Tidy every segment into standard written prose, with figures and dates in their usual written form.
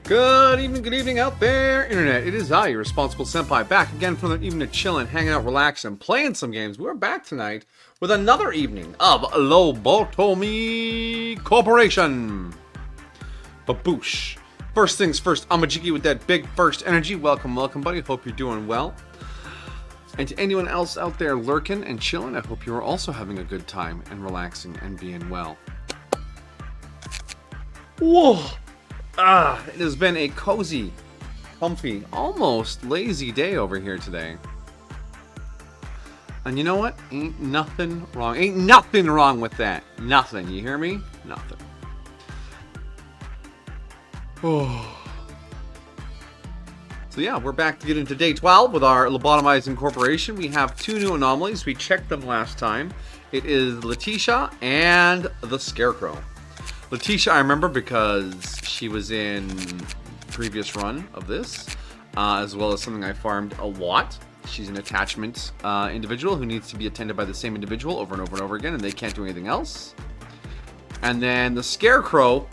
Good evening out there, Internet. It is I, your responsible senpai, back again for another evening of chilling, hanging out, relaxing, playing some games. We're back tonight with another evening of Lobotomy Corporation. Baboosh. First things first, I'm a Jiggy with that big first energy. Welcome, buddy. Hope you're doing well. And to anyone else out there lurking and chilling, I hope you are also having a good time and relaxing and being well. Whoa! It has been a cozy, comfy, almost lazy day over here today. And you know what? Ain't nothing wrong. Ain't nothing wrong with that. Nothing. You hear me? Nothing. Oh. So yeah, we're back to get into day 12 with our Lobotomizing Corporation. We have two new anomalies. We checked them last time. It is Letitia and the Scarecrow. Letitia, I remember because she was in previous run of this, as well as something I farmed a lot. She's an attachment individual who needs to be attended by the same individual over and over and over again, and they can't do anything else. And then the Scarecrow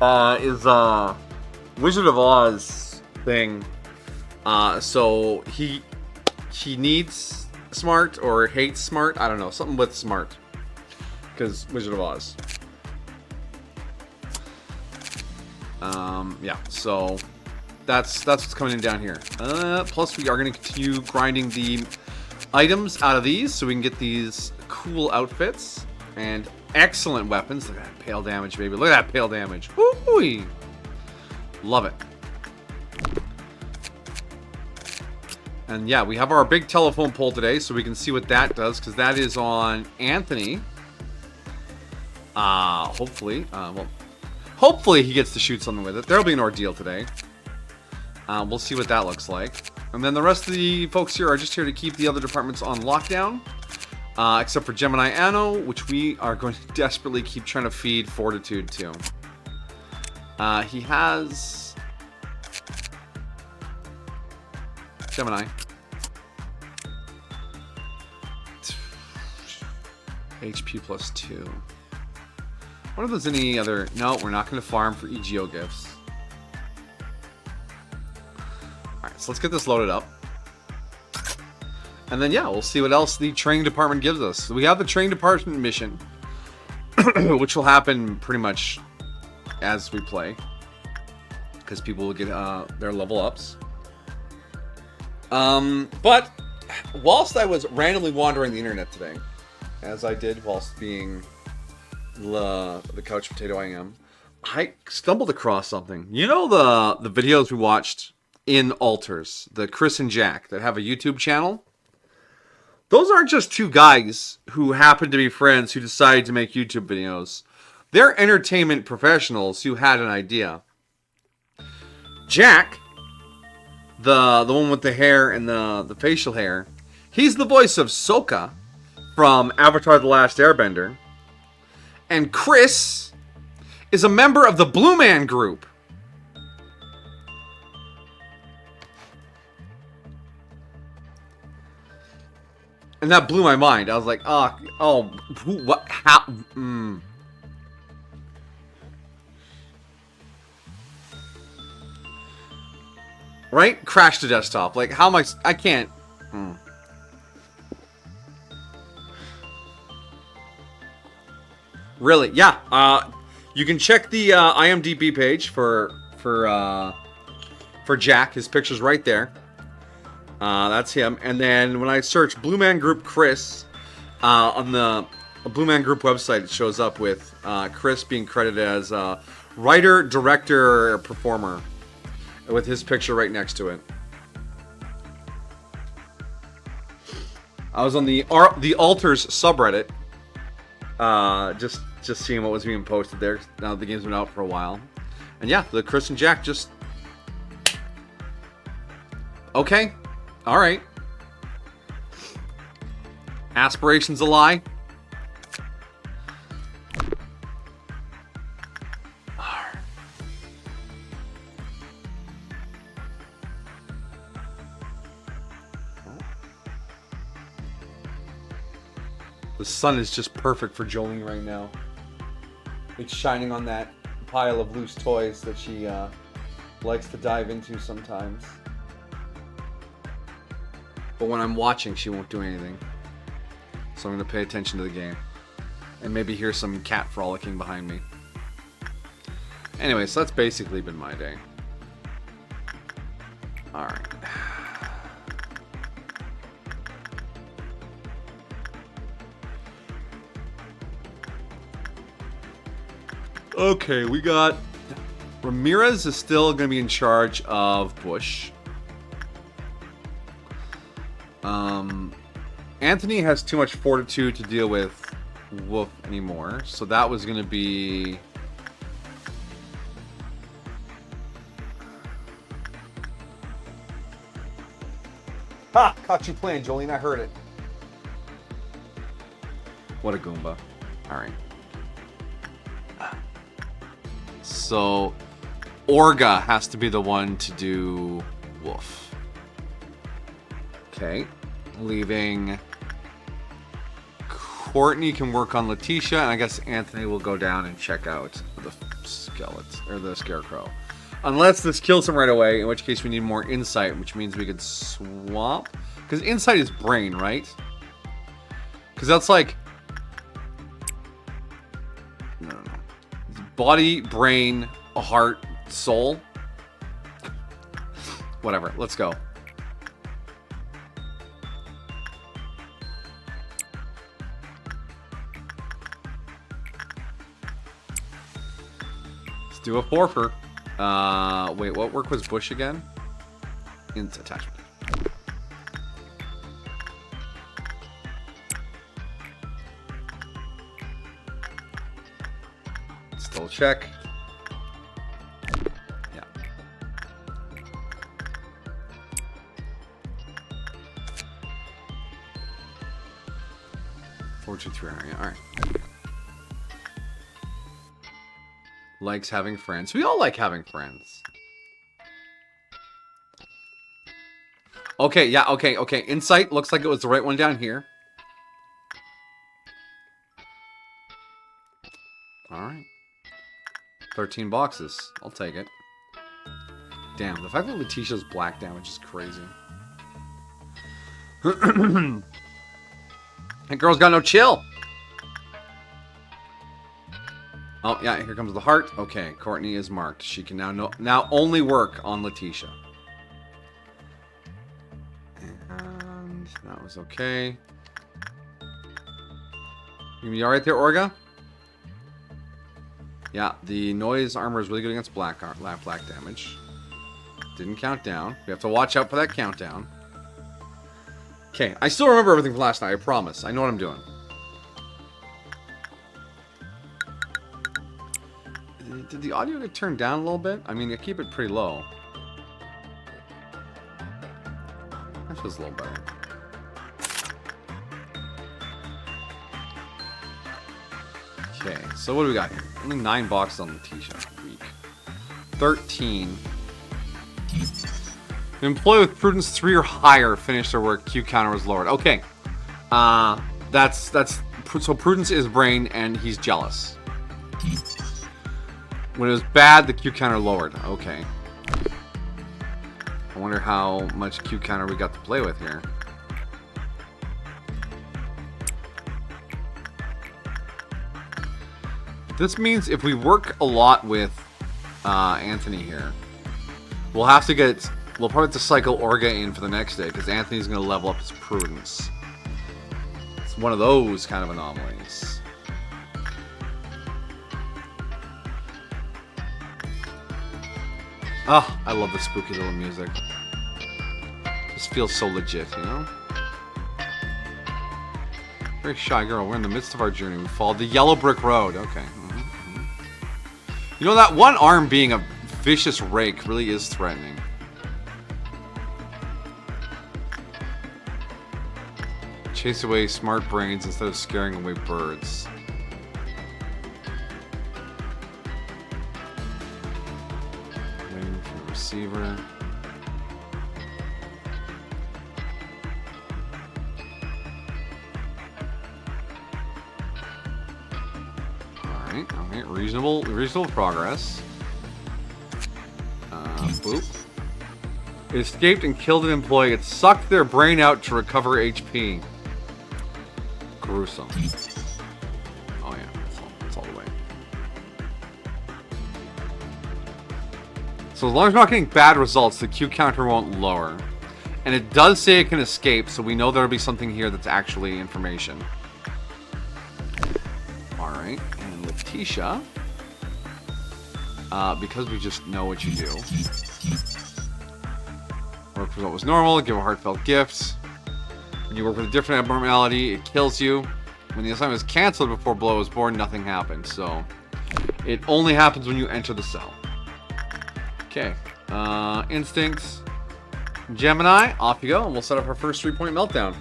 is a Wizard of Oz thing. So he needs smart or hates smart. I don't know, something with smart, because Wizard of Oz. Yeah, so that's what's coming in down here. Plus we are going to continue grinding the items out of these so we can get these cool outfits and excellent weapons. Look at that pale damage, baby. Look at that pale damage. Woo-wee. Love it. And yeah, we have our big telephone pole today so we can see what that does, because that is on Anthony. Hopefully he gets to shoot something with it. There'll be an ordeal today. We'll see what that looks like. And then the rest of the folks here are just here to keep the other departments on lockdown. Except for Gemini Anno, which we are going to desperately keep trying to feed Fortitude to. He has... Gemini. HP plus 2. I wonder if there's any other... No, we're not going to farm for EGO gifts. Alright, so let's get this loaded up. And then, yeah, we'll see what else the training department gives us. So we have the training department mission, which will happen pretty much as we play, because people will get their level ups. But whilst I was randomly wandering the internet today, as I did whilst being... the couch potato I am, I stumbled across something. You know the videos we watched in Alters, the Chris and Jack that have a YouTube channel? Those aren't just two guys who happen to be friends who decided to make YouTube videos. They're entertainment professionals who had an idea. Jack, the one with the hair and the facial hair, he's the voice of Sokka from Avatar: The Last Airbender. And Chris is a member of the Blue Man Group. And that blew my mind. I was like, who, what, how, Right? Crash the desktop. Like, how am I can't, Really? Yeah. You can check the IMDb page for Jack. His picture's right there. That's him. And then when I search Blue Man Group Chris on the Blue Man Group website, it shows up with Chris being credited as writer, director, performer, with his picture right next to it. I was on the Alters subreddit. Just seeing what was being posted there. Now the game's been out for a while. And yeah, the Chris and Jack just... Okay. Alright. Aspiration's a lie. The sun is just perfect for joling right now. It's shining on that pile of loose toys that she likes to dive into sometimes. But when I'm watching, she won't do anything. So I'm going to pay attention to the game. And maybe hear some cat frolicking behind me. Anyway, so that's basically been my day. Alright. Okay, we got... Ramirez is still going to be in charge of Bush. Anthony has too much fortitude to deal with Wolf anymore. So that was going to be... Ha! Caught you playing, Jolene. I heard it. What a Goomba. Alright. So, Orga has to be the one to do Wolf. Okay. Leaving... Courtney can work on Letitia, and I guess Anthony will go down and check out the skeleton, or the scarecrow. Unless this kills him right away, in which case we need more insight, which means we could swap. Because insight is brain, right? Because that's like... No. Body, brain, a heart, soul. Whatever, let's go. Let's do a forfer. Wait, what work was Bush again? Int attachment. Still check. Yeah. Fortune 300. All right. Likes having friends. We all like having friends. Okay, yeah, okay. Insight looks like it was the right one down here. Alright. 13 boxes. I'll take it. Damn, the fact that Letitia's black damage is crazy. That girl's got no chill. Oh, yeah, here comes the heart. Okay, Courtney is marked. She can now only work on Letitia. And that was okay. You gonna be alright there, Orga? Yeah, the noise armor is really good against black damage. Didn't count down. We have to watch out for that countdown. Okay, I still remember everything from last night, I promise. I know what I'm doing. Did the audio get turned down a little bit? I mean, I keep it pretty low. That feels a little better. Okay, so what do we got here? Only 9 boxes on Letitia. Weak. 13. An employee with prudence 3 or higher finished their work. Q counter was lowered. Okay. So prudence is brain and he's jealous. When it was bad, the Q counter lowered. Okay. I wonder how much Q counter we got to play with here. This means if we work a lot with Anthony here, we'll probably have to cycle Orga in for the next day because Anthony's going to level up his prudence. It's one of those kind of anomalies. Oh, I love the spooky little music. Just feels so legit, you know? Very shy girl. We're in the midst of our journey. We followed the yellow brick road. Okay. You know, that one arm being a vicious rake really is threatening. Chase away smart brains instead of scaring away birds. Receiver. Alright. Alright, okay. Reasonable progress. Boop. It escaped and killed an employee. It sucked their brain out to recover HP. Gruesome. Oh yeah, that's all the way. So as long as we're not getting bad results, the Q counter won't lower. And it does say it can escape, so we know there'll be something here that's actually information. Alright, and Letitia, because we just know what you do. Work with what was normal, give a heartfelt gift. When you work with a different abnormality, it kills you. When the assignment was cancelled before Blow was born, nothing happened. So, it only happens when you enter the cell. Okay, Instincts. Gemini, off you go, and we'll set up our first 3-point meltdown.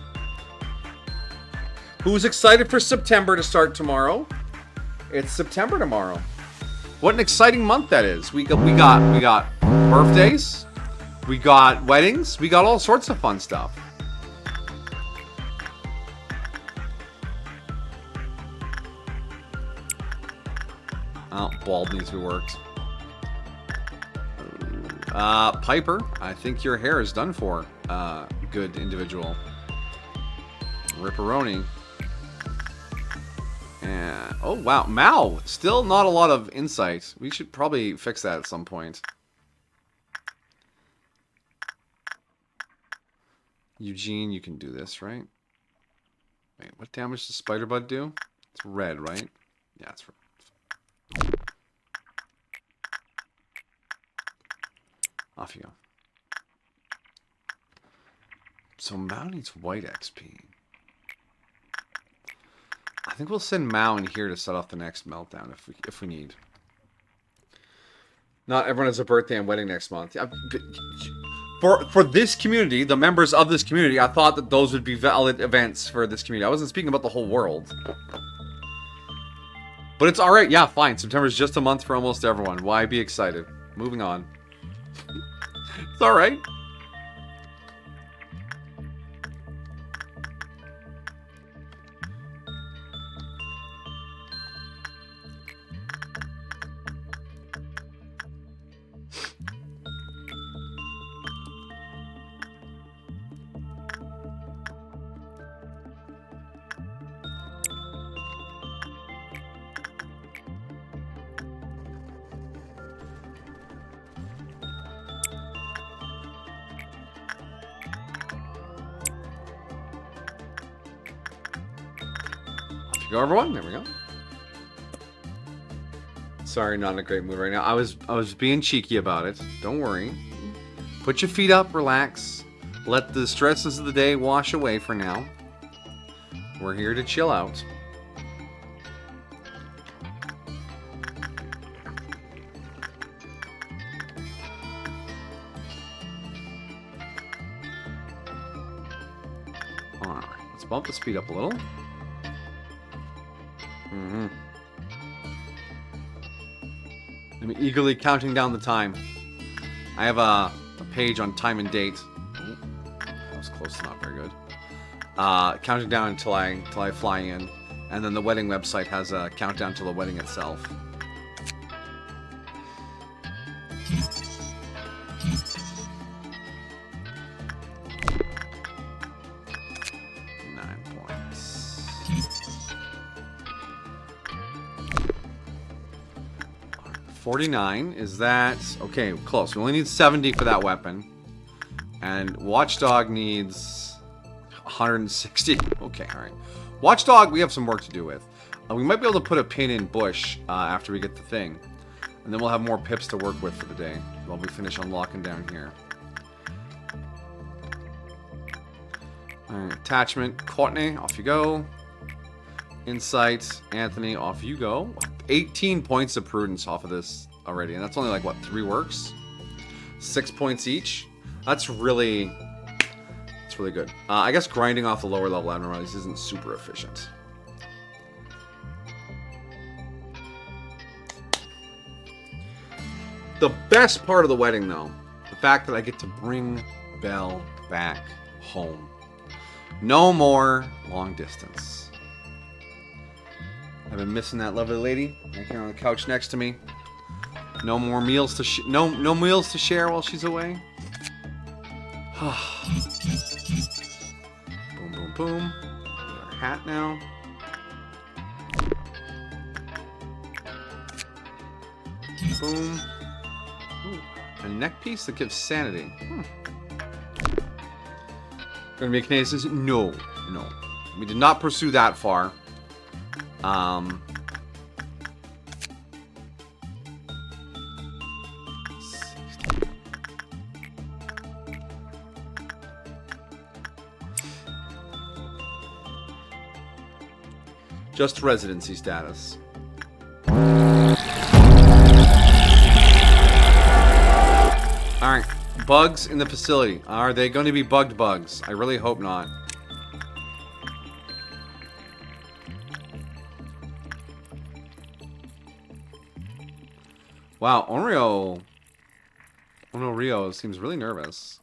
Who's excited for September to start tomorrow? It's September tomorrow. What an exciting month that is. We got birthdays, we got weddings, we got all sorts of fun stuff. Oh, bald needs to be worked. Piper, I think your hair is done for. Good individual. Ripperoni. And, oh wow, Mao, still not a lot of insight. We should probably fix that at some point. Eugene, you can do this, right? Wait, what damage does Spider Bud do? It's red, right? Yeah, it's red. Off you go. So Mao needs white XP. I think we'll send Mao in here to set off the next meltdown if we need. Not everyone has a birthday and wedding next month. For this community, the members of this community, I thought that those would be valid events for this community. I wasn't speaking about the whole world. But it's alright, yeah, fine. September's just a month for almost everyone. Why be excited? Moving on. It's alright. Go everyone, there we go. Sorry, not in a great mood right now. I was being cheeky about it. Don't worry. Put your feet up, relax. Let the stresses of the day wash away for now. We're here to chill out. Alright, let's bump the speed up a little. I'm eagerly counting down the time. I have a page on time and date. Oh, that was close, not very good. Counting down until I fly in, and then the wedding website has a countdown to the wedding itself. Points. 49, is that... Okay, close. We only need 70 for that weapon. And Watchdog needs 160. Okay, alright. Watchdog, we have some work to do with. We might be able to put a pin in Bush after we get the thing. And then we'll have more pips to work with for the day while we finish unlocking down here. Alright, attachment. Courtney, off you go. Insight. Anthony, off you go. 18 points of prudence off of this already. And that's only like, what, 3 works? 6 points each. That's really good. I guess grinding off the lower level abnormalities isn't super efficient. The best part of the wedding, though, the fact that I get to bring Belle back home. No more long distance. I've been missing that lovely lady right here on the couch next to me. No more meals to no meals to share while she's away. Boom, boom, boom. Get our hat now. Boom. Ooh, a neck piece that gives sanity. Gonna be a Canadian? No, no. We did not pursue that far. Just residency status. Alright, bugs in the facility. Are they going to be bugged bugs? I really hope not. Wow, Rio seems really nervous.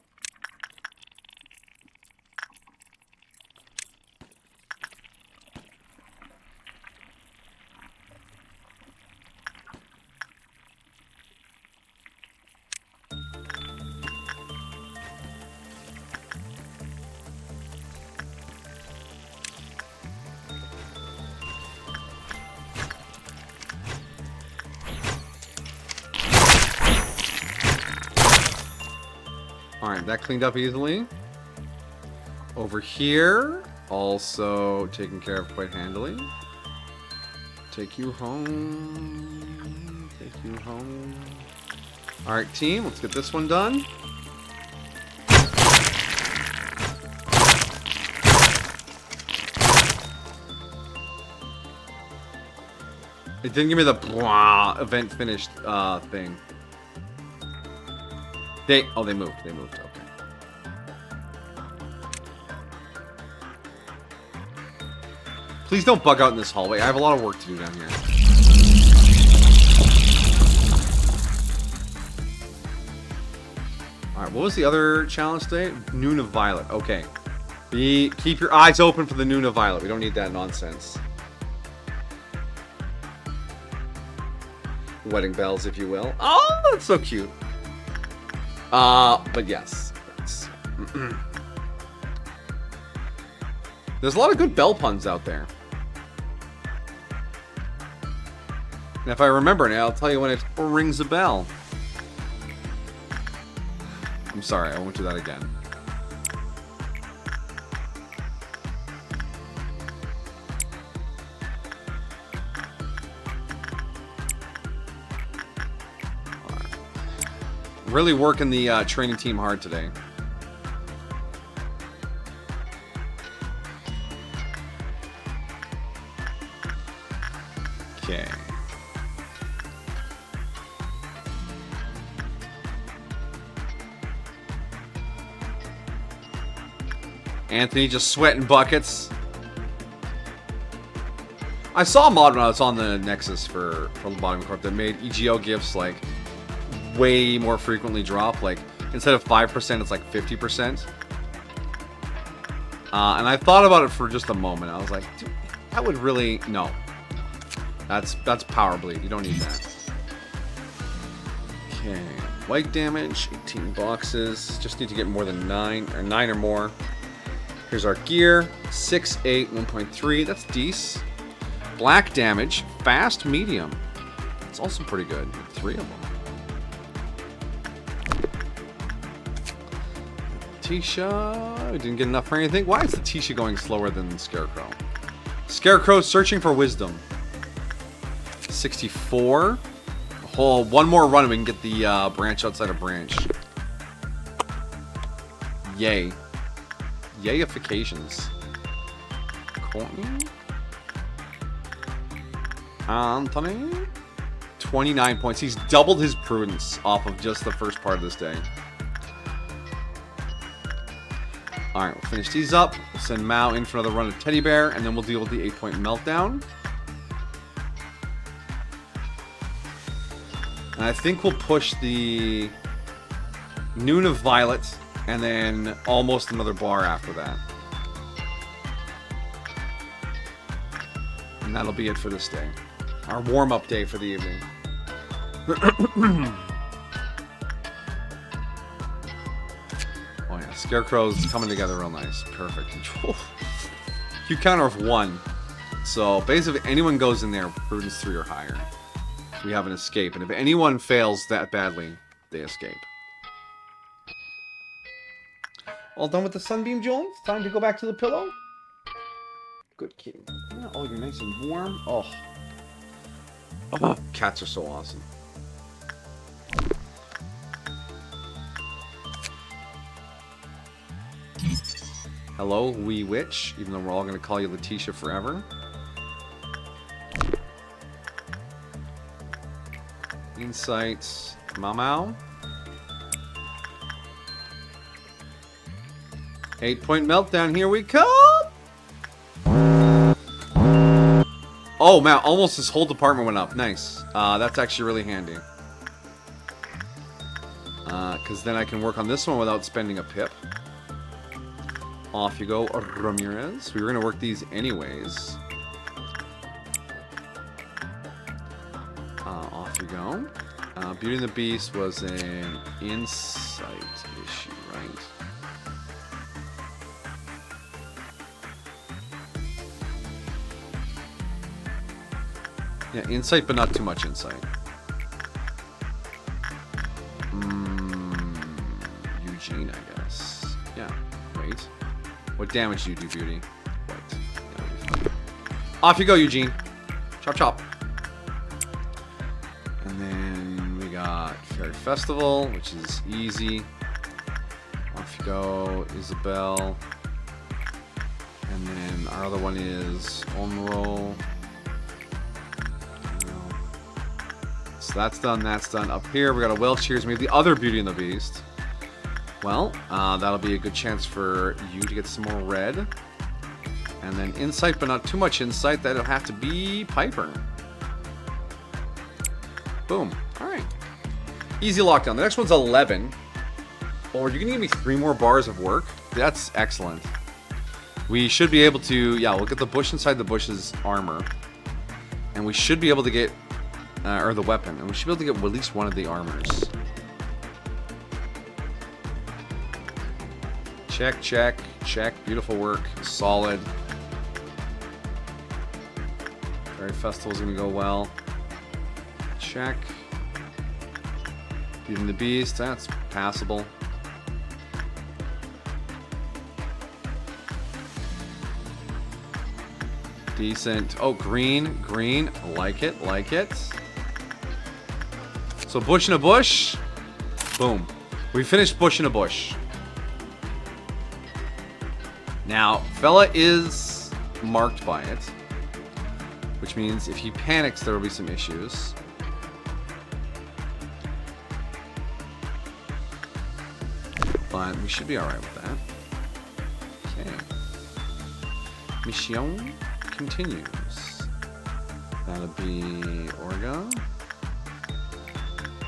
Alright, that cleaned up easily. Over here, also taken care of quite handily. Take you home. Take you home. Alright, team, let's get this one done. It didn't give me the blah event finished thing. They moved. They moved. Okay. Please don't bug out in this hallway. I have a lot of work to do down here. Alright, what was the other challenge today? Noon of Violet. Okay. Keep your eyes open for the Noon of Violet. We don't need that nonsense. Wedding bells, if you will. Oh, that's so cute. But yes. There's a lot of good bell puns out there. And if I remember now, I'll tell you when it rings a bell. I'm sorry, I won't do that again. Really working the training team hard today. Okay. Anthony just sweating buckets. I saw a mod when I was on the Nexus for Lobotomy Corp that made EGO gifts like way more frequently drop. Like instead of 5%, it's like 50%. And I thought about it for just a moment. I was like, dude, that would really no. That's power bleed. You don't need that. Okay, white damage, 18 boxes. Just need to get more than 9 or more. Here's our gear, 6, 8, 1.3. That's decent. Black damage, fast, medium. It's also pretty good. 3 of them. Tisha, we didn't get enough for anything. Why is the Tisha going slower than Scarecrow? Scarecrow searching for wisdom. 64. Oh, one more run and we can get the branch outside of branch. Yay. Yayifications. Courtney. Anthony. 29 points. He's doubled his prudence off of just the first part of this day. Alright, we'll finish these up. We'll send Mao in for another run of Teddy Bear, and then we'll deal with the 8-point meltdown. And I think we'll push the Noon of Violet, and then almost another bar after that. And that'll be it for this day. Our warm-up day for the evening. Oh yeah, Scarecrow's coming together real nice. Perfect. Q counter of 1. So basically, if anyone goes in there, prudence 3 or higher, we have an escape. And if anyone fails that badly, they escape. All done with the sunbeam, Joel? It's time to go back to the pillow? Good kitty. Yeah, oh, you're nice and warm. Oh. Oh, cats are so awesome. Hello, wee witch, even though we're all going to call you Letitia forever. Insights, Mau. 8-point meltdown, here we come! Oh, man, almost this whole department went up. Nice. That's actually really handy. Because then I can work on this one without spending a pip. Off you go, Ramirez. We were going to work these anyways. Off you go. Beauty and the Beast was an insight issue, right? Yeah, insight, but not too much insight. Eugene, I guess. Yeah, wait. What damage do you do, Beauty? What? That'll be fine. Off you go, Eugene. Chop, chop. And then we got Fairy Festival, which is easy. Off you go, Isabel. And then our other one is Onro. So that's done, that's done. Up here, we got a Welchers. We have the other Beauty and the Beast. Well, that'll be a good chance for you to get some more red. And then insight, but not too much insight. That'll have to be Piper. Boom. All right. Easy lockdown. The next one's 11. Oh, you're going to give me 3 more bars of work? That's excellent. We should be able to... Yeah, we'll get the bush inside the bush's armor. And we should be able to get... or the weapon. And we should be able to get at least one of the armors. Check, check, check. Beautiful work. Solid. Fairy Festival's gonna go well. Check. Beauty and the Beast. That's passable. Decent. Oh, green. Green. Like it. Like it. So bush in a bush. Boom. We finished bush in a bush. Now, fella is marked by it, which means if he panics, there will be some issues. But we should be alright with that. Okay. Mission continues. That'll be Orga.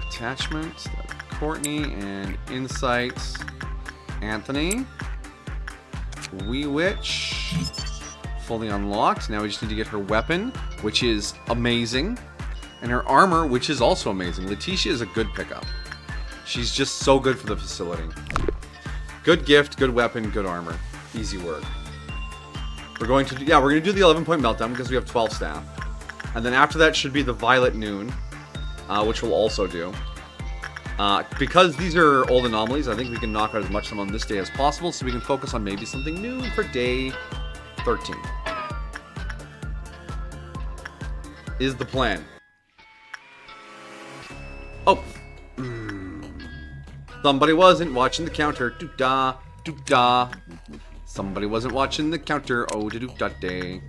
Attachment, Courtney, and Insight, Anthony. Wee Witch, fully unlocked. Now we just need to get her weapon, which is amazing, and her armor, which is also amazing. Letitia is a good pickup. She's just so good for the facility. Good gift, good weapon, good armor. Easy work. We're going to do, yeah, we're going to do the 11-point meltdown because we have 12 staff. And then after that should be the Violet Noon, which we'll also do. Because these are old anomalies, I think we can knock out as much of them on this day as possible so we can focus on maybe something new for day 13. Is the plan. Oh. Somebody wasn't watching the counter. Doo-da, doo-da. Somebody wasn't watching the counter. Oh, doo-da day.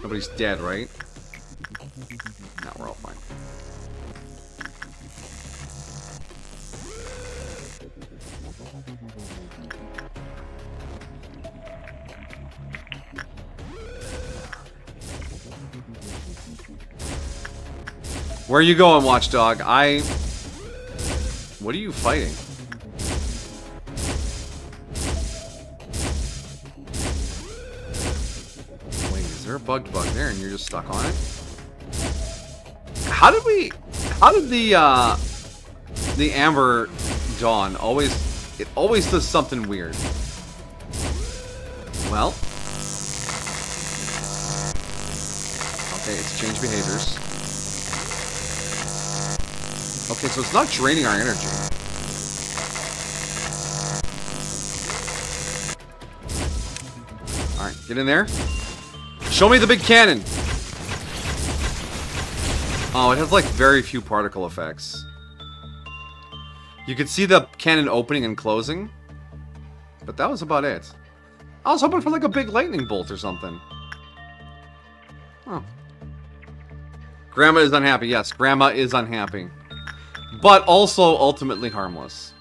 Nobody's dead, right? No, we're all fine. Where are you going, Watchdog? What are you fighting? bug there, and you're just stuck on it. How did the Amber Dawn always... It always does something weird. Well. Okay, it's changed behaviors. Okay, so it's not draining our energy. Alright, get in there. Show me the big cannon! Oh, it has like very few particle effects. You could see the cannon opening and closing. But that was about it. I was hoping for like a big lightning bolt or something. Oh. Grandma is unhappy. Yes, Grandma is unhappy. But also ultimately harmless.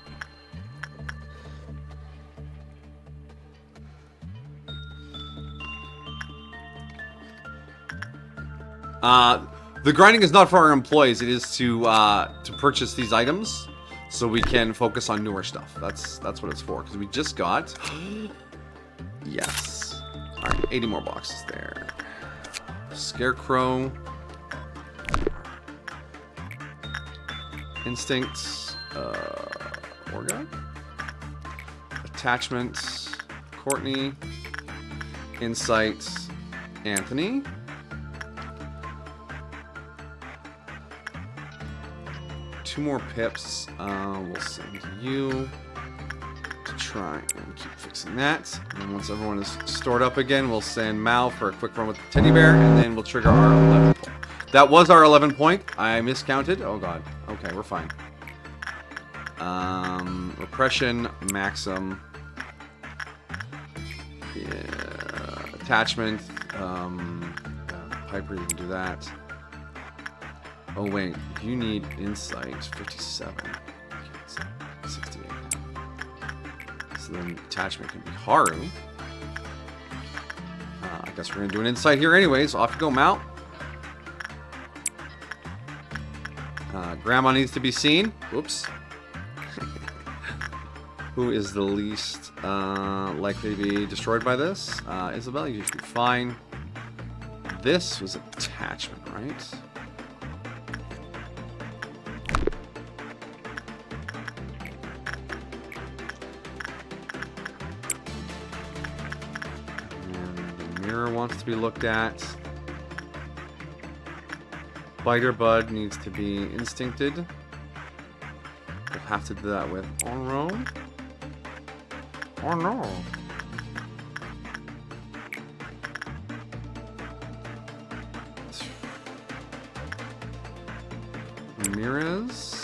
The grinding is not for our employees. It is to purchase these items so we can focus on newer stuff. That's what it's for. Because we just got... Yes. Alright, 80 more boxes there. Scarecrow. Instincts. Orga. Attachments. Courtney. Insight. Anthony. Two more pips. We'll send you to try and keep fixing that. And then once everyone is stored up again, we'll send Mal for a quick run with the teddy bear, and then we'll trigger our 11 point. That was our 11 point. I miscounted. Oh god. Okay, we're fine. Repression, Maxim. Yeah, attachment. Piper, you can do that. Oh wait, you need insight 57. 68. So then attachment can be Haru. I guess we're gonna do an insight here anyways. Off you go, Mal. Grandma needs to be seen. Whoops. Who is the least likely to be destroyed by this? Isabel, you should be fine. This was attachment, right? Wants to be looked at. Biter Bud needs to be instincted. We'll have to do that with Onro. Oh no. Ramirez.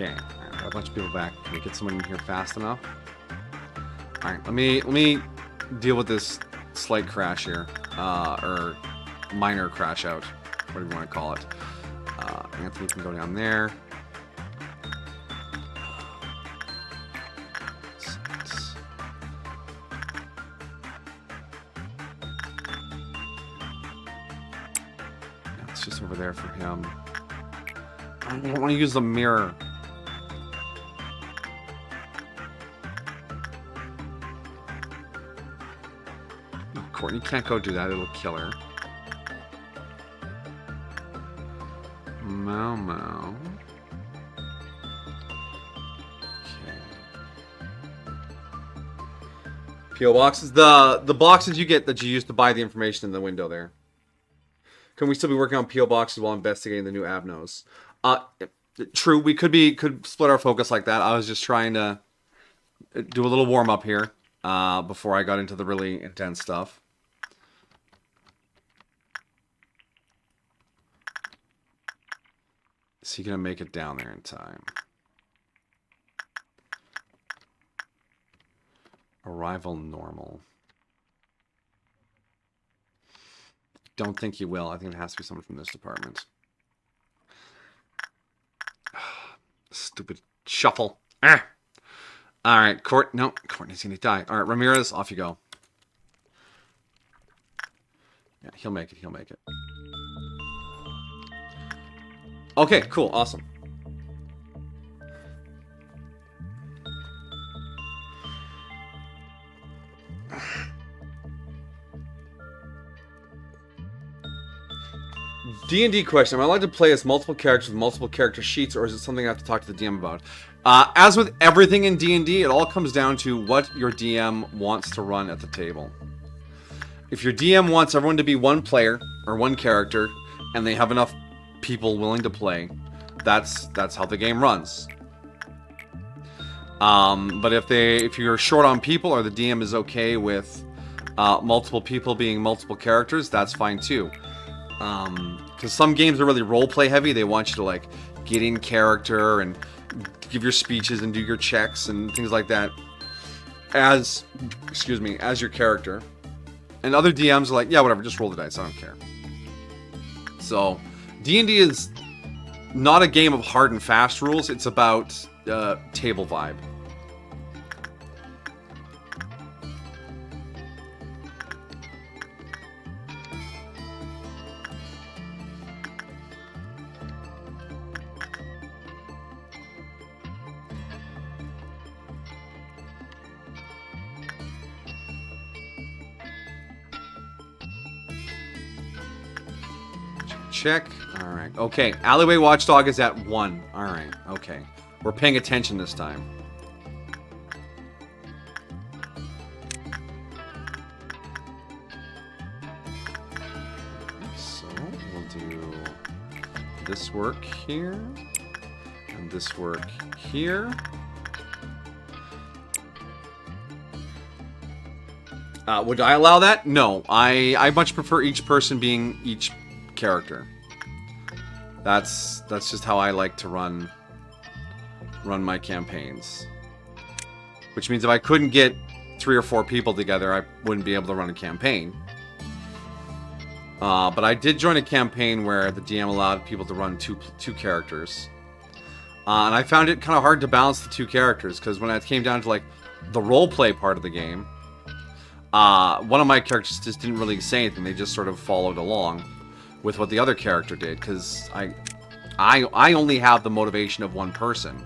Okay, alright, got a bunch of people back. Can we get someone in here fast enough? Alright, let me deal with this slight crash here. Or minor crash out. Whatever you want to call it. Anthony can go down there. It's just over there for him. I don't want to use the mirror. Courtney can't go do that, it'll kill her. Mau. Okay. P.O. boxes. The boxes you get that you use to buy the information in the window there. Can we still be working on P.O. boxes while investigating the new Abnos? True, we could split our focus like that. I was just trying to do a little warm up here before I got into the really intense stuff. Is he gonna make it down there in time? Arrival normal. Don't think he will. I think it has to be someone from this department. Stupid shuffle. Ah. All right, no, Courtney's gonna die. All right, Ramirez, off you go. Yeah, he'll make it. He'll make it. Okay, cool, awesome. D&D question. Am I allowed to play as multiple characters with multiple character sheets, or is it something I have to talk to the DM about? As with everything in D&D, it all comes down to what your DM wants to run at the table. If your DM wants everyone to be one player or one character, and they have enough people willing to play, that's how the game runs. But if you're short on people, or the DM is okay with multiple people being multiple characters, that's fine too. Because some games are really roleplay heavy. They want you to like get in character and give your speeches and do your checks and things like that as your character. And other DMs are like, yeah, whatever, just roll the dice, I don't care. So D&D is not a game of hard and fast rules. It's about table vibe. Check. Alright. Okay. Alleyway Watchdog is at 1. Alright. Okay. We're paying attention this time. So, we'll do this work here. And this work here. Would I allow that? No. I much prefer each person being each character. That's just how I like to run my campaigns. Which means if I couldn't get 3 or 4 people together, I wouldn't be able to run a campaign. But I did join a campaign where the DM allowed people to run two characters. And I found it kind of hard to balance the 2 characters, because when it came down to like the roleplay part of the game, one of my characters just didn't really say anything. They just sort of followed along with what the other character did, because I only have the motivation of one person.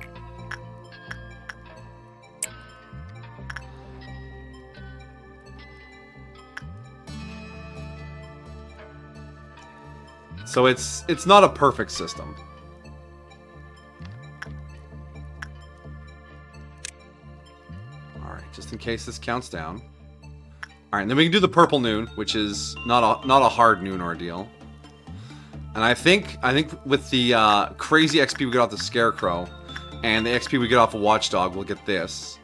So it's not a perfect system. Alright, just in case this counts down. Alright, then we can do the purple noon, which is not a hard noon ordeal. And I think with the crazy XP we get off the Scarecrow and the XP we get off of Watchdog, we'll get this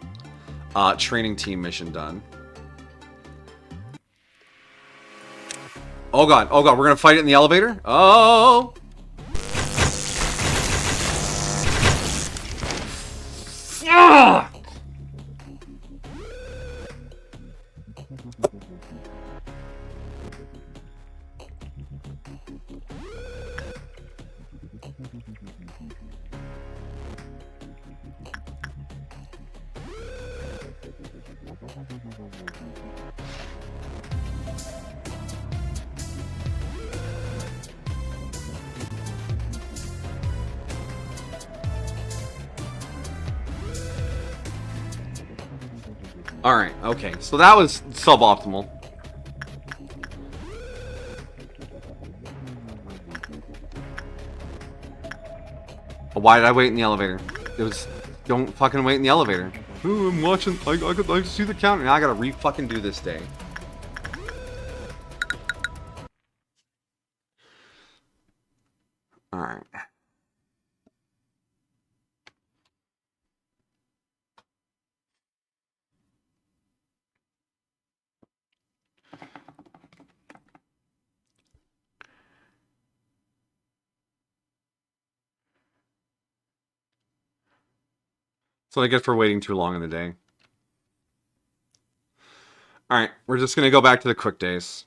training team mission done. Oh god, we're gonna fight it in the elevator? Oh! Ah! Alright, okay, so that was suboptimal. But why did I wait in the elevator? It was, don't fucking wait in the elevator. Ooh, I'm watching, I could see the count, and I gotta re-fucking do this day. Alright. So I guess we're waiting too long in the day. Alright, we're just gonna go back to the quick days.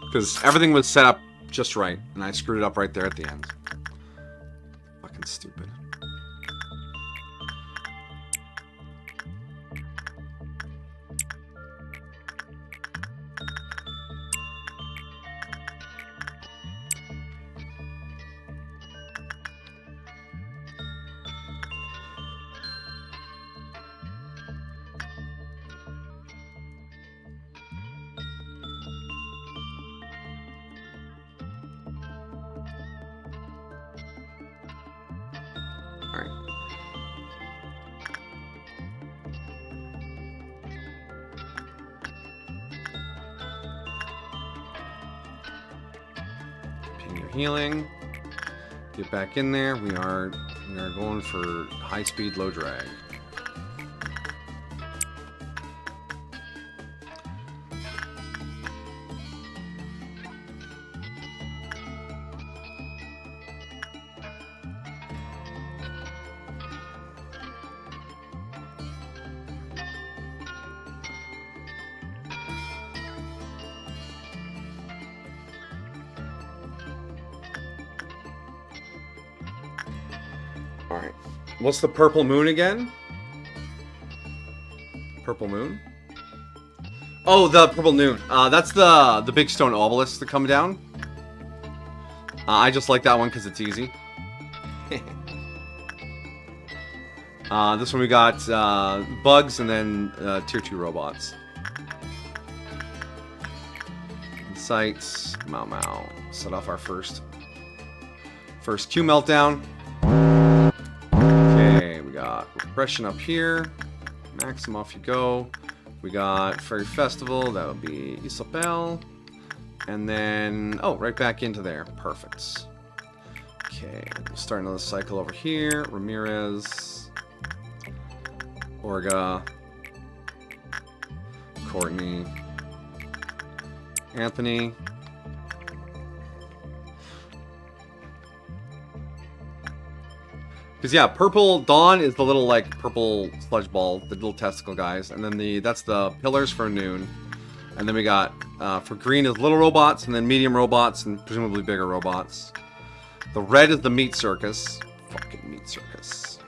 Because everything was set up just right. And I screwed it up right there at the end. Fucking stupid. Alright. Ping your healing. Get back in there. We are going for high speed, low drag. Alright. What's the purple moon again? Purple moon? Oh, the purple noon. That's the big stone obelisk that come down. I just like that one because it's easy. This one we got bugs and then tier 2 robots. Insights. Mau Mau. Set off our first Q meltdown. Repression up here. Maxim, off you go. We got Fairy Festival. That'll be Isabel. And then, oh, right back into there. Perfect. Okay, we'll start another cycle over here. Ramirez. Orga. Courtney. Anthony. Because yeah, purple dawn is the little like purple sludge ball, the little testicle guys, and then that's the pillars for noon, and then we got for green is little robots, and then medium robots, and presumably bigger robots. The red is the meat circus. Fucking meat circus.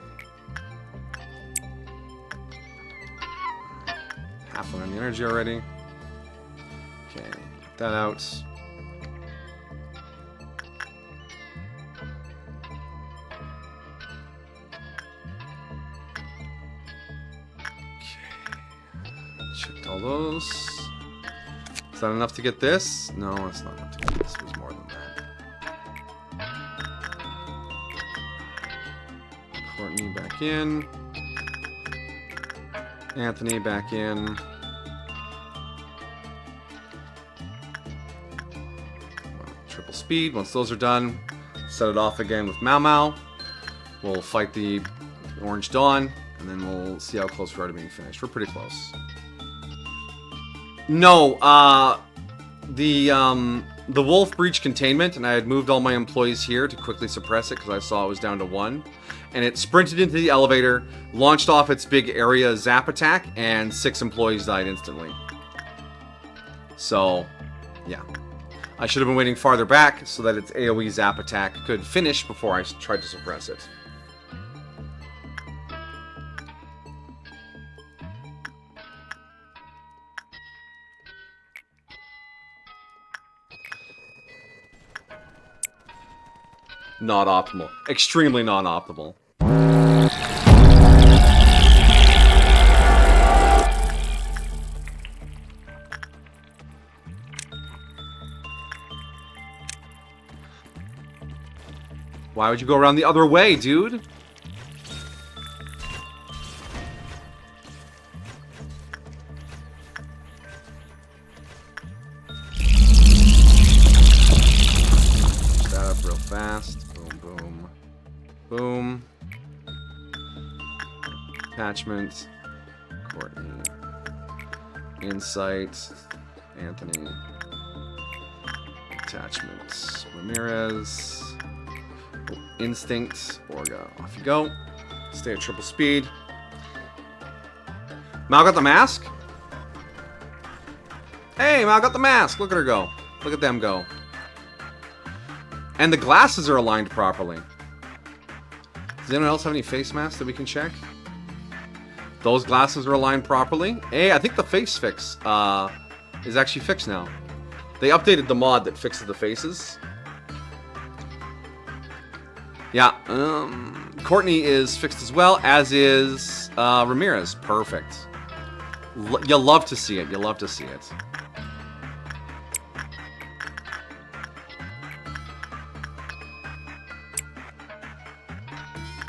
Halfway on the energy already. Okay, get that out. Checked all those. Is that enough to get this? No, it's not enough to get this. There's more than that. Courtney back in. Anthony back in. Triple speed. Once those are done, set it off again with Mau Mau. We'll fight the Orange Dawn, and then we'll see how close we are to being finished. We're pretty close. No, the wolf breached containment, and I had moved all my employees here to quickly suppress it because I saw it was down to 1. And it sprinted into the elevator, launched off its big area zap attack, and 6 employees died instantly. So, yeah. I should have been waiting farther back so that its AoE zap attack could finish before I tried to suppress it. Not optimal. Extremely non-optimal. Why would you go around the other way, dude? That up real fast. Boom, boom. Boom. Attachment. Courtney. Insight. Anthony. Attachments. Ramirez. Instinct. Orga. Off you go. Stay at triple speed. Mal got the mask? Hey, Mal got the mask. Look at her go. Look at them go. And the glasses are aligned properly. Does anyone else have any face masks that we can check? Those glasses are aligned properly. Hey, I think the face fix is actually fixed now. They updated the mod that fixes the faces. Yeah, Courtney is fixed as well, as is Ramirez. Perfect. You'll love to see it. You'll love to see it.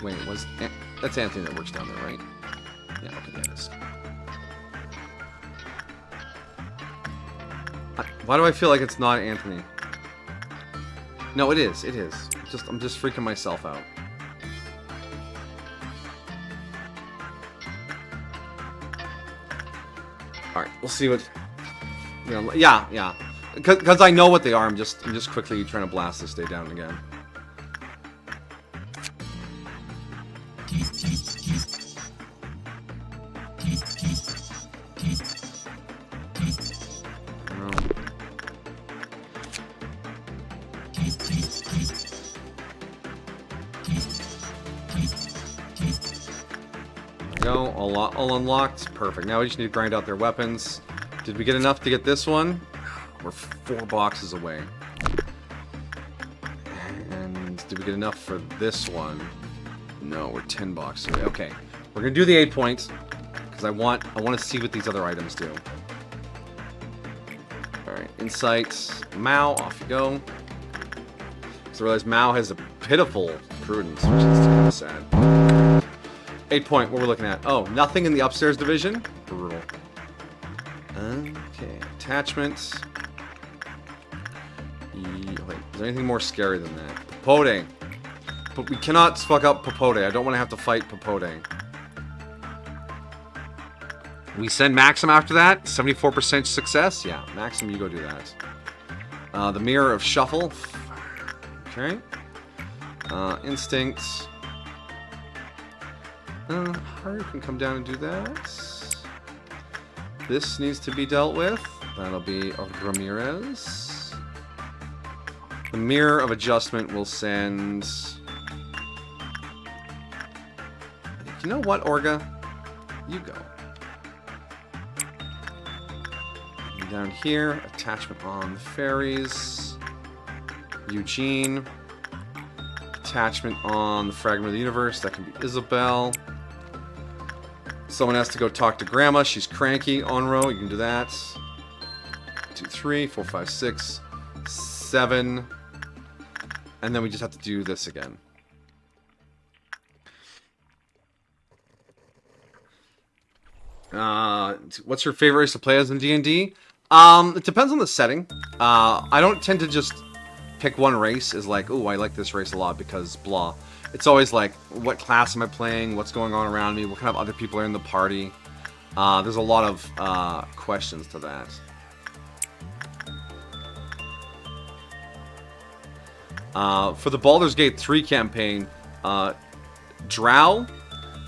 Wait, that's Anthony that works down there, right? Yeah, okay, that is. Why do I feel like it's not Anthony? No, it is. It is. I'm just freaking myself out. All right, we'll see what. You know, yeah. Because I know what they are. I'm just quickly trying to blast this day down again. Go, all unlocked. Perfect. Now we just need to grind out their weapons. Did we get enough to get this one? We're 4 boxes away. And did we get enough for this one? No, we're 10 boxes away. Okay, we're gonna do the 8 points because I want to see what these other items do. All right, insights. Mao, off you go. Because I realize Mao has a pitiful prudence, which is kind of sad. 8 point, what we're looking at. Oh, nothing in the upstairs division? Brutal. Okay, attachments. Wait, is there anything more scary than that? Popote. But we cannot fuck up Popote. I don't want to have to fight Popote. We send Maxim after that. 74% success. Yeah, Maxim, you go do that. The Mirror of Shuffle. Okay. Instinct. Haru can come down and do that. This needs to be dealt with. That'll be Ramirez. The Mirror of Adjustment will send... You know what, Orga? You go. And down here, attachment on the fairies. Eugene. Attachment on the Fragment of the Universe. That can be Isabel. Someone has to go talk to Grandma. She's cranky. Onro, you can do that. 2, 3, 4, 5, 6, 7. And then we just have to do this again. What's your favorite race to play as in D&D? It depends on the setting. I don't tend to just pick one race as like, oh, I like this race a lot because blah. It's always like, what class am I playing? What's going on around me? What kind of other people are in the party? There's a lot of questions to that. For the Baldur's Gate 3 campaign, Drow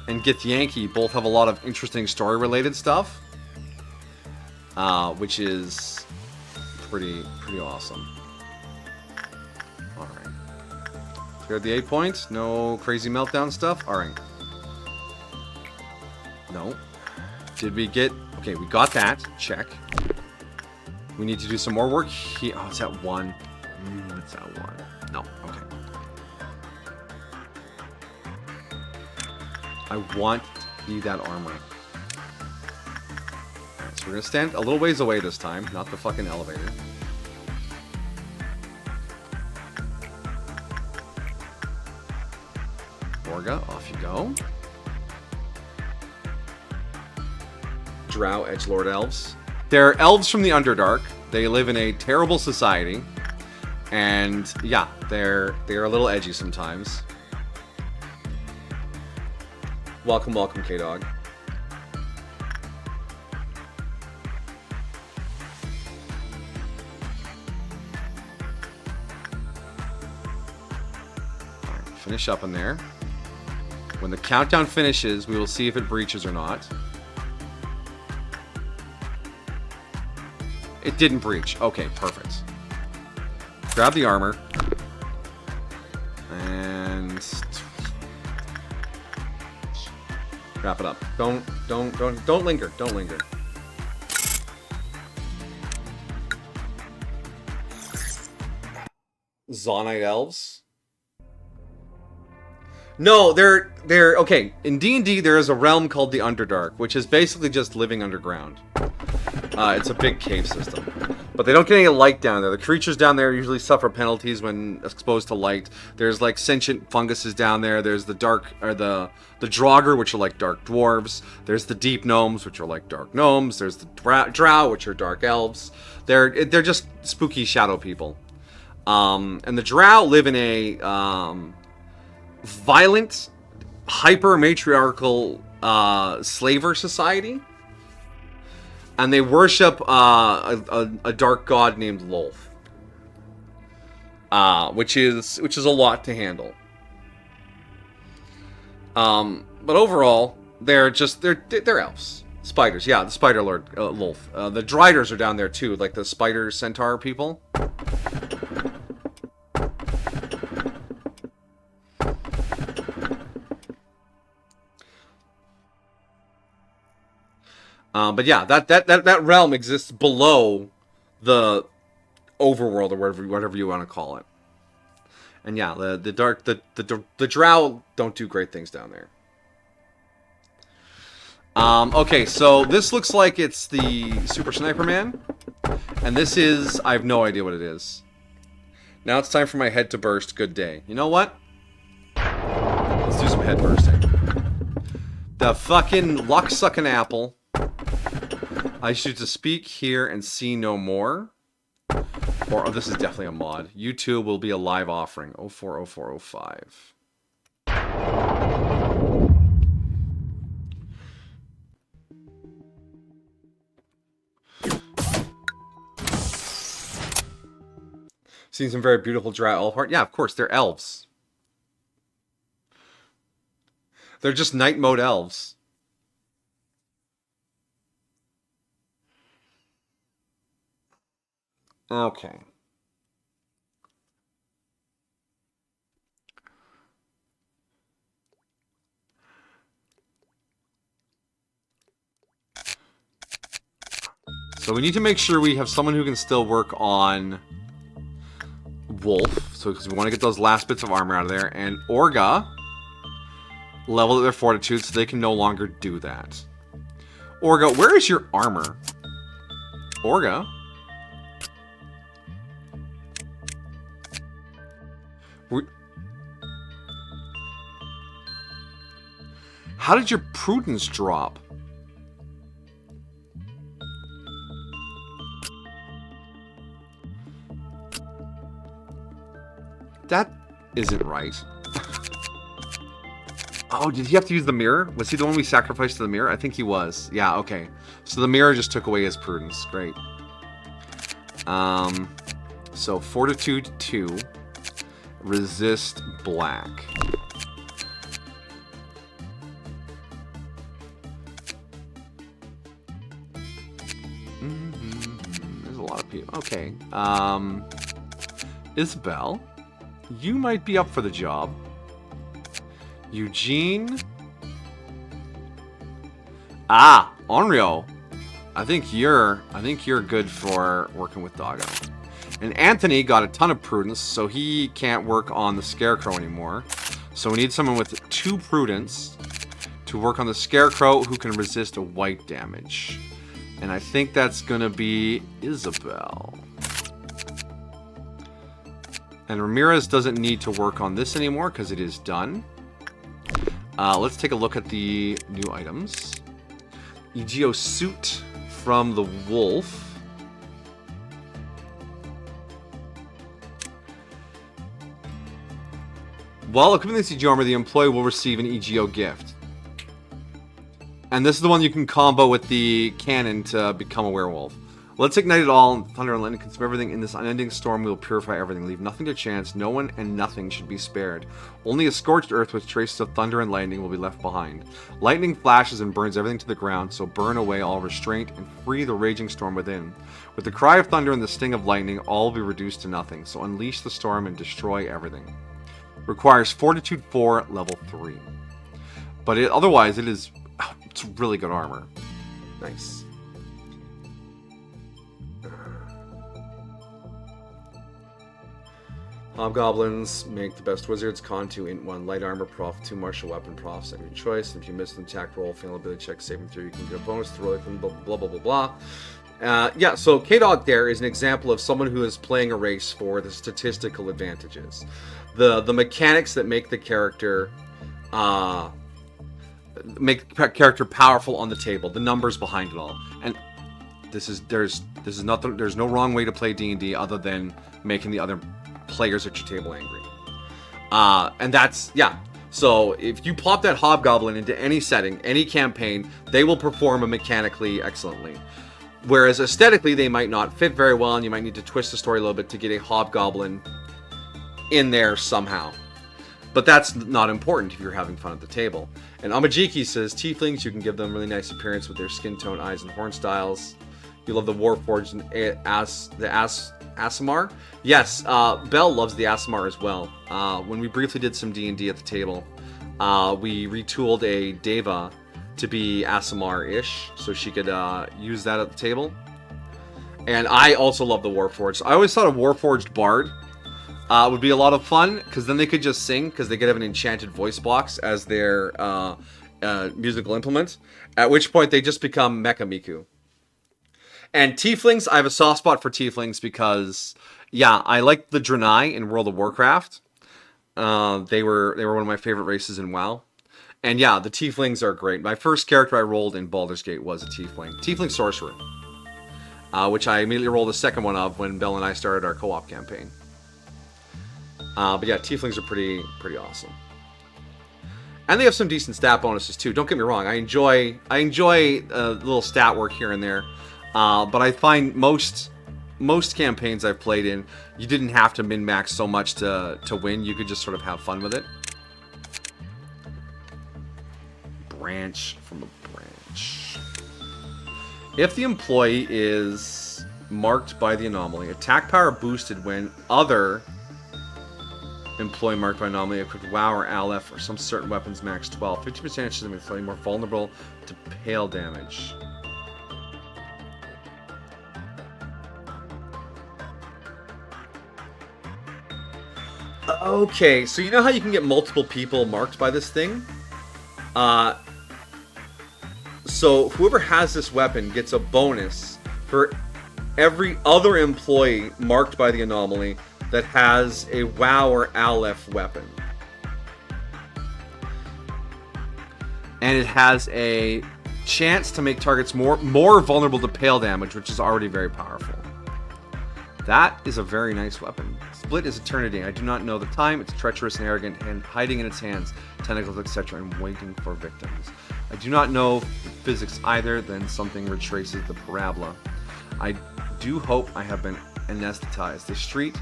and Githyanki both have a lot of interesting story-related stuff, which is pretty awesome. All right, cleared the 8 points. No crazy meltdown stuff. All right. No. Did we get? Okay, we got that. Check. We need to do some more work here. Oh, it's at 1. It's at 1. No. Okay. I want to need that armor. Alright, so we're gonna stand a little ways away this time, not the fucking elevator. Orga, off you go. Drow edgelord elves. They're elves from the Underdark. They live in a terrible society. And yeah, they're a little edgy sometimes. Welcome, welcome, K-Dog. Alright, finish up in there. When the countdown finishes, we will see if it breaches or not. It didn't breach. Okay, perfect. Grab the armor. Wrap it up. Don't linger. Don't linger. Zonite elves? No, they're okay. In D&D, there is a realm called the Underdark, which is basically just living underground. It's a big cave system, but they don't get any light down there. The creatures down there usually suffer penalties when exposed to light. There's like sentient funguses down there. There's the dark, or the Draugr, which are like dark dwarves. There's the deep gnomes, which are like dark gnomes. There's the drow, which are dark elves. They're just spooky shadow people. And the drow live in a violent, hyper-matriarchal slaver society. And they worship a dark god named Lolth. Which is a lot to handle. But overall, they're elves. Spiders, yeah, the Spider Lord, Lolth. The Driders are down there too, like the spider centaur people. But yeah, that realm exists below the overworld, or whatever you want to call it. And yeah, the drow don't do great things down there. Okay, so this looks like it's the Super Sniper Man, and this is, I have no idea what it is. Now it's time for my head to burst. Good day. You know what? Let's do some head bursting. The fucking luck-sucking apple. I choose to speak, hear, and see no more. Or, oh, this is definitely a mod. YouTube will be a live offering. 040405. Seen some very beautiful dry elf art. Yeah, of course, they're elves. They're just night mode elves. Okay. So we need to make sure we have someone who can still work on Wolf. So because we want to get those last bits of armor out of there. And Orga level their fortitude so they can no longer do that. Orga, where is your armor? Orga? How did your prudence drop? That isn't right. Oh, did he have to use the mirror? Was he the one we sacrificed to the mirror? I think he was. Yeah, okay. So the mirror just took away his prudence. Great. So fortitude 2. Resist black. There's a lot of people. Okay. Isabel, you might be up for the job. Eugene. Ah, Onryo. I think you're good for working with Doggo. And Anthony got a ton of prudence, so he can't work on the Scarecrow anymore. So we need someone with 2 prudence to work on the Scarecrow who can resist a white damage. And I think that's gonna be Isabel. And Ramirez doesn't need to work on this anymore because it is done. Let's take a look at the new items. Egeo suit from the wolf. While equipping this EGO armor, the employee will receive an EGO gift. And this is the one you can combo with the cannon to become a werewolf. Let's ignite it all, and thunder and lightning consume everything. In this unending storm, we will purify everything. Leave nothing to chance. No one and nothing should be spared. Only a scorched earth with traces of thunder and lightning will be left behind. Lightning flashes and burns everything to the ground, so burn away all restraint and free the raging storm within. With the cry of thunder and the sting of lightning, all will be reduced to nothing. So unleash the storm and destroy everything. Requires Fortitude 4, level 3. But otherwise, it is It's really good armor. Nice. Hobgoblins make the best wizards. Con 2, int 1, light armor, prof 2, martial weapon, profs at your choice. If you miss an attack roll, fail ability check, saving through, you can get a bonus to roll it, blah, blah, blah, blah, blah. Yeah, so K-Dog there is an example of someone who is playing a race for the statistical advantages. The mechanics that make the character powerful on the table, the numbers behind it all. And there's no wrong way to play D&D other than making the other players at your table angry. And that's, yeah. So if you plop that hobgoblin into any setting, any campaign, they will perform mechanically excellently. Whereas aesthetically, they might not fit very well, and you might need to twist the story a little bit to get a hobgoblin in there somehow. But that's not important if you're having fun at the table. And Amajiki says, Tieflings, you can give them really nice appearance with their skin tone, eyes, and horn styles. You love the Warforged and the Aasimar? Yes, Belle loves the Aasimar as well. When we briefly did some D&D at the table, we retooled a Deva to be Aasimar-ish, so she could use that at the table. And I also love the Warforged. I always thought a Warforged Bard would be a lot of fun, because then they could just sing, because they could have an enchanted voice box as their musical implement, at which point they just become Mecha Miku. And Tieflings, I have a soft spot for Tieflings because, yeah, I like the Draenei in World of Warcraft. They were one of my favorite races in WoW. And yeah, the Tieflings are great. My first character I rolled in Baldur's Gate was a Tiefling Sorcerer, which I immediately rolled a second one of when Belle and I started our co-op campaign. But yeah, Tieflings are pretty awesome. And they have some decent stat bonuses too. Don't get me wrong. I enjoy a little stat work here and there. But I find most campaigns I've played in, you didn't have to min-max so much to win. You could just sort of have fun with it. Branch from a branch. If the employee is marked by the anomaly, attack power boosted when other employee marked by anomaly equipped WoW or Aleph or some certain weapons max 12. 50% chance of being more vulnerable to pale damage. Okay, so you know how you can get multiple people marked by this thing? So whoever has this weapon gets a bonus for every other employee marked by the anomaly that has a WoW or Aleph weapon. And it has a chance to make targets more vulnerable to pale damage, which is already very powerful. That is a very nice weapon. Split is eternity. I do not know the time. It's treacherous and arrogant, and hiding in its hands, tentacles, etc., and waiting for victims. I do not know the physics either, then something retraces the parabola. I do hope I have been anesthetized. The street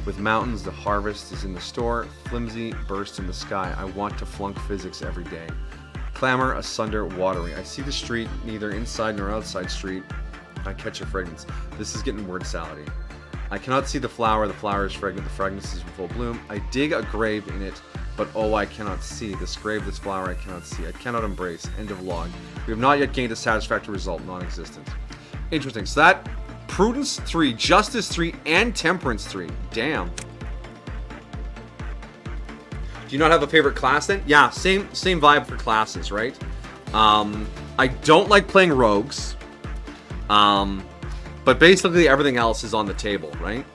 with mountains, the harvest is in the store, flimsy burst in the sky. I want to flunk physics every day. Clamor, asunder, watery. I see the street, neither inside nor outside street. I catch a fragrance. This is getting word salady. I cannot see the flower is fragrant, the fragrance is in full bloom. I dig a grave in it, but oh, I cannot see. This grave, this flower, I cannot see. I cannot embrace. End of log. We have not yet gained a satisfactory result, non-existent. Interesting. So that, Prudence 3, Justice 3, and Temperance 3. Damn. Do you not have a favorite class then? Yeah, same vibe for classes, right? I don't like playing rogues. But basically everything else is on the table, right?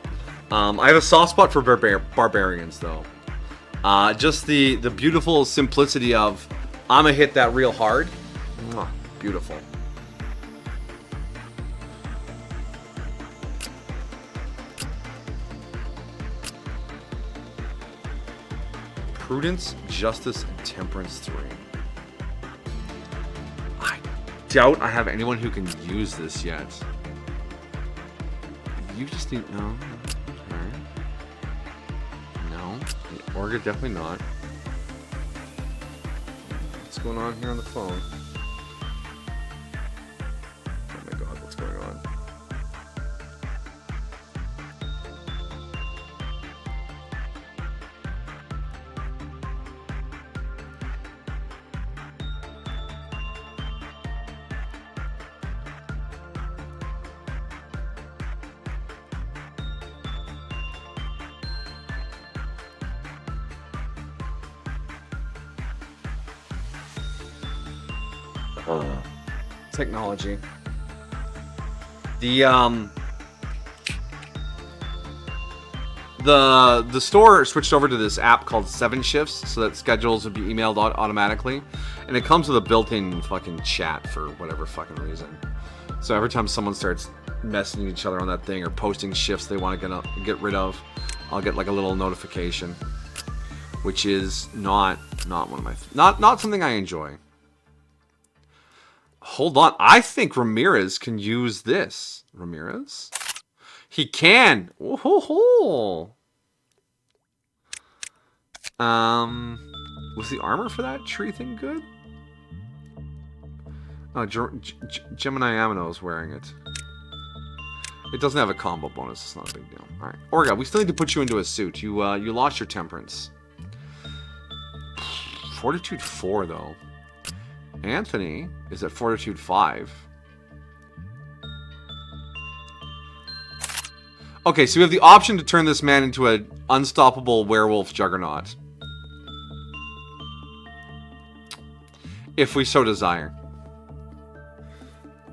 I have a soft spot for barbarians, though. Just the beautiful simplicity of, I'm gonna hit that real hard. Mwah, beautiful. Prudence, Justice, and Temperance 3. I doubt I have anyone who can use this yet. You just need... No. Okay. No. Orga, definitely not. What's going on here on the phone? Oh my god, what's going on? Technology. The store switched over to this app called 7 Shifts, so that schedules would be emailed automatically, and it comes with a built-in fucking chat for whatever fucking reason. So every time someone starts messaging each other on that thing or posting shifts they want to get rid of, I'll get like a little notification, which is not one of my not something I enjoy. Hold on, I think Ramirez can use this. Ramirez? He can. Oh. Was the armor for that tree thing good? Oh, Gemini Amino is wearing it. It doesn't have a combo bonus. It's not a big deal. All right, Orga, we still need to put you into a suit. You lost your temperance. Fortitude 4 though. Anthony is at Fortitude 5. Okay, so we have the option to turn this man into an unstoppable werewolf juggernaut. If we so desire.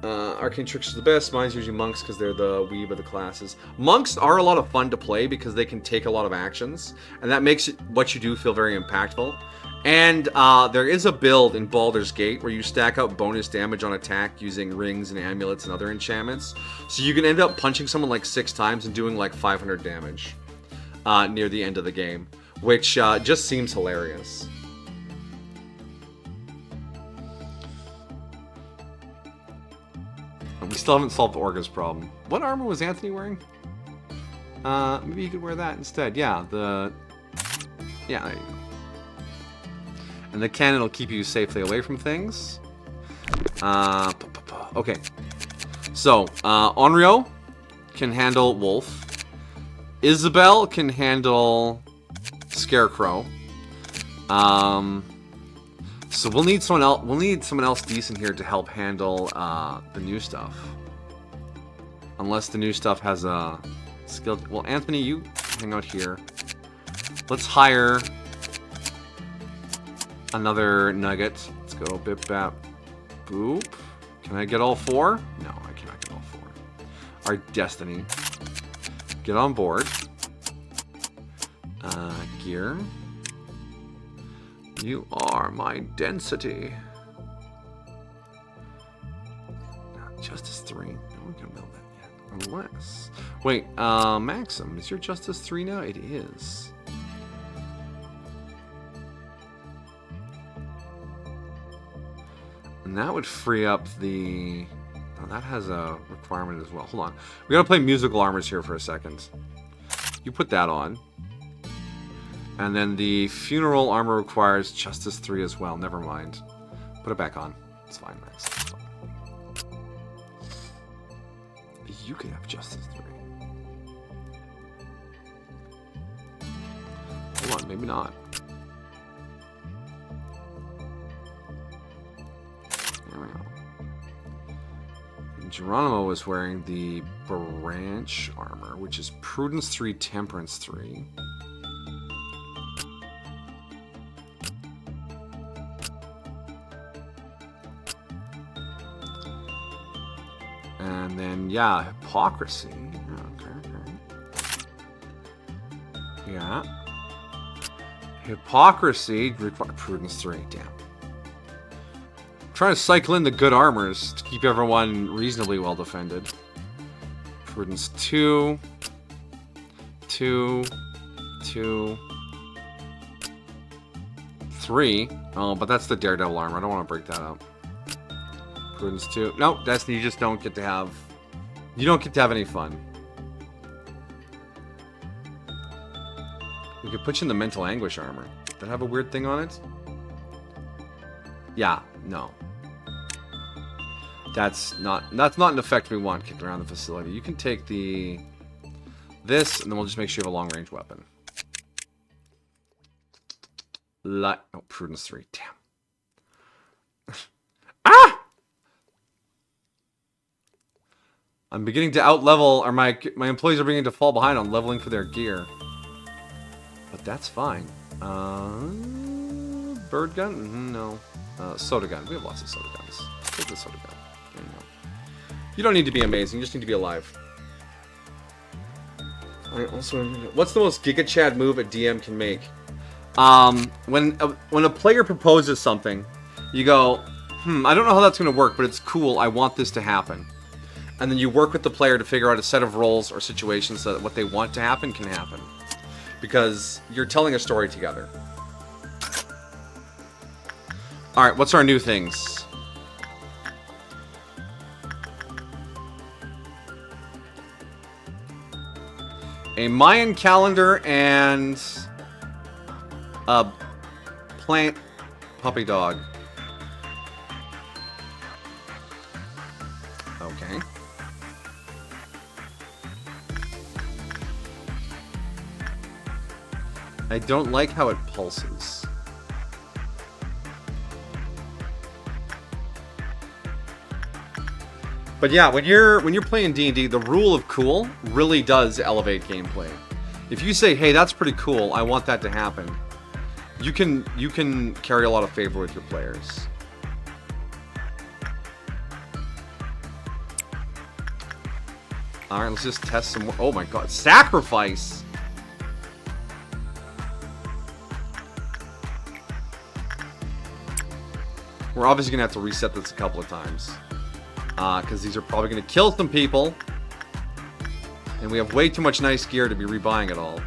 Arcane Tricks is the best. Mine's usually monks because they're the weeb of the classes. Monks are a lot of fun to play because they can take a lot of actions, and that makes what you do feel very impactful. And there is a build in Baldur's Gate where you stack up bonus damage on attack using rings and amulets and other enchantments. So you can end up punching someone like 6 times and doing like 500 damage near the end of the game, which just seems hilarious. We still haven't solved Orga's problem. What armor was Anthony wearing? Maybe you could wear that instead. Yeah, there you go. And the cannon will keep you safely away from things. Okay. So, Onryo can handle Wolf. Isabel can handle Scarecrow. So we'll need someone else. We'll need someone else decent here to help handle the new stuff. Unless the new stuff has a skill. Well, Anthony, you hang out here. Let's hire another nugget. Let's go bip bap boop. Can I get all 4? No, I cannot get all 4. Our Destiny. Get on board. Gear. You are my density. Justice 3. No one can build that yet. Unless. Wait, Maxim, is your Justice 3 now? It is. And that would free up the... Oh, that has a requirement as well. Hold on. We gotta play musical armors here for a second. You put that on. And then the funeral armor requires Justice 3 as well. Never mind. Put it back on. It's fine, Max. It's fine. You can have Justice 3. Hold on, maybe not. There we go. And Geronimo is wearing the branch armor, which is Prudence 3, Temperance 3. And then, yeah, hypocrisy. Okay. Yeah. Hypocrisy, Prudence 3, damn. Trying to cycle in the good armors to keep everyone reasonably well defended. Prudence 2. 2. 2. 3. Oh, but that's the Daredevil armor. I don't want to break that up. Prudence 2. No, Destiny, you just don't get to have... You don't get to have any fun. We could put you in the Mental Anguish armor. Does that have a weird thing on it? Yeah, no. That's not an effect we want kicked around the facility. You can take this, and then we'll just make sure you have a long-range weapon. Oh, Prudence 3. Damn. Ah! I'm beginning to out-level, or my employees are beginning to fall behind on leveling for their gear. But that's fine. Bird gun? No. Soda gun. We have lots of soda guns. Take this soda gun. There you go. You don't need to be amazing. You just need to be alive. Alright, also, what's the most Giga Chad move a DM can make? When a player proposes something, you go, I don't know how that's going to work, but it's cool. I want this to happen. And then you work with the player to figure out a set of roles or situations so that what they want to happen can happen. Because you're telling a story together. Alright, what's our new things? A Mayan calendar and a plant puppy dog. Okay. I don't like how it pulses. But yeah, when you're playing D&D, the rule of cool really does elevate gameplay. If you say, "Hey, that's pretty cool. I want that to happen," you can carry a lot of favor with your players. All right, let's just test some more. Oh my god, sacrifice! We're obviously gonna have to reset this a couple of times. Because these are probably going to kill some people. And we have way too much nice gear to be rebuying it all.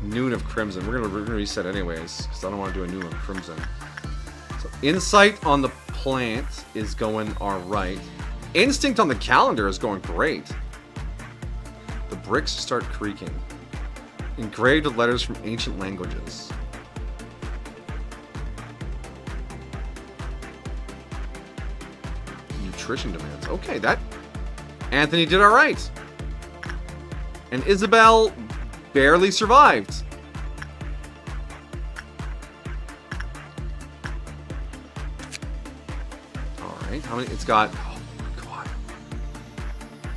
Noon of Crimson. We're gonna reset anyways, because I don't want to do a Noon of Crimson. So Insight on the plant is going alright. Instinct on the calendar is going great. The bricks start creaking. Engraved with letters from ancient languages. Nutrition demands. Okay, that... Anthony did alright. And Isabel barely survived. Alright, how many... It's got... Oh my god.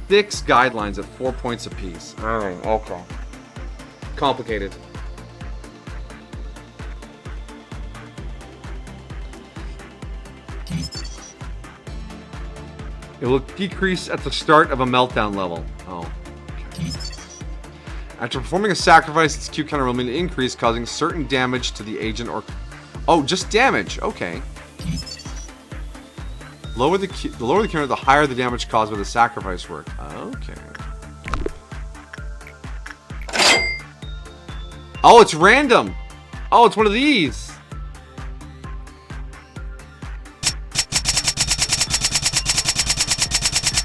6 guidelines at 4 points apiece. Alright, okay. Complicated. It will decrease at the start of a meltdown level. Oh, okay. After performing a sacrifice, its Q counter will increase, causing certain damage to the agent or... Oh, just damage. Okay. The lower the counter, the higher the damage caused by the sacrifice work. Okay. Oh, it's random. Oh, it's one of these.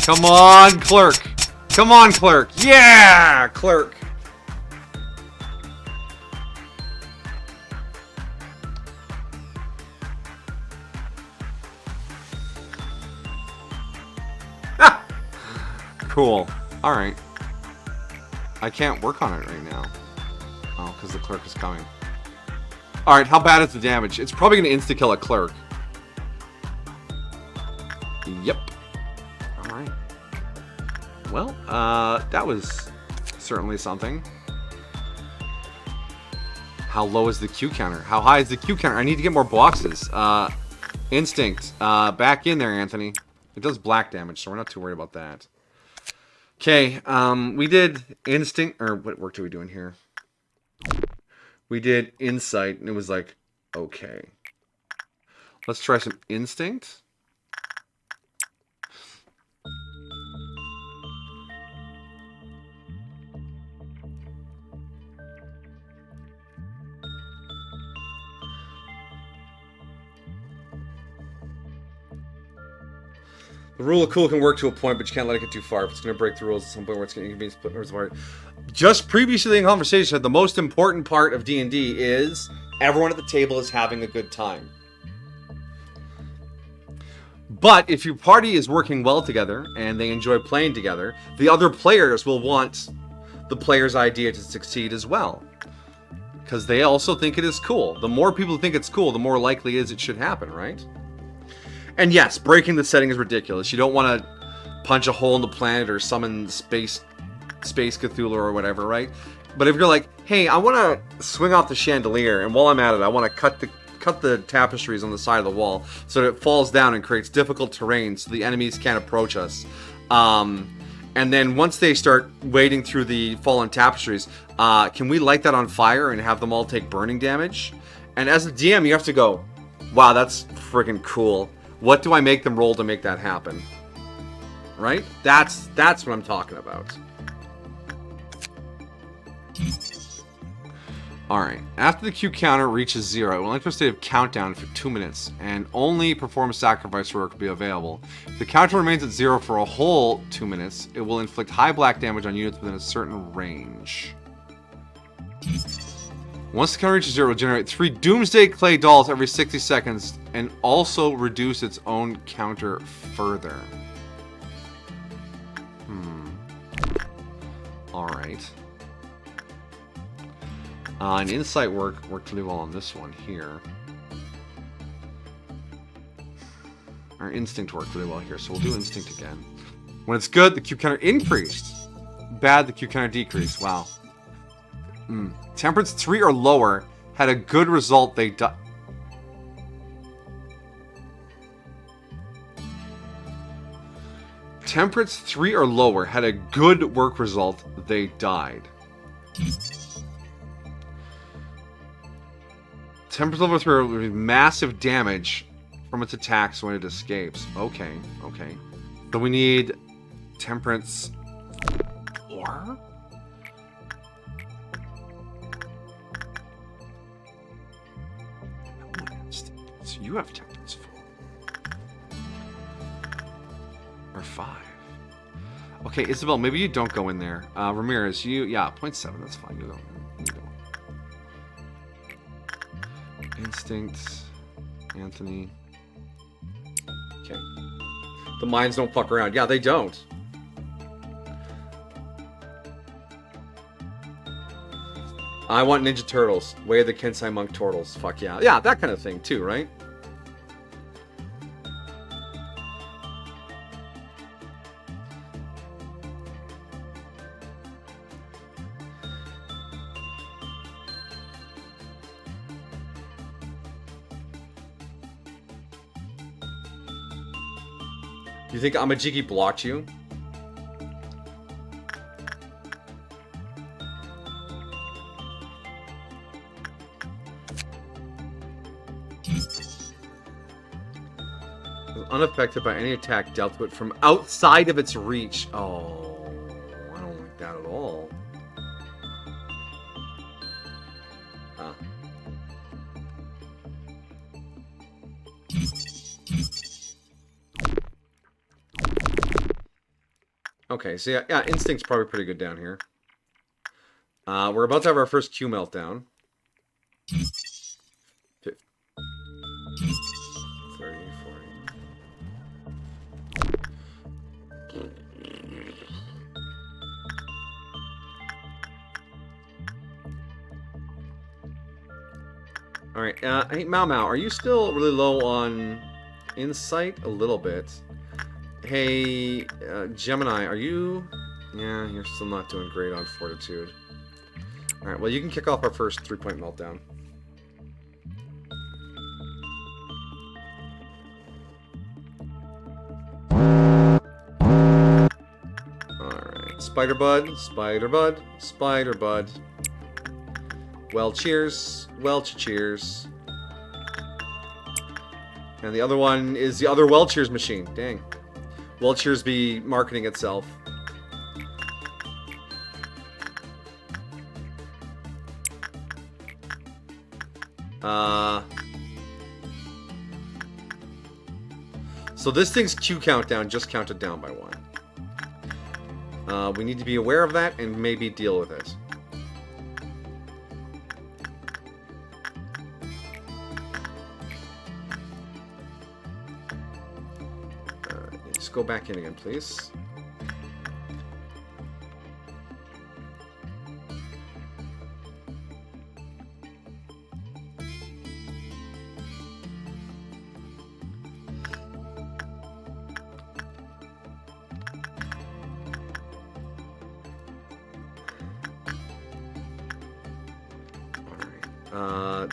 Come on, Clerk. Come on, Clerk. Yeah, Clerk. Cool. Alright. I can't work on it right now. Oh, because the Clerk is coming. Alright, how bad is the damage? It's probably going to insta-kill a Clerk. Yep. Alright. Well, that was certainly something. How low is the Q counter? How high is the Q counter? I need to get more boxes. Instinct. Back in there, Anthony. It does black damage, so we're not too worried about that. Okay, we did Instinct, or what work are we doing here? We did Insight, and it was like, okay. Let's try some Instinct. The rule of cool can work to a point, but you can't let it get too far. If it's going to break the rules at some point where it's going to be split apart. Just previously in conversation, the most important part of D&D is everyone at the table is having a good time. But if your party is working well together and they enjoy playing together, the other players will want the player's idea to succeed as well. Because they also think it is cool. The more people think it's cool, the more likely it is it should happen, right? And yes, breaking the setting is ridiculous. You don't want to punch a hole in the planet or summon space Cthulhu or whatever, right? But if you're like, hey, I want to swing off the chandelier, and while I'm at it, I want to cut cut the tapestries on the side of the wall so that it falls down and creates difficult terrain so the enemies can't approach us. And then once they start wading through the fallen tapestries, can we light that on fire and have them all take burning damage? And as a DM, you have to go, wow, that's freaking cool. What do I make them roll to make that happen? Right? That's what I'm talking about. Alright, after the Q counter reaches 0, it will enter a state of countdown for 2 minutes, and only perform sacrifice work will be available. If the counter remains at 0 for a whole 2 minutes, it will inflict high black damage on units within a certain range. Once the counter reaches 0, it will generate 3 Doomsday Clay dolls every 60 seconds, and also reduce its own counter further. Alright. And insight worked really well on this one here. Our instinct worked really well here, so we'll do instinct again. When it's good, the Q counter increased. Bad, the Q counter decreased. Wow. Temperance 3 or lower had a good result. They died. Temperance 3 or lower had a good work result. They died. Temperance level 3 will do massive damage from its attacks when it escapes. Okay, okay. So we need Temperance 4? So you have Temperance 4. Or 5. Okay, Isabel, maybe you don't go in there. Ramirez, you... Yeah, 0.7, that's fine. You go. Instinct, Anthony. Okay. The mines don't fuck around. Yeah, they don't. I want Ninja Turtles. Way of the Kensai Monk Turtles. Fuck yeah. Yeah, that kind of thing too, right? You think Amajiki blocked you? Unaffected by any attack dealt to it from outside of its reach. Oh, I don't like that at all. Ah. Okay, so yeah, instinct's probably pretty good down here. We're about to have our first Q meltdown. 30, 40. Alright, hey, Mao Mao, are you still really low on insight? A little bit. Hey, Gemini, are you... Yeah, you're still not doing great on fortitude. Alright, well, you can kick off our first 3-point meltdown. Alright, Spider Bud, Spider Bud, Spider Bud. Well, cheers. Well, cheers. And the other one is the other Well Cheers machine. Dang. Well Cheers be marketing itself. So this thing's Q countdown just counted down by 1. We need to be aware of that and maybe deal with it. Just go back in again, please.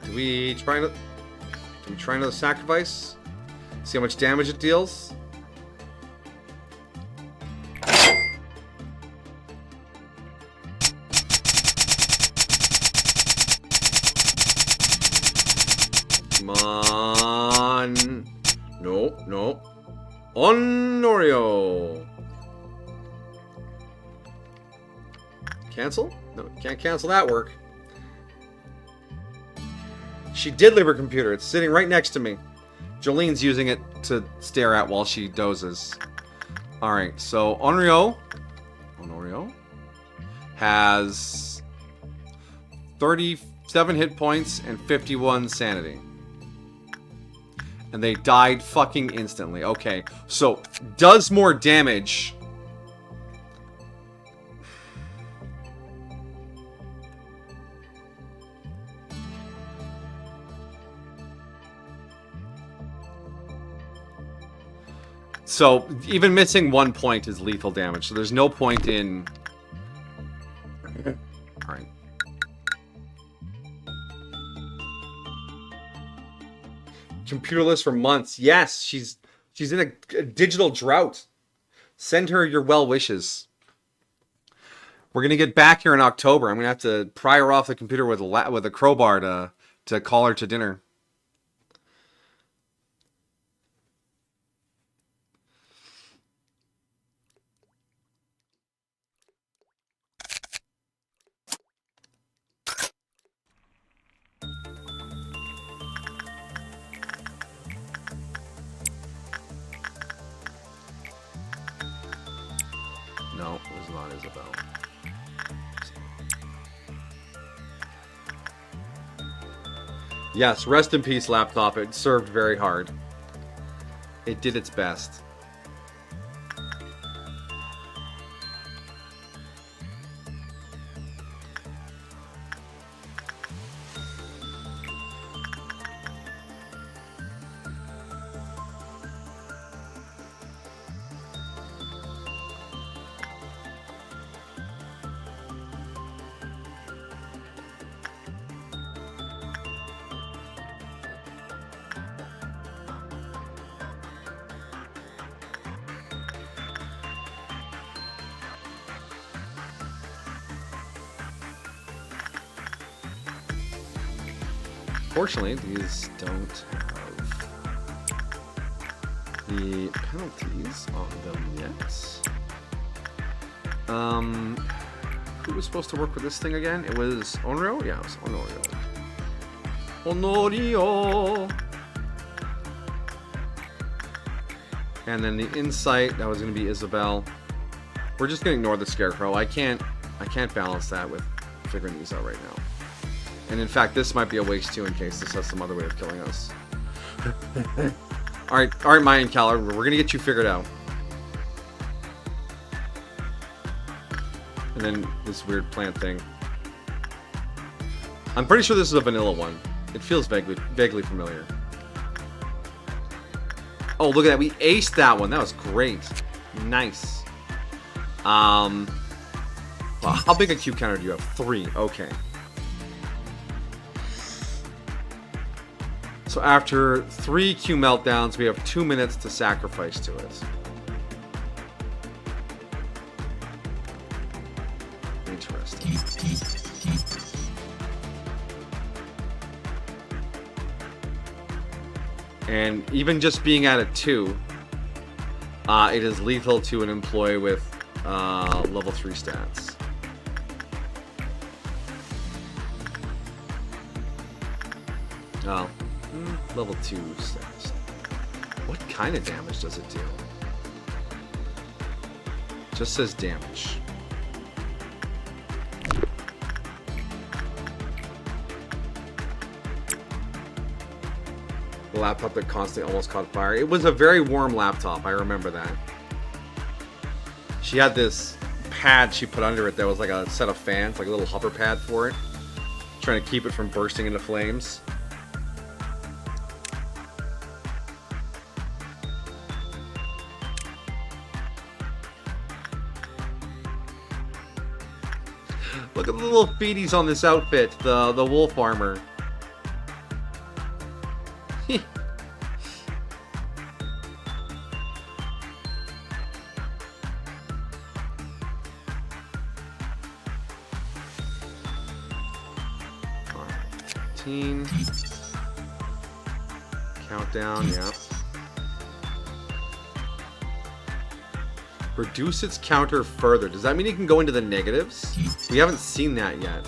Do we try to... Can we try another sacrifice? See how much damage it deals? Come on. No, no. Honorio. Cancel? No, you can't cancel that work. She did leave her computer. It's sitting right next to me. Jolene's using it to stare at while she dozes. Alright, so Honorio has 37 hit points and 51 sanity. And they died fucking instantly. Okay, so does more damage. So even missing 1 point is lethal damage. So there's no point in... Alright. Computerless for months. Yes, she's in a digital drought. Send her your well wishes. We're gonna get back here in October. I'm gonna have to pry her off the computer with a crowbar to call her to dinner. No, it was not Isabel. Yes, rest in peace, laptop. It served very hard. It did its best. Unfortunately, these don't have the penalties on them yet. Who was supposed to work with this thing again? It was Honorio? Yeah, it was Honorio. Honorio! And then the insight, that was going to be Isabel. We're just going to ignore the Scarecrow. I can't balance that with figuring these out right now. And in fact, this might be a waste too in case this has some other way of killing us. Alright, Mayan Caller, we're gonna get you figured out. And then this weird plant thing. I'm pretty sure this is a vanilla one. It feels vaguely familiar. Oh, look at that. We aced that one. That was great. Nice. Well, how big a Q counter do you have? 3. Okay. So after 3 Q meltdowns, we have 2 minutes to sacrifice to it. Interesting. And even just being at a 2, it is lethal to an employee with level 3 stats. Oh. Level 2 stats. What kind of damage does it do? Just says damage. The laptop that constantly almost caught fire. It was a very warm laptop. I remember that. She had this pad she put under it that was like a set of fans, like a little hover pad for it, trying to keep it from bursting into flames. Look at the little feeties on this outfit, the wolf armor. Countdown, yeah. Reduce its counter further. Does that mean it can go into the negatives? We haven't seen that yet.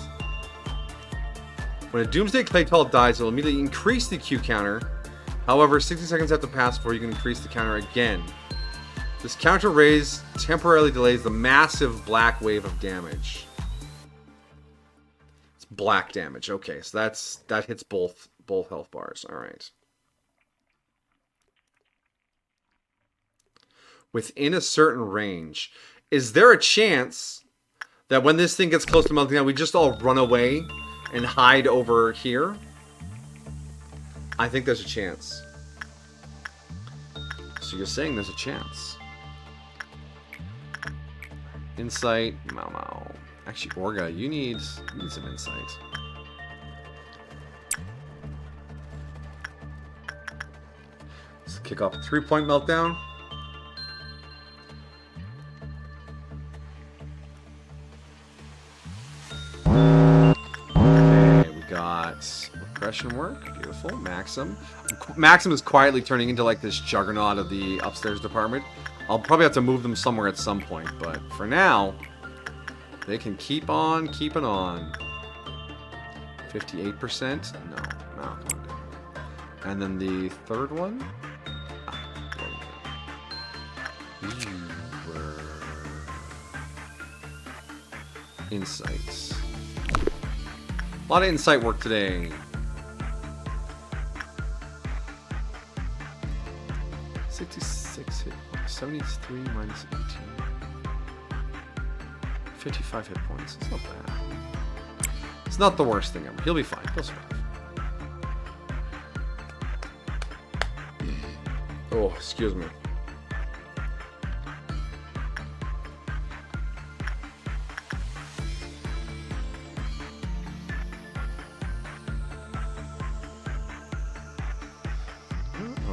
When a Doomsday Clay Tall dies, it will immediately increase the Q counter. However, 60 seconds have to pass before you can increase the counter again. This counter raise temporarily delays the massive black wave of damage. It's black damage. Okay, so that hits both health bars. All right. Within a certain range. Is there a chance that when this thing gets close to melting down, we just all run away and hide over here? I think there's a chance. So you're saying there's a chance. Insight, Mau. Actually, Orga, you need some insight. Let's kick off a 3-point meltdown. Repression work, beautiful. Maxim is quietly turning into like this juggernaut of the upstairs department. I'll probably have to move them somewhere at some point, but for now, they can keep on keeping on. 58%? No, come on down. And then the third one. Insights. A lot of insight work today. 66 hit points. 73 minus 18. 55 hit points. It's not bad. It's not the worst thing ever. He'll be fine. He'll survive. Oh, excuse me.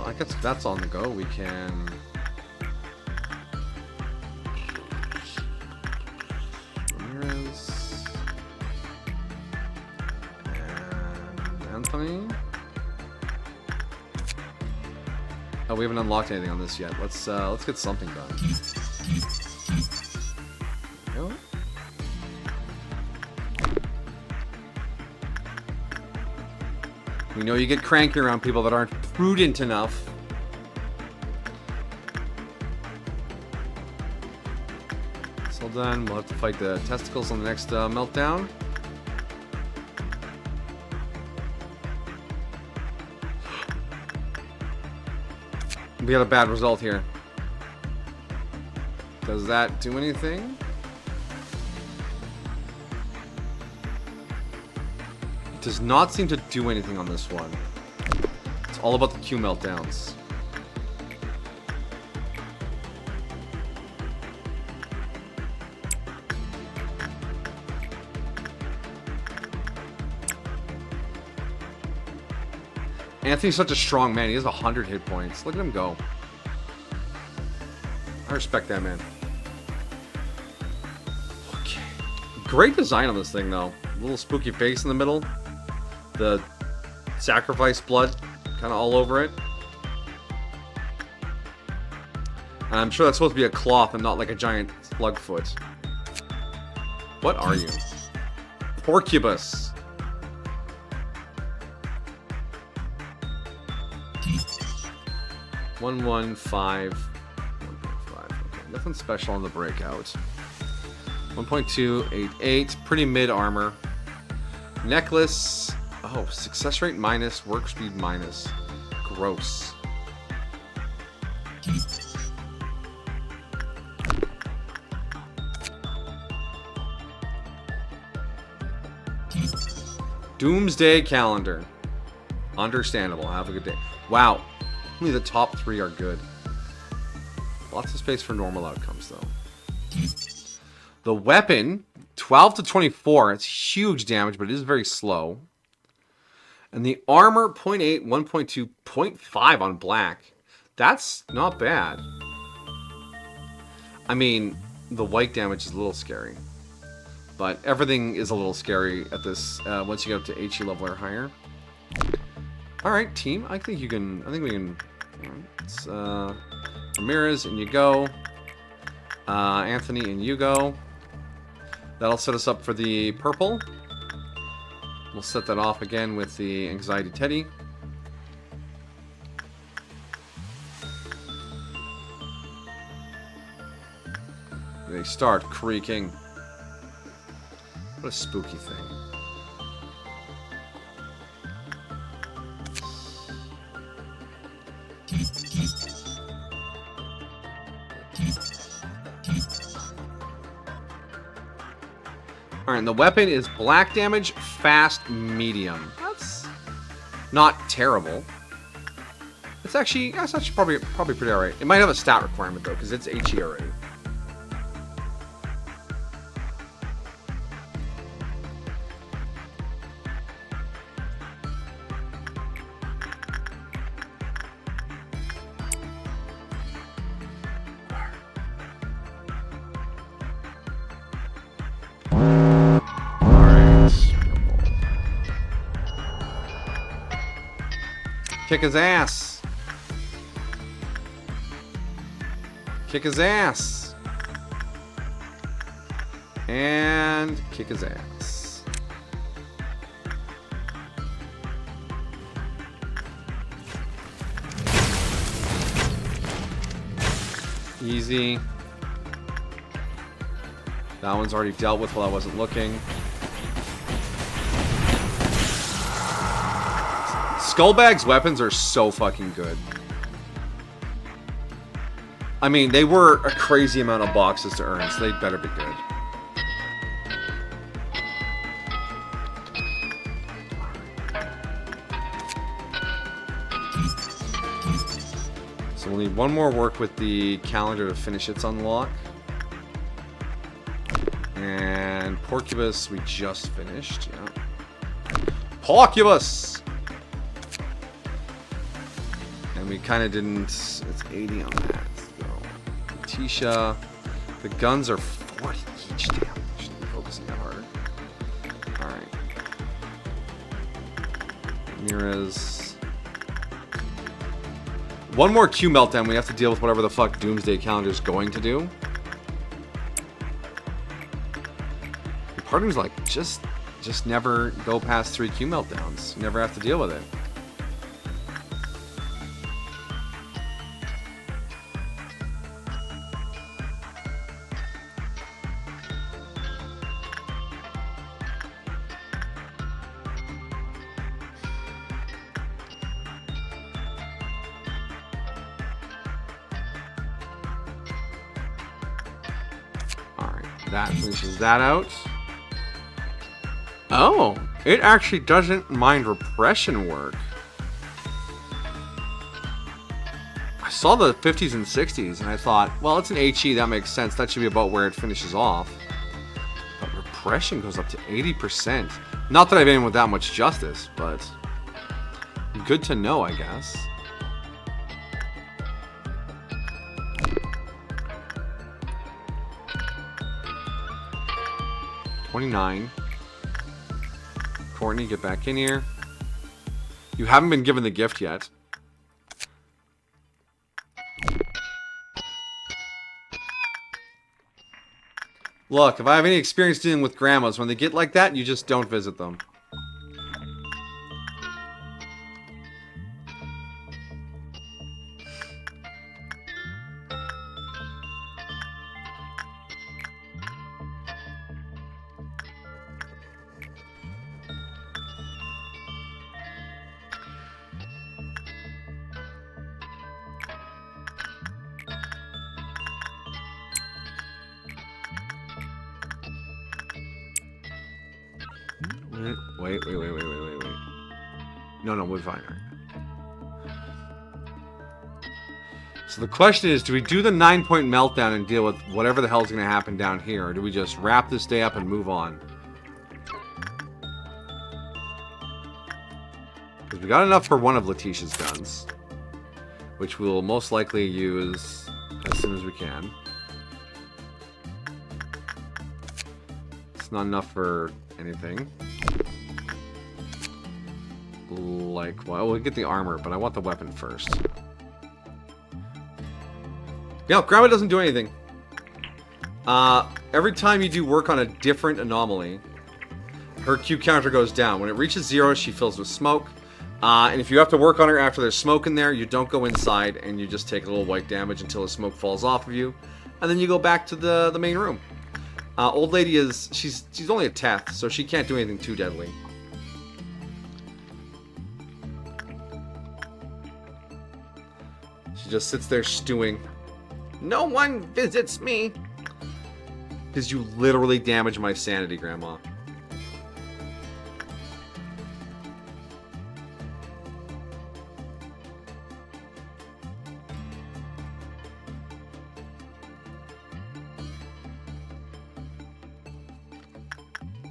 I guess if that's on the go, we can... Ramirez... And Anthony... Oh, we haven't unlocked anything on this yet. Let's get something done. There we go. We know you get cranky around people that aren't prudent enough. It's all done. We'll have to fight the testicles on the next meltdown. We got a bad result here. Does that do anything? It does not seem to do anything on this one. It's all about the Q meltdowns. Anthony's such a strong man. He has 100 hit points. Look at him go. I respect that man. Okay. Great design on this thing, though. A little spooky face in the middle. The sacrifice blood kind of all over it. And I'm sure that's supposed to be a cloth and not like a giant slugfoot. What are you? Porcubus. 115. 1.5. Okay, nothing special on the breakout. 1.288. Pretty mid armor. Necklace. Oh, success rate minus, work speed minus. Gross. Doomsday calendar. Understandable. Have a good day. Wow. Only the top 3 are good. Lots of space for normal outcomes, though. The weapon, 12 to 24. It's huge damage, but it is very slow. And the armor, 0.8, 1.2, 0.5 on black. That's not bad. I mean, the white damage is a little scary. But everything is a little scary at this, once you get up to HE level or higher. Alright, team. I think we can... It's, Ramirez, and you go. Anthony, and you go. That'll set us up for the purple. We'll set that off again with the Anxiety Teddy. They start creaking. What a spooky thing. Alright, and the weapon is black damage, fast, medium. That's not terrible. That's actually probably pretty alright. It might have a stat requirement though, because it's HE already. Kick his ass. Kick his ass. And kick his ass. Easy. That one's already dealt with while I wasn't looking. Skullbag's weapons are so fucking good. I mean, they were a crazy amount of boxes to earn, so they better be good. So we'll need one more work with the calendar to finish its unlock. And Porcubus, we just finished, yeah. Porcubus! We kind of didn't. It's 80 on that. So, Tisha. The guns are 40 each. Damn. I should be focusing that harder. Alright. Ramirez. One more Q meltdown. We have to deal with whatever the fuck Doomsday Calendar is going to do. And part of me's like, just never go past 3 Q meltdowns. Never have to deal with it. That finishes that out. Oh, it actually doesn't mind repression work. I saw the 50s and 60s and I thought, well, it's an HE, that makes sense. That should be about where it finishes off. But repression goes up to 80%. Not that I've been with that much justice, but good to know, I guess. $29. Courtney, get back in here. You haven't been given the gift yet. Look, if I have any experience dealing with grandmas, when they get like that, you just don't visit them. Wait. No, we're fine. So the question is, do we do the 9-point meltdown and deal with whatever the hell's going to happen down here, or do we just wrap this day up and move on? We got enough for one of Letitia's guns, which we'll most likely use as soon as we can. It's not enough for anything. Like, well, we'll get the armor, but I want the weapon first. Yeah, Grandma doesn't do anything. Every time you do work on a different anomaly, her Q counter goes down. When it reaches 0, she fills with smoke. And if you have to work on her after there's smoke in there, you don't go inside and you just take a little white damage until the smoke falls off of you. And then you go back to the main room. Old lady is, she's only a Teth, so she can't do anything too deadly. She just sits there stewing. No one visits me. Because you literally damage my sanity, Grandma.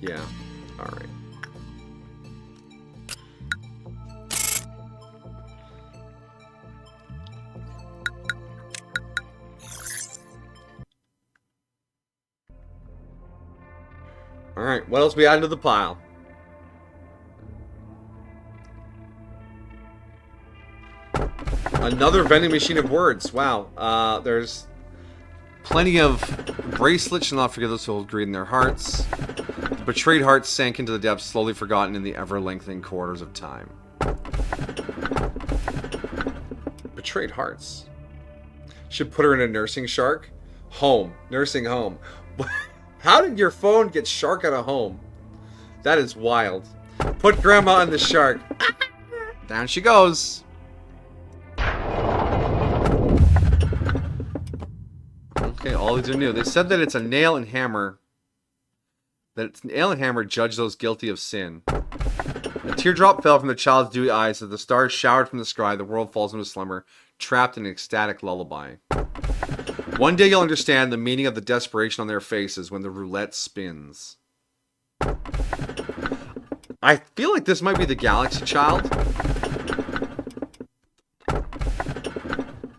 Yeah. Alright. Alright, what else we add to the pile? Another vending machine of words. Wow. There's plenty of bracelets. Shall not forget those who hold greed in their hearts. The betrayed hearts sank into the depths, slowly forgotten in the ever-lengthening corridors of time. Betrayed hearts. Should put her in a nursing shark. Home. Nursing home. How did your phone get shark out of home? That is wild. Put Grandma in the shark. Down she goes. Okay, all these are new. They said that it's a nail and hammer. That it's nail and hammer judge those guilty of sin. A teardrop fell from the child's dewy eyes as the stars showered from the sky. The world falls into slumber, trapped in an ecstatic lullaby. One day you'll understand the meaning of the desperation on their faces when the roulette spins. I feel like this might be the Galaxy Child.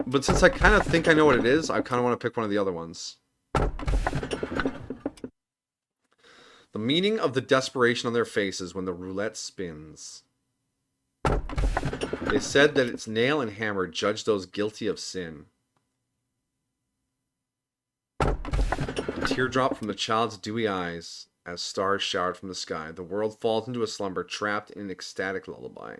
But since I kind of think I know what it is, I kind of want to pick one of the other ones. The meaning of the desperation on their faces when the roulette spins. They said that its nail and hammer judge those guilty of sin. A teardrop from the child's dewy eyes as stars showered from the sky. The world falls into a slumber, trapped in an ecstatic lullaby.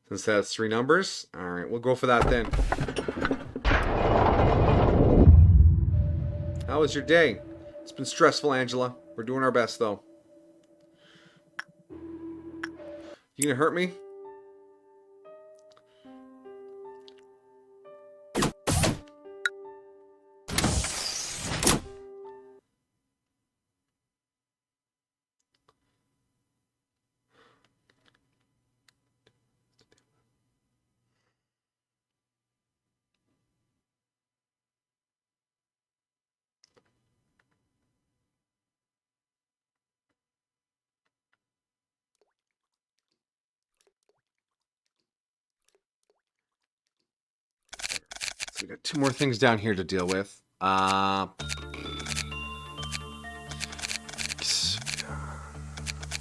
Since that has 3 numbers, alright, we'll go for that then. How was your day? It's been stressful, Angela. We're doing our best, though. You gonna hurt me? We got 2 more things down here to deal with.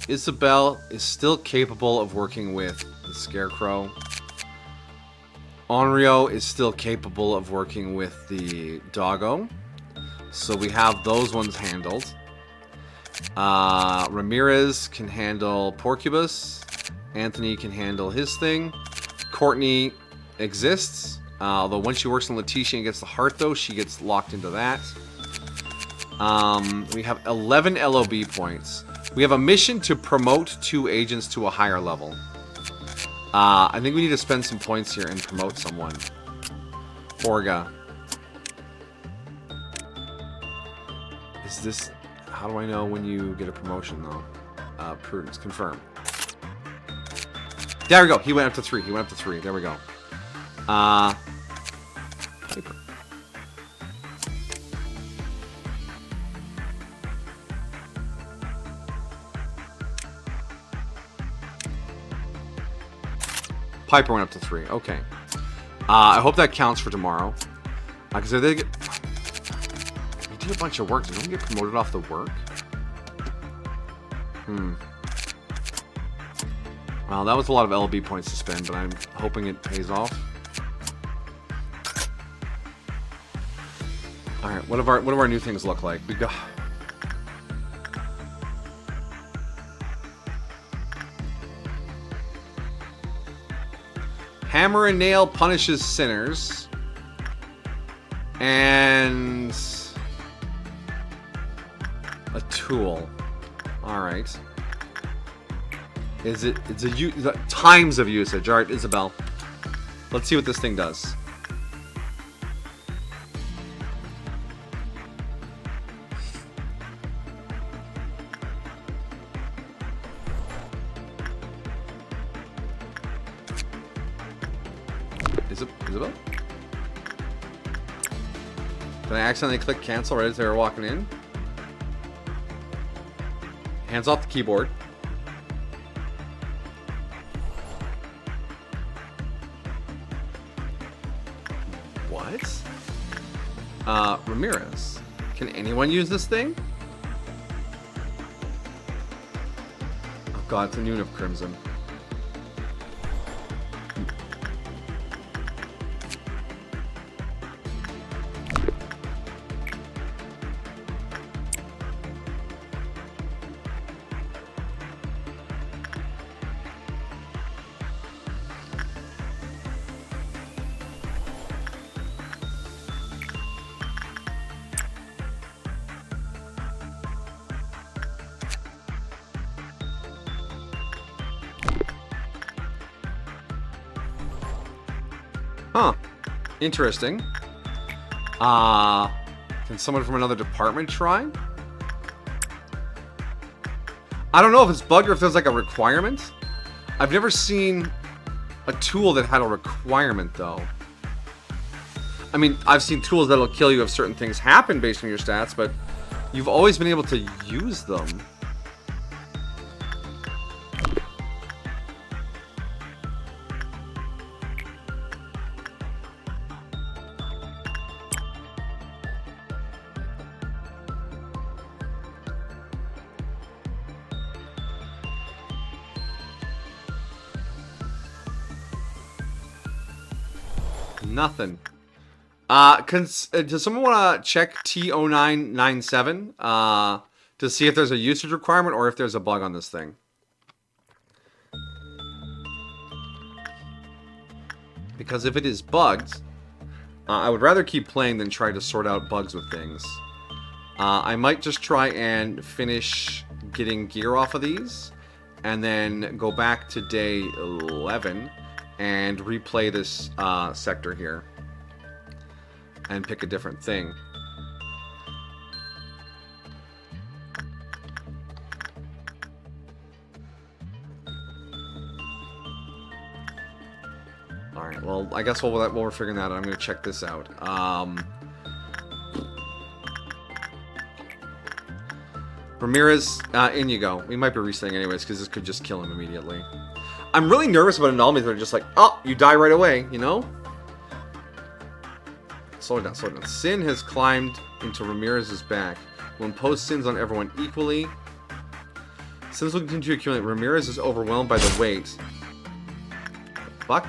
Isabel is still capable of working with the Scarecrow. Onryo is still capable of working with the Doggo. So we have those ones handled. Ramirez can handle Porcubus. Anthony can handle his thing. Courtney exists. Although once she works on Letitia and gets the heart, though, she gets locked into that. We have 11 LOB points. We have a mission to promote 2 agents to a higher level. I think we need to spend some points here and promote someone. Orga. Is this... How do I know when you get a promotion, though? Prudence. Confirm. There we go. He went up to 3. He went up to 3. There we go. Piper went up to 3. Okay. I hope that counts for tomorrow. Because if they get... We do a bunch of work. Did no one get promoted off the work? Well, that was a lot of LB points to spend, but I'm hoping it pays off. Alright, what do our new things look like? We got... Hammer and nail punishes sinners. And a tool. Alright. It's a times of usage. Alright, Isabel. Let's see what this thing does. Isabel? Did I accidentally click cancel right as they were walking in? Hands off the keyboard. What? Ramirez. Can anyone use this thing? Oh god, it's a noon of Crimson. Huh. Interesting. Can someone from another department try? I don't know if it's bugged or if there's like a requirement. I've never seen a tool that had a requirement though. I mean, I've seen tools that'll kill you if certain things happen based on your stats, but you've always been able to use them. Nothing. Does someone want to check T0997 to see if there's a usage requirement or if there's a bug on this thing? Because if it is bugged, I would rather keep playing than try to sort out bugs with things. I might just try and finish getting gear off of these and then go back to day 11 and replay this sector here and pick a different thing. Alright, well, I guess while we're figuring that out, I'm going to check this out. Ramirez, in you go. We might be resetting anyways, because this could just kill him immediately. I'm really nervous about anomalies that are just like, oh, you die right away, you know? Slow down, slow down. Sin has climbed into Ramirez's back. Will impose sins on everyone equally. Sins will continue to accumulate. Ramirez is overwhelmed by the weight. The fuck?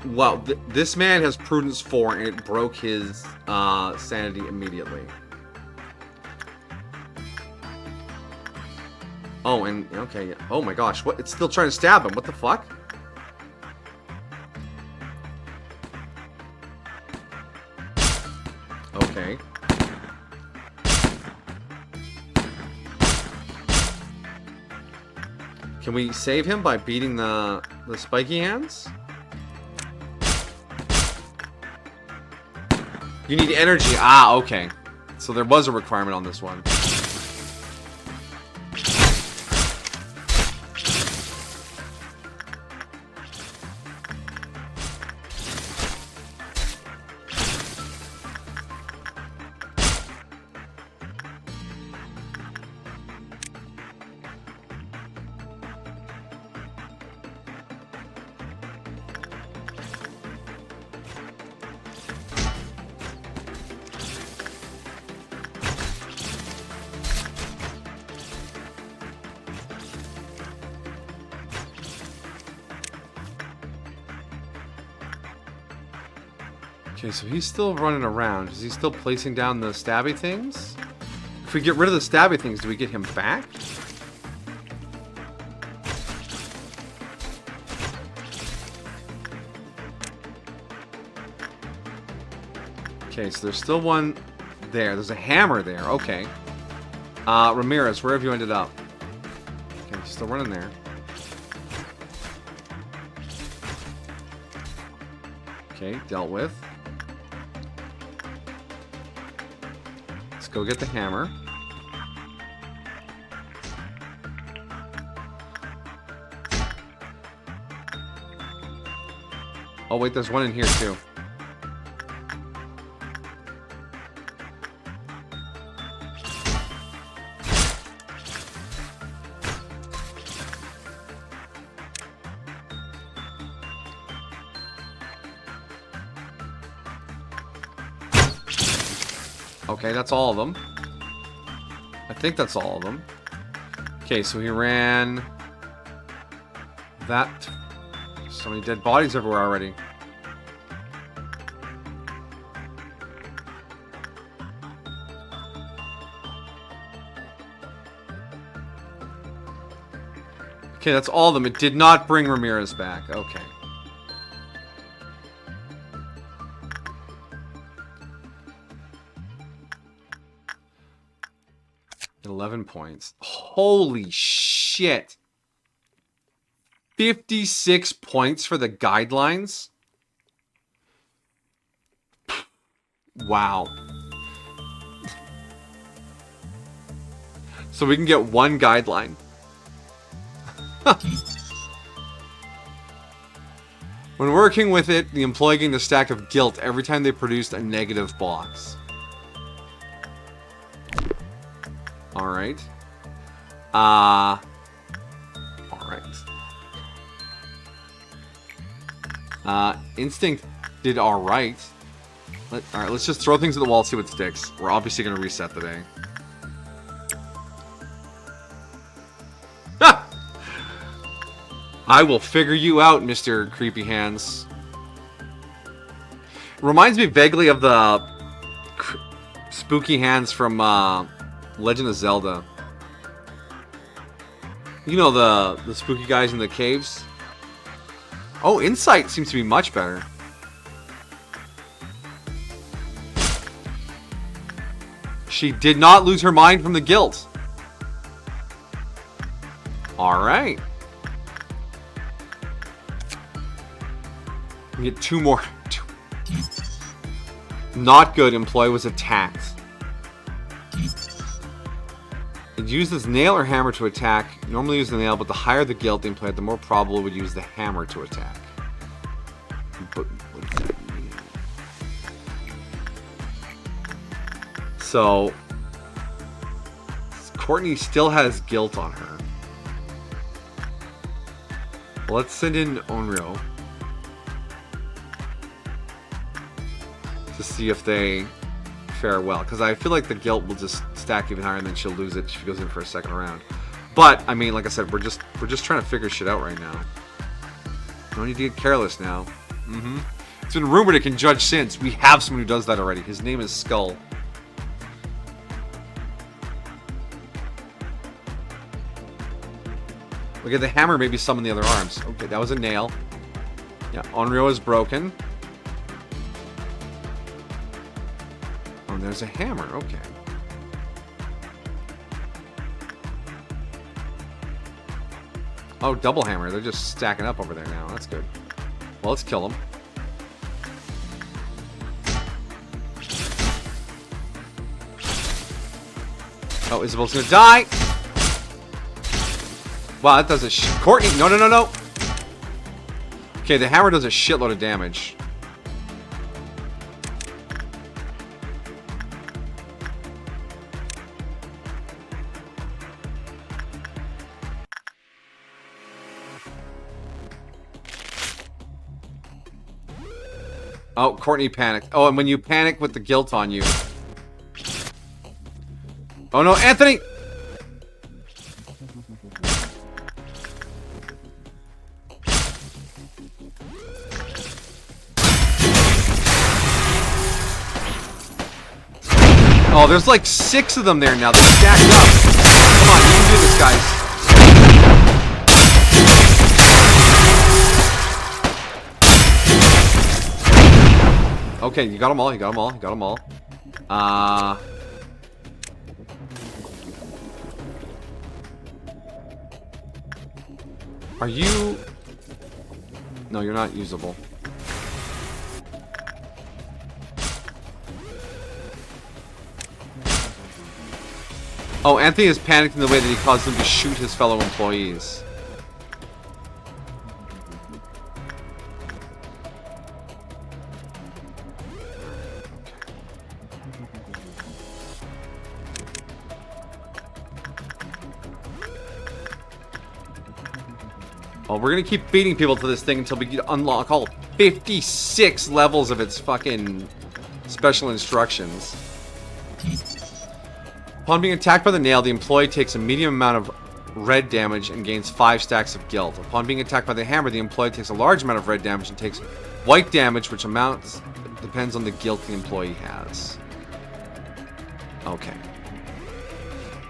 Well, this man has Prudence 4, and it broke his sanity immediately. Oh, and, okay, oh my gosh, what? It's still trying to stab him, what the fuck? Okay. Can we save him by beating the spiky hands? You need energy. Ah, okay. So there was a requirement on this one. Okay, so he's still running around. Is he still placing down the stabby things? If we get rid of the stabby things, do we get him back? Okay, so there's still one there. There's a hammer there. Okay. Ramirez, where have you ended up? Okay, still running there. Okay, dealt with. Let's go get the hammer. Oh wait, there's one in here too. Okay, that's all of them. I think that's all of them. Okay, so he ran... that... So many dead bodies everywhere already. Okay, that's all of them. It did not bring Ramirez back. Okay. 11 points. Holy shit. 56 points for the guidelines? Wow. So we can get one guideline. When working with it, the employee gained a stack of guilt every time they produced a negative box. Alright. Alright. Instinct did alright. Alright, let's just throw things at the wall, see what sticks. We're obviously going to reset today. Ha! I will figure you out, Mr. Creepy Hands. Reminds me vaguely of the spooky hands from Legend of Zelda. You know, the spooky guys in the caves? Oh, Insight seems to be much better. She did not lose her mind from the guilt. Alright. We get two more. Not good. Employee was attacked. It uses nail or hammer to attack. Normally use the nail, but the higher the guilt the employee, the more probable it would use the hammer to attack. But what does that mean? So Courtney still has guilt on her. Well, let's send in Onryo to see if they fare well, because I feel like the guilt will just stack even higher, and then she'll lose it if she goes in for a second round. But I mean, like I said, we're just trying to figure shit out right now. No need to get careless now. It's been rumored it can judge sins. We have someone who does that already. His name is Skull. Look at the hammer, maybe summon the other arms. Okay, that was a nail. Yeah, Onryo is broken. Oh, and there's a hammer. Okay. Oh, double hammer. They're just stacking up over there now. That's good. Well, let's kill them. Oh, Isabel's gonna die! Wow, that does a Courtney! No, no, no, no! Okay, the hammer does a shitload of damage. Oh, Courtney panicked. Oh, and when you panic with the guilt on you... Oh no, Anthony! Oh, there's like 6 of them there now. They're stacked up. Come on, you can do this, guys. Okay, you got them all. You got them all. You got them all. Are you... No, you're not usable. Oh, Anthony is panicked in the way that he caused him to shoot his fellow employees. Well, we're gonna keep feeding people to this thing until we unlock all 56 levels of its fucking special instructions. Upon being attacked by the nail, the employee takes a medium amount of red damage and gains 5 stacks of guilt. Upon being attacked by the hammer, the employee takes a large amount of red damage and takes white damage, which amounts depends on the guilt the employee has. Okay.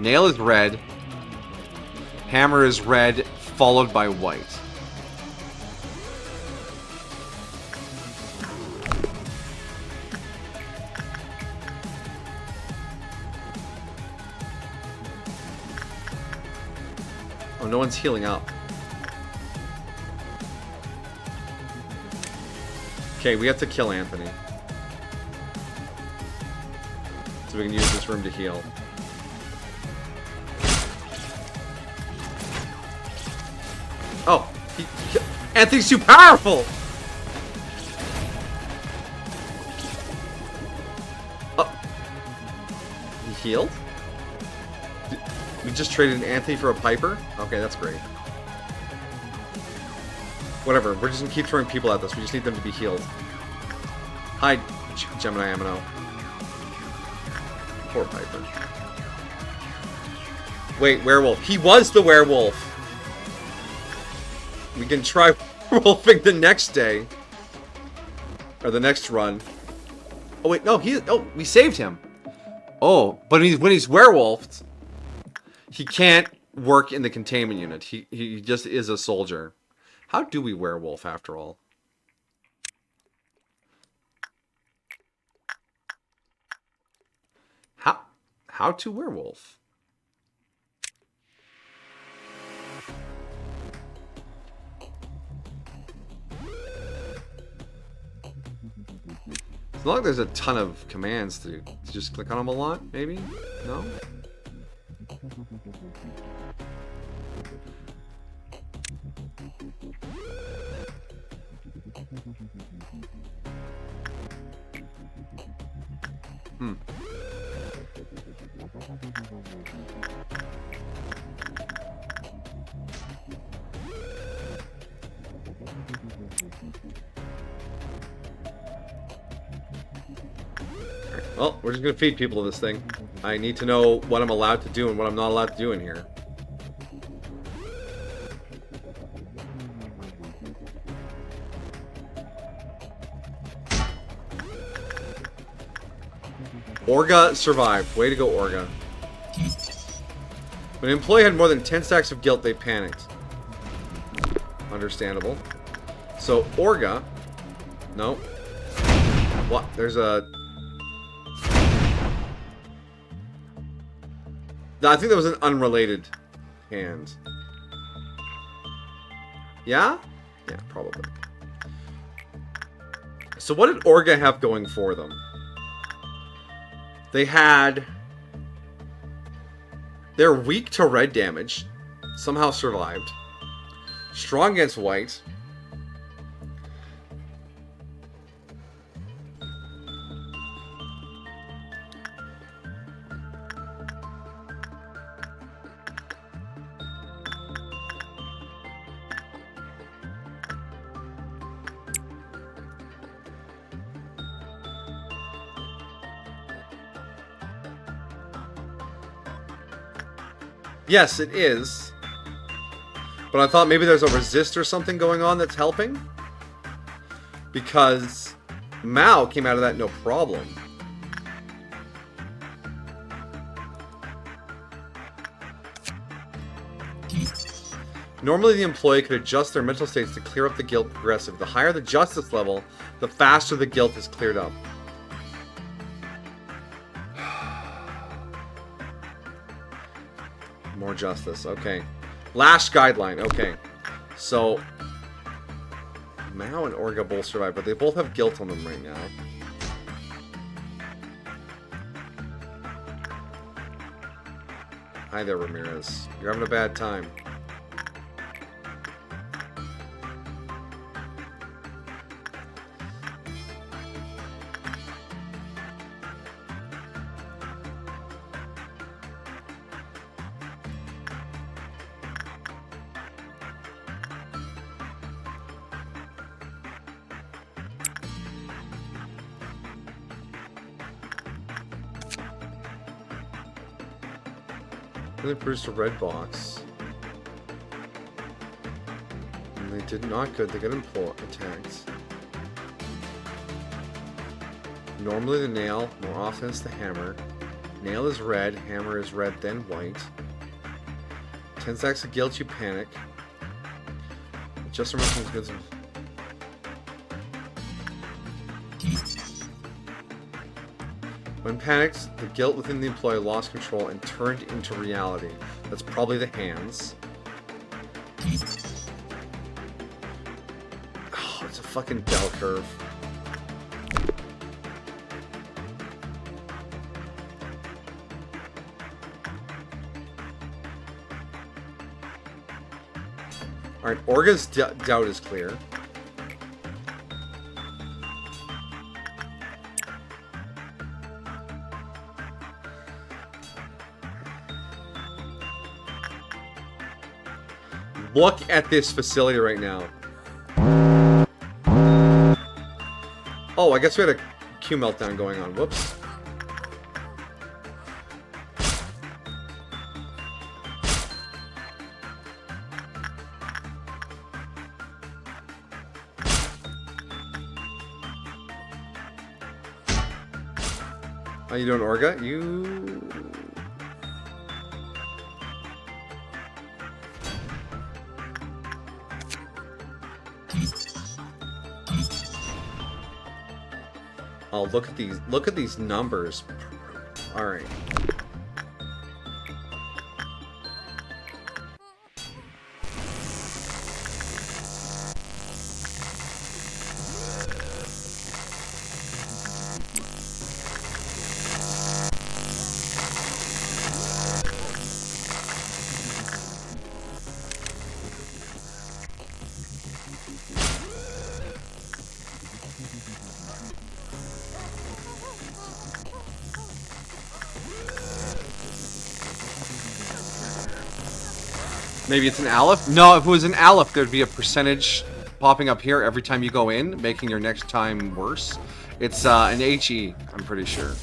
Nail is red. Hammer is red, followed by white. Oh, no one's healing up. Okay, we have to kill Anthony. So we can use this room to heal. Oh, Anthony's too powerful! Oh. He healed? We just traded Anthony for a Piper? Okay, that's great. Whatever, we're just gonna keep throwing people at this. We just need them to be healed. Hi, Gemini Amino. Poor Piper. Wait, werewolf. He was the werewolf! We can try werewolfing the next day. Or the next run. Oh wait, no, we saved him. Oh, but when he's werewolfed, he can't work in the containment unit. He just is a soldier. How do we werewolf after all? How to werewolf? It's not like there's a ton of commands to just click on them a lot, maybe? No? Well, we're just gonna feed people to this thing. I need to know what I'm allowed to do and what I'm not allowed to do in here. Orga survived. Way to go, Orga. When an employee had more than 10 stacks of guilt, they panicked. Understandable. So, Orga... No. What? There's a... No, I think that was an unrelated hand. Yeah? Yeah, probably. So what did Orga have going for them? They had... They're weak to red damage. Somehow survived. Strong against white. Yes, it is. But I thought maybe there's a resist or something going on that's helping. Because Mao came out of that no problem. Normally, the employee could adjust their mental states to clear up the guilt progressively. The higher the justice level, the faster the guilt is cleared up. More justice. Okay. Last guideline. Okay. So, Mao and Orga both survive, but they both have guilt on them right now. Hi there, Ramirez. You're having a bad time. They produced a red box. And they did not good. They got attacked. Normally the nail, more often it's the hammer. Nail is red, hammer is red, then white. 10 stacks of guilt, you panic. Just remember good. When panicked, the guilt within the employee lost control and turned into reality. That's probably the hands. Oh, it's a fucking bell curve. Alright, Orga's doubt is clear. Look at this facility right now. Oh, I guess we had a Q meltdown going on. Whoops. How you doing, Orga? You... Oh, look at these numbers. All right. Maybe it's an Aleph? No, if it was an Aleph, there'd be a percentage popping up here every time you go in, making your next time worse. It's an HE, I'm pretty sure.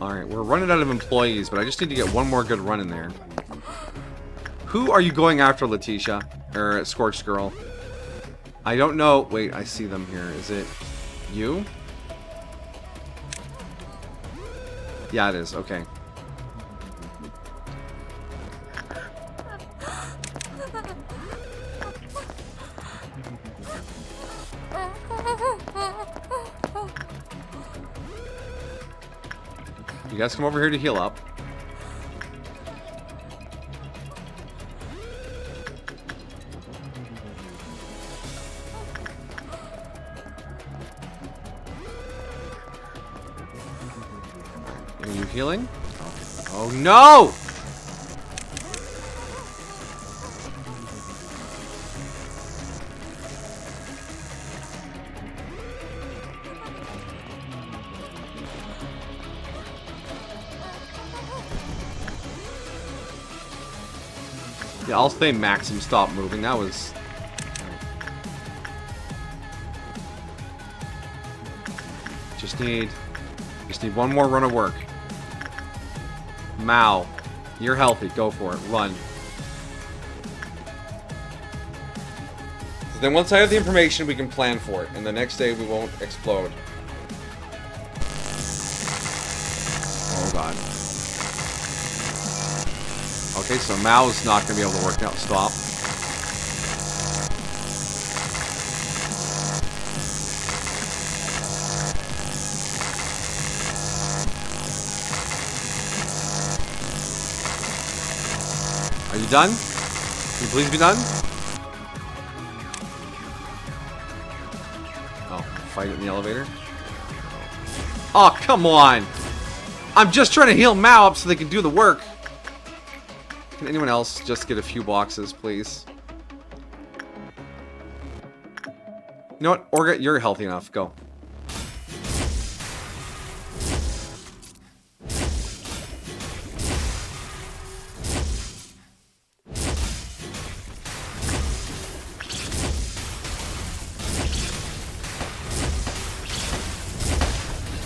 Alright, we're running out of employees, but I just need to get one more good run in there. Who are you going after, Letitia? Or Scorched Girl? I don't know. Wait, I see them here. Is it you? Yeah, it is. Okay. You guys come over here to heal up. Are you healing? Oh no! Yeah, I'll stay max and stop moving. That was... Just need one more run of work. Mao, you're healthy. Go for it. Run. So then once I have the information, we can plan for it. And the next day, we won't explode. Oh god. Okay, so Mao's not going to be able to work out. Stop. Are you done? Can you please be done? Oh, fight in the elevator? Oh, come on! I'm just trying to heal Mao up so they can do the work. Can anyone else just get a few boxes, please? You know what? Orga, you're healthy enough. Go.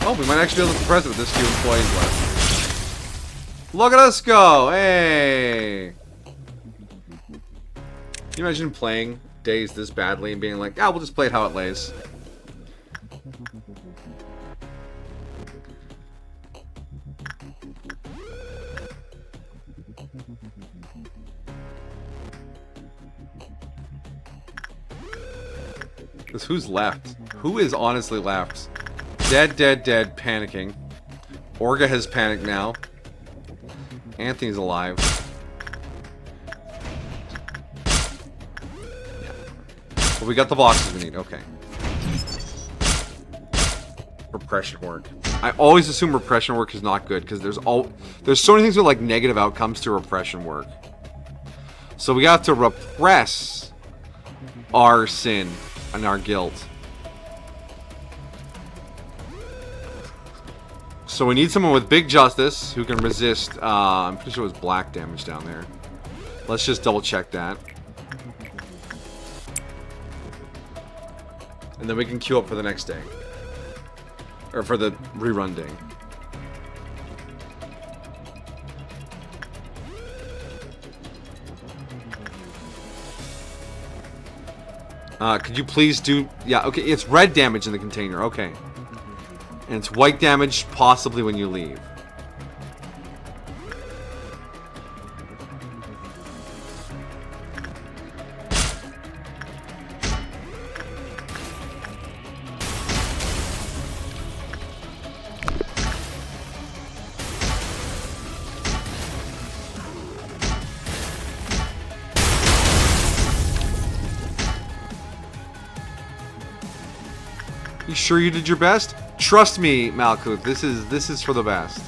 Oh, we might actually be able to suppress it with this few employees left. Look at us go! Hey! Can you imagine playing Days this badly and being like, ah, we'll just play it how it lays. Because who's left? Who is honestly left? Dead, dead, dead, panicking. Orga has panicked now. Anthony's alive. Yeah. Well, we got the boxes we need. Okay. Repression work. I always assume repression work is not good because there's so many things with like negative outcomes to repression work. So we got to repress our sin and our guilt. So we need someone with big justice who can resist, I'm pretty sure it was black damage down there. Let's just double check that. And then we can queue up for the next day. Or for the rerun day. Could you please do... Yeah, okay, it's red damage in the container, okay. And it's white damage, possibly when you leave. You sure you did your best? Trust me, Malkuth, this is for the best.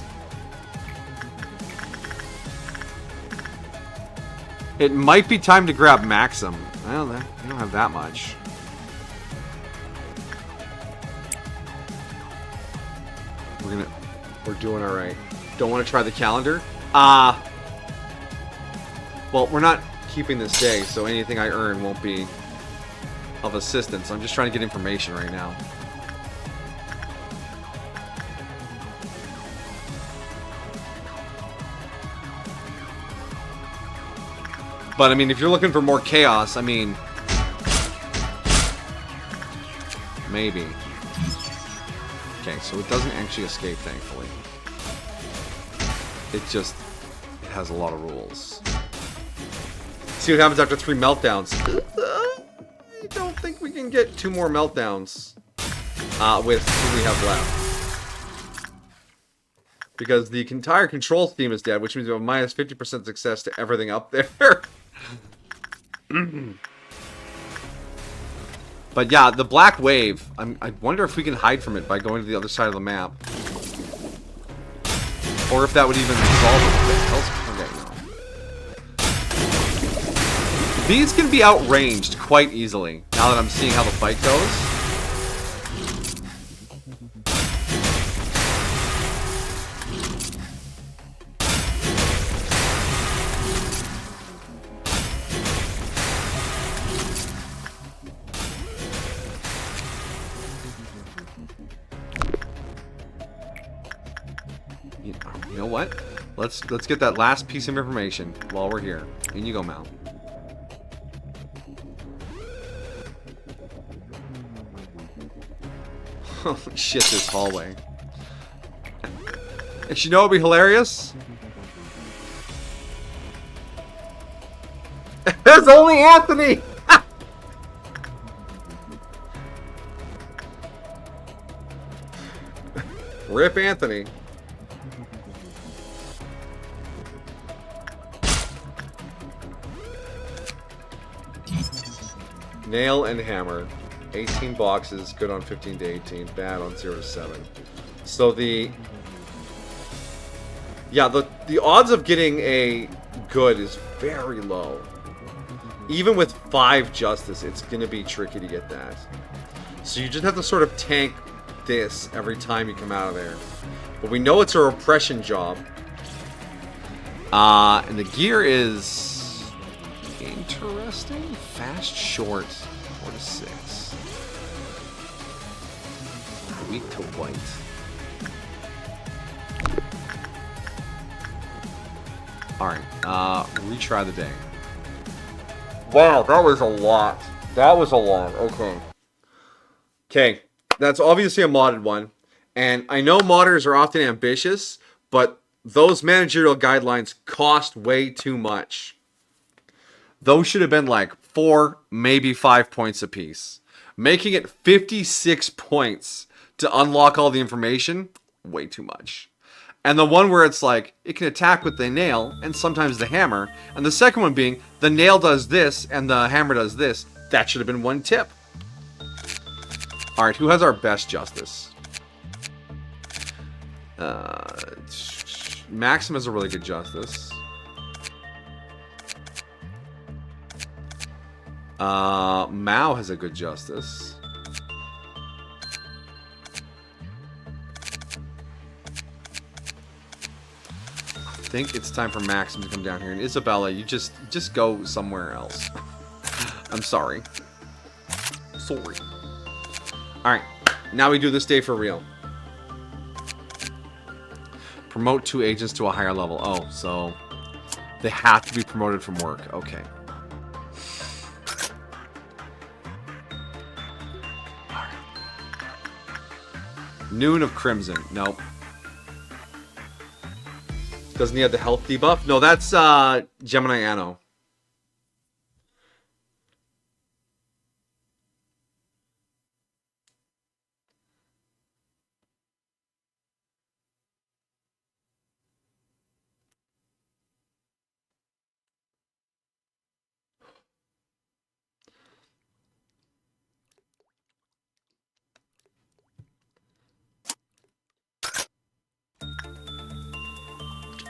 It might be time to grab Maxim. Well, you don't have that much. We're doing all right. Don't want to try the calendar? Well, we're not keeping this day, so anything I earn won't be of assistance. I'm just trying to get information right now. But, I mean, if you're looking for more chaos, I mean... Maybe. Okay, so it doesn't actually escape, thankfully. It just... It has a lot of rules. See what happens after 3 meltdowns. I don't think we can get 2 more meltdowns with who we have left. Because the entire control theme is dead, which means we have minus 50% success to everything up there. But yeah, the black wave, I wonder if we can hide from it by going to the other side of the map. Or if that would even solve it. Okay, no. These can be outranged quite easily, now that I'm seeing how the fight goes. You know what? Let's get that last piece of information while we're here. In you go, Mal. Holy shit, this hallway. And you know what would be hilarious? There's only Anthony! Rip Anthony. Nail and hammer. 18 boxes, good on 15 to 18, bad on 0 to 7. So the odds of getting a good is very low. Even with 5 justice, it's gonna be tricky to get that. So you just have to sort of tank this every time you come out of there. But we know it's a repression job. And the gear is interesting. Fast, short, 4 to 6. Weak to white. Alright, retry the day. Wow, that was a lot. That was a lot. Okay. Okay, that's obviously a modded one. And I know modders are often ambitious, but those managerial guidelines cost way too much. Those should have been like 4, maybe 5 points apiece. Making it 56 points to unlock all the information, way too much. And the one where it's like, it can attack with the nail and sometimes the hammer. And the second one being, the nail does this and the hammer does this. That should have been 1 tip. Alright, who has our best justice? Maxim has a really good justice. Mao has a good justice. I think it's time for Maxim to come down here. And Isabella, you just go somewhere else. I'm sorry. Sorry. Alright, now we do this day for real. Promote 2 agents to a higher level. Oh, so they have to be promoted from work. Okay. Noon of Crimson. Nope. Doesn't he have the health debuff? No, that's Gemini Anno.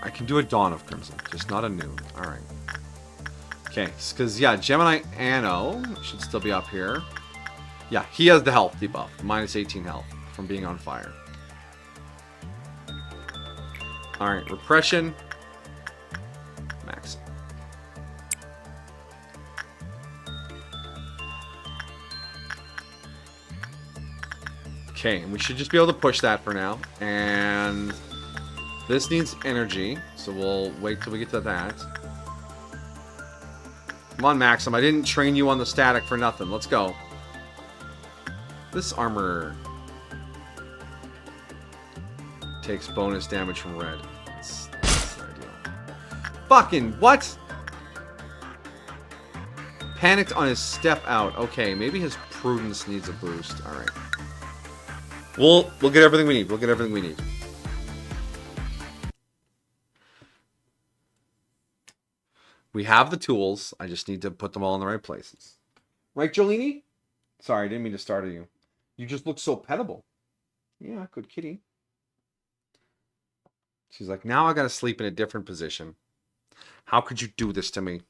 I can do a Dawn of Crimson, just not a Noon. Alright. Okay, because, yeah, Gemini Anno should still be up here. Yeah, he has the health debuff. Minus 18 health from being on fire. Alright, Repression. Max. Okay, and we should just be able to push that for now. And this needs energy, so we'll wait till we get to that. Come on, Maxim. I didn't train you on the static for nothing. Let's go. This armor takes bonus damage from red. That's ideal. Fucking what? Panicked on his step out. Okay, maybe his prudence needs a boost. All right. We'll get everything we need. We'll get everything we need. We have the tools. I just need to put them all in the right places. Right, Jolene? Sorry, I didn't mean to startle you. You just look so pettable. Yeah, good kitty. She's like, now I gotta sleep in a different position. How could you do this to me?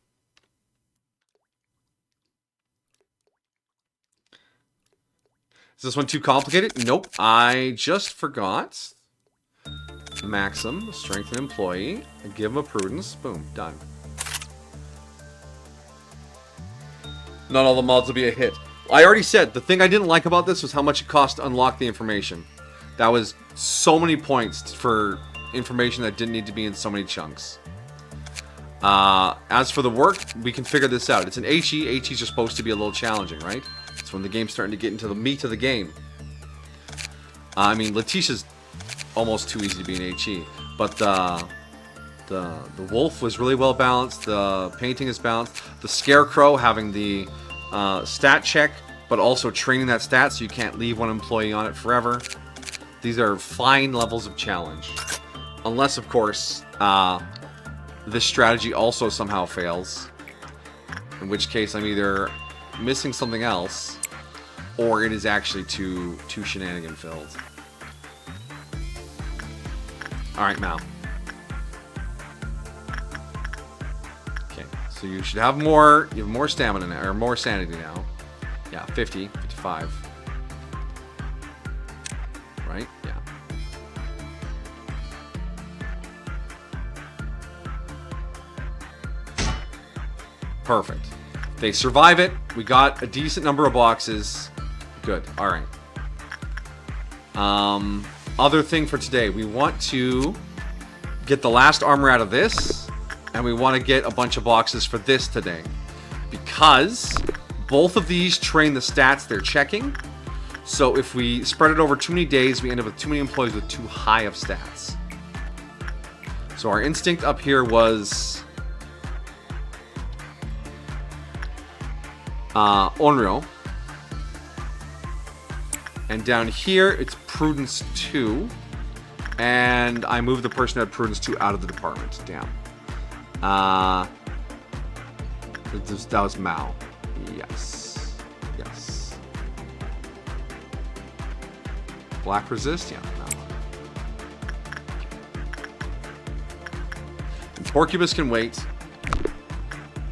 Is this one too complicated? Nope. I just forgot. Maxim, strengthen employee. Give him a prudence. Boom, done. Not all the mods will be a hit. I already said, the thing I didn't like about this was how much it cost to unlock the information. That was so many points for information that didn't need to be in so many chunks. As for the work, we can figure this out. It's an HE. HEs are supposed to be a little challenging, right? It's when the game's starting to get into the meat of the game. I mean, Letitia's almost too easy to be an HE. But the wolf was really well balanced. The painting is balanced. The scarecrow having the stat check, but also training that stat so you can't leave one employee on it forever. These are fine levels of challenge. Unless, of course, this strategy also somehow fails. In which case I'm either missing something else, or it is actually too shenanigan filled. Alright, Mal. Okay, so you should have more, you have more stamina now, or more sanity now. Yeah, 50, 55. Right? Yeah. Perfect. They survive it. We got a decent number of boxes. Good. Alright. Other thing for today. We want to get the last armor out of this. And we want to get a bunch of boxes for this today. Because both of these train the stats they're checking. So if we spread it over too many days, we end up with too many employees with too high of stats. So our instinct up here was Onryo. And down here, it's Prudence 2. And I moved the person who had Prudence 2 out of the department. Damn. That was Mao. Yes. Yes. Black resist? Yeah, Mao. And Porcupus can wait.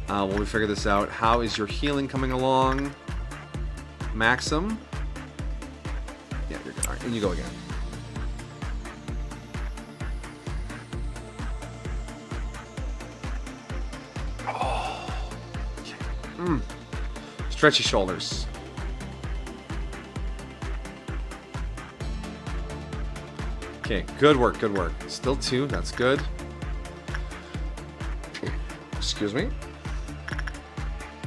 While we figure this out. How is your healing coming along? Maxim? Yeah, you're good. Alright, and you go again. Oh. Okay. Stretchy shoulders. Okay, good work, good work. Still 2, that's good. Excuse me.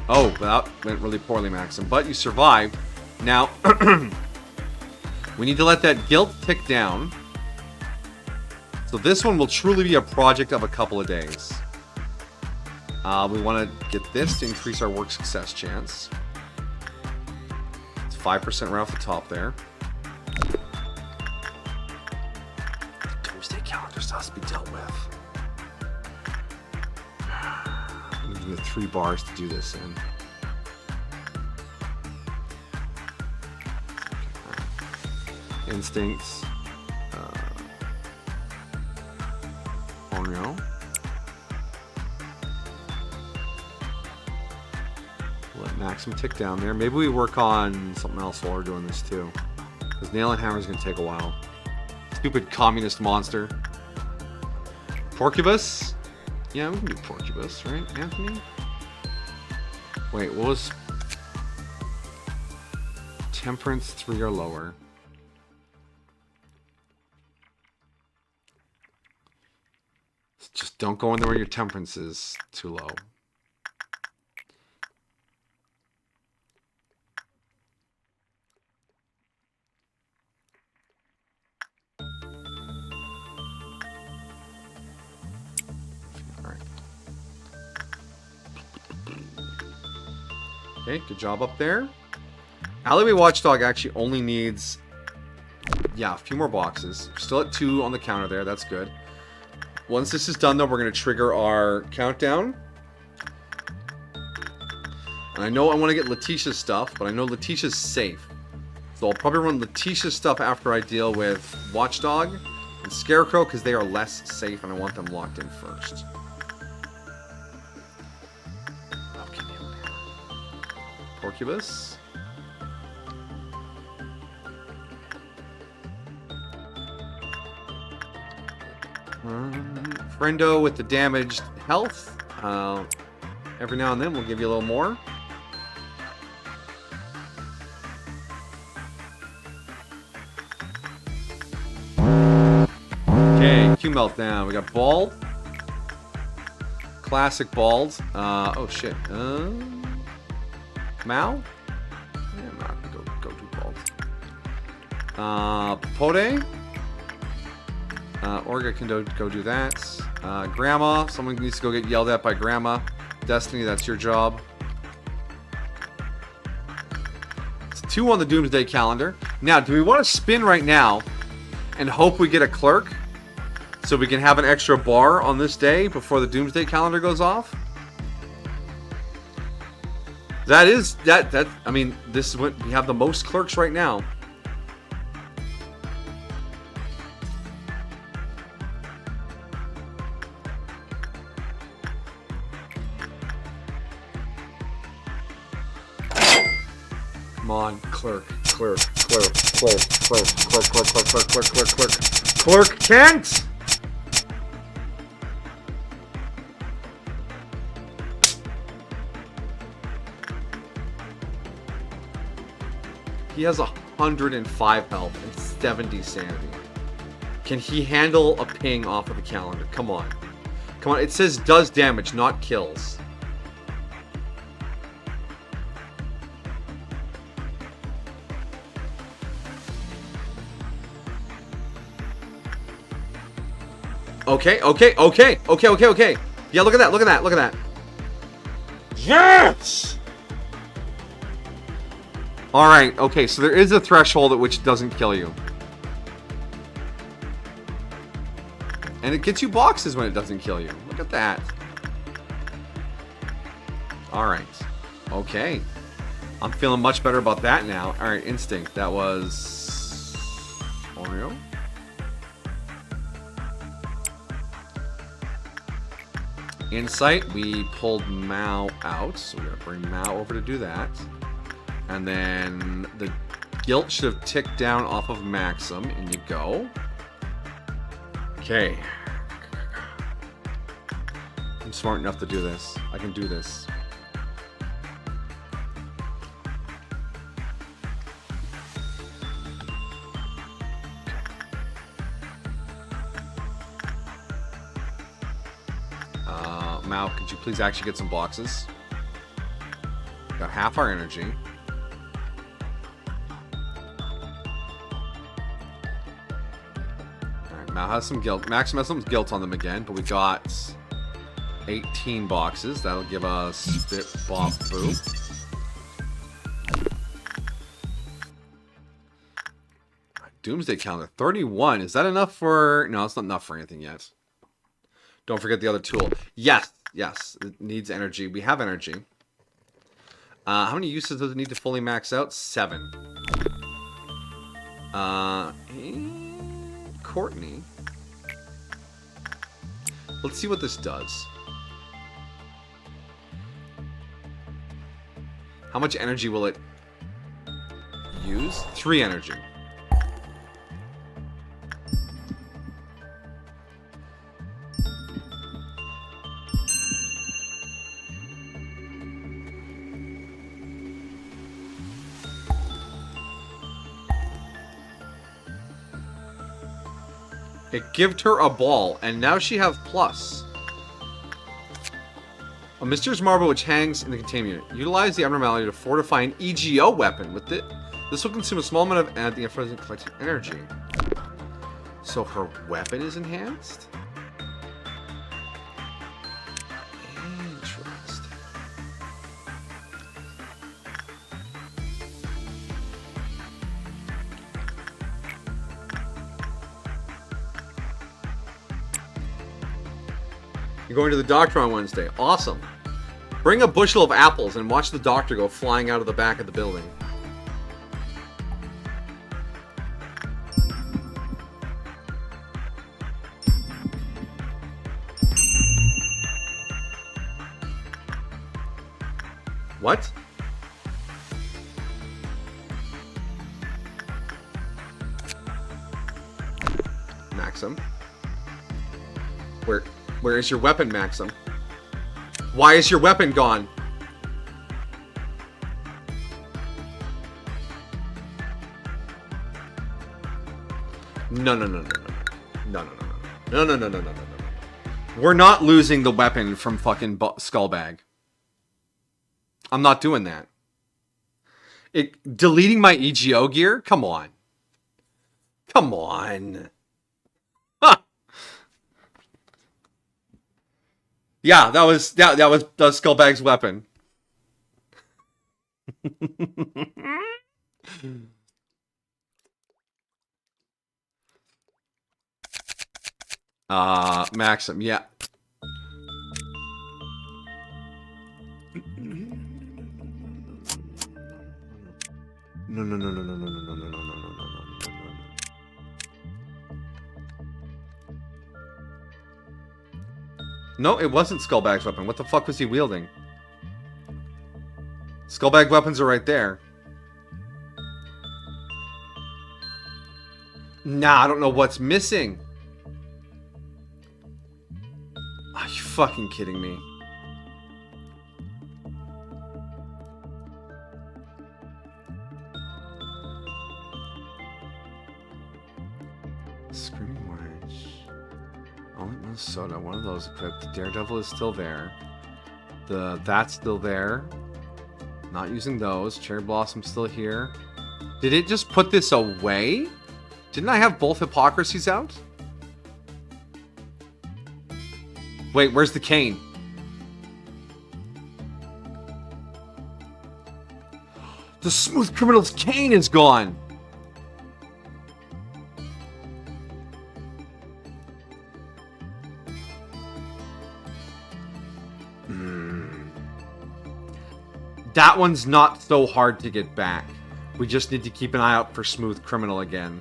Oh, that went really poorly, Maxim. But you survived. Now, we need to let that guilt tick down. So this one will truly be a project of a couple of days. We want to get this to increase our work success chance. It's 5% right off the top there. Doomsday calendar still has to be dealt with. We have 3 bars to do this in. Instincts. Onryo. Let Maxim tick down there. Maybe we work on something else while we're doing this too. Because Nail and Hammer is going to take a while. Stupid communist monster. Porcupus? Yeah, we can do Porcupus, right, Anthony? Wait, what was... Temperance 3 or lower. Just don't go in there where your temperance is too low. Okay, good job up there. Alleyway Watchdog actually only needs, yeah, a few more boxes. Still at 2 on the counter there, that's good. Once this is done though, we're going to trigger our countdown. And I know I want to get Letitia's stuff, but I know Letitia's safe. So I'll probably run Letitia's stuff after I deal with Watchdog and Scarecrow, because they are less safe and I want them locked in first. Porcupus. Friendo with the damaged health. Every now and then we'll give you a little more. Okay, Q Meltdown. We got Bald. Classic Bald. Oh shit. Mao? Yeah, Mao can go do Bald. Popote. Orga can go do that. Grandma, someone needs to go get yelled at by Grandma. Destiny, that's your job. It's 2 on the Doomsday calendar. Now, do we want to spin right now and hope we get a clerk so we can have an extra bar on this day before the Doomsday calendar goes off? I mean, this is what we have the most clerks right now. Come on, clerk Kent! He has 105 health and 70 sanity. Can he handle a ping off of the calendar? Come on. Come on, it says does damage, not kills. Okay. Yeah, look at that. Yes! Alright, okay, so there is a threshold at which it doesn't kill you. And it gets you boxes when it doesn't kill you. Look at that. Alright. Okay. I'm feeling much better about that now. Alright, Instinct. That was... Oreo? Insight. We pulled Mao out. So we're going to bring Mao over to do that. And then the guilt should have ticked down off of Maxim. And you go. Okay. I'm smart enough to do this. I can do this. Mao, could you please actually get some boxes? Got half our energy. Alright, Mao has some guilt. Maxim has some guilt on them again, but we got 18 boxes. That'll give us Spit, Bop, Boo. Doomsday calendar. 31. Is that enough for... No, it's not enough for anything yet. Don't forget the other tool. Yes. It needs energy. We have energy. How many uses does it need to fully max out? 7. And Courtney. Let's see what this does. How much energy will it use? 3 energy. It gave her a ball, and now she have plus. A mysterious marble which hangs in the containment unit. Utilize the abnormality to fortify an EGO weapon with it. This will consume a small amount of anti-infrared collected energy. So her weapon is enhanced? Interesting. You're going to the doctor on Wednesday. Awesome. Bring a bushel of apples and watch the doctor go flying out of the back of the building. What? Maxim? Where is your weapon, Maxim? Why is your weapon gone? No. We're not losing the weapon from fucking Skullbag. I'm not doing that. Deleting my EGO gear? Come on. Come on. Ha! Yeah, that was Skullbag's weapon. Maxim, yeah. No, no, no, no, no, no, no, no, no, no, no, no, no, no. No, it wasn't Skullbag's weapon. What the fuck was he wielding? Skullbag weapons are right there. Nah, I don't know what's missing. Are you fucking kidding me? Screaming Orange. Only Minnesota. One of those equipped. Daredevil is still there. That's still there. Not using those. Cherry Blossom's still here. Did it just put this away? Didn't I have both Hypocrisies out? Wait, where's the cane? The Smooth Criminal's cane is gone! That one's not so hard to get back. We just need to keep an eye out for Smooth Criminal again.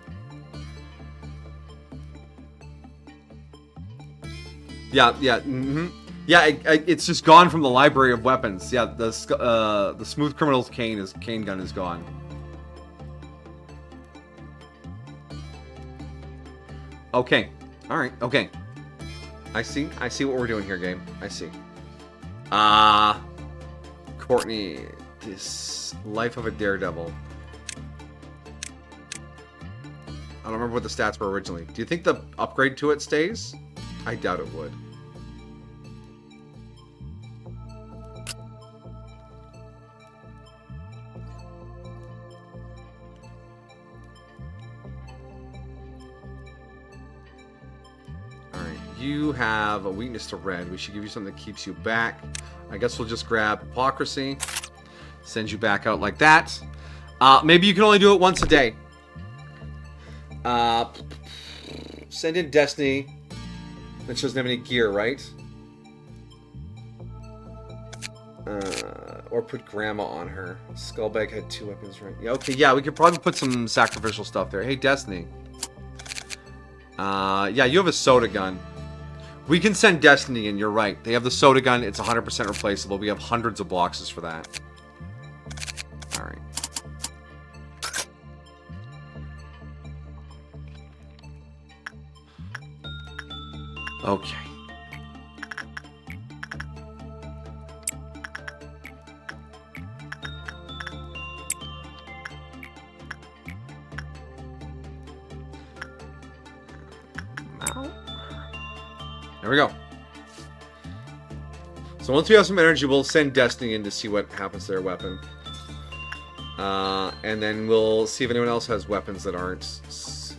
Yeah, mm-hmm. Yeah, it's just gone from the library of weapons. Yeah, the Smooth Criminal's cane gun is gone. Okay, all right, okay. I see what we're doing here, game. I see. Courtney, this Life of a Daredevil. I don't remember what the stats were originally. Do you think the upgrade to it stays? I doubt it would. Alright, you have a weakness to red. We should give you something that keeps you back. I guess we'll just grab Hypocrisy. Send you back out like that. Maybe you can only do it once a day. Send in Destiny. That doesn't have any gear, right? Or put Grandma on her. Skullbag had 2 weapons, right? Yeah, okay, yeah, we could probably put some sacrificial stuff there. Hey, Destiny. Yeah, you have a soda gun. We can send Destiny in, you're right. They have the soda gun, it's 100% replaceable. We have hundreds of boxes for that. Alright. Okay. There we go. So once we have some energy, we'll send Destiny in to see what happens to their weapon. And then we'll see if anyone else has weapons that aren't...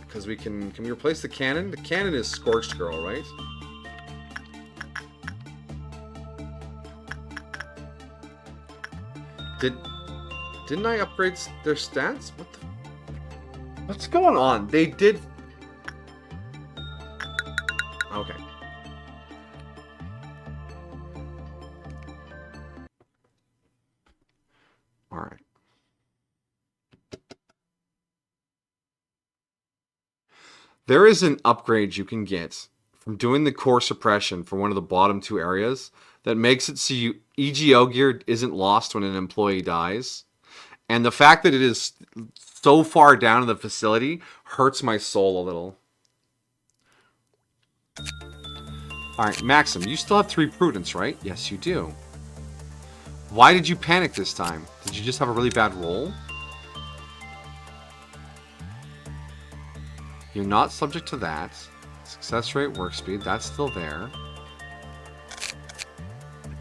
Because we can we replace the cannon? The cannon is Scorched Girl, right? Didn't I upgrade their stats? What's going on? They did... Okay. Alright. There is an upgrade you can get from doing the core suppression for one of the bottom 2 areas that makes it so EGO gear isn't lost when an employee dies. And the fact that it is so far down in the facility hurts my soul a little. Alright, Maxim, you still have 3 prudence, right? Yes, you do. Why did you panic this time? Did you just have a really bad roll? You're not subject to that. Success rate, work speed, that's still there.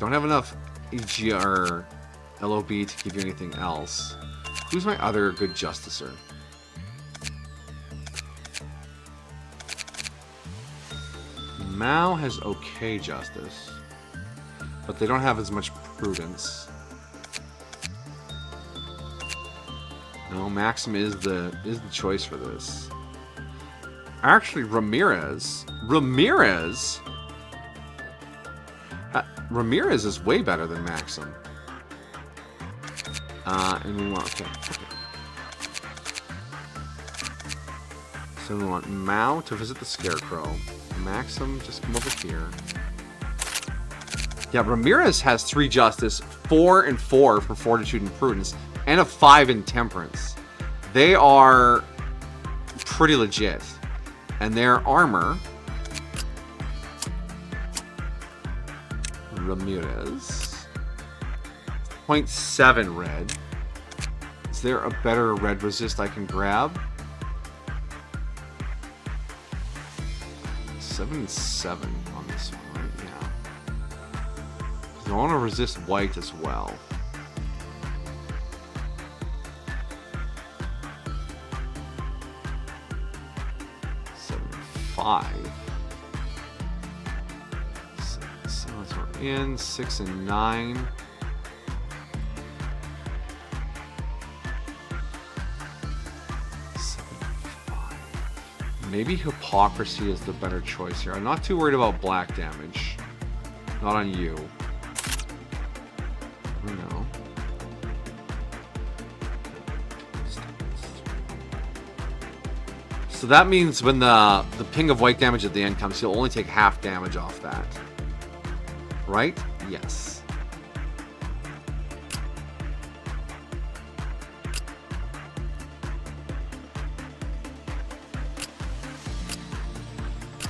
Don't have enough EG or LOB to give you anything else. Who's my other good justicer? Mao has okay justice. but they don't have as much prudence. No, Maxim is the choice for this. Actually, Ramirez is way better than Maxim. And we want okay. So we want Mao to visit the Scarecrow. Maxim, just come over here. Yeah, Ramirez has 3 Justice, 4 and 4 for Fortitude and Prudence, and a 5 in Temperance. They are pretty legit. And their armor... Ramirez... 0.7 red. Is there a better red resist I can grab? 7-7 on this one, right? Yeah. I want to resist white as well. Five. So we're in 6 and 9. Maybe Hypocrisy is the better choice here. I'm not too worried about black damage. Not on you. No. So that means when the ping of white damage at the end comes, you'll only take half damage off that. Right? Yes.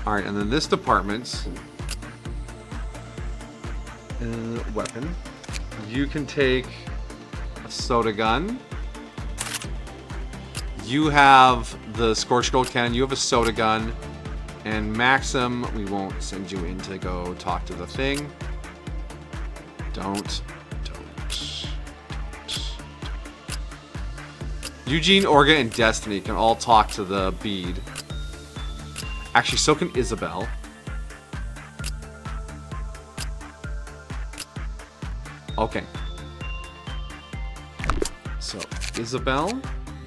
Alright, and then this department... weapon. You can take a soda gun. You have the Scorched Gold Cannon, you have a soda gun, and Maxim, we won't send you in to go talk to the thing. Don't. Eugene, Orga, and Destiny can all talk to the bead. Actually, so can Isabel. Okay. So, Isabel...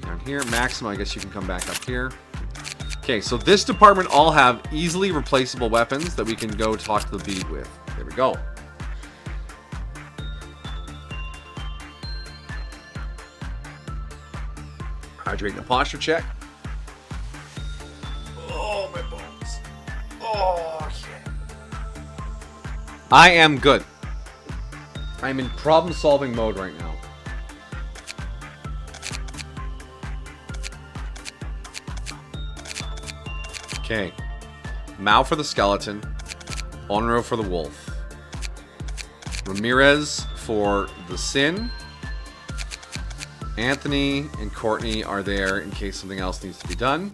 down here. Maxim, I guess you can come back up here. Okay, so this department all have easily replaceable weapons that we can go talk to the bead with. There we go. Hydrate and a posture check. Oh, my bones. Oh, yeah. I am good. I'm in problem-solving mode right now. Okay. Mao for the skeleton. Onro for the wolf. Ramirez for the sin. Anthony and Courtney are there in case something else needs to be done.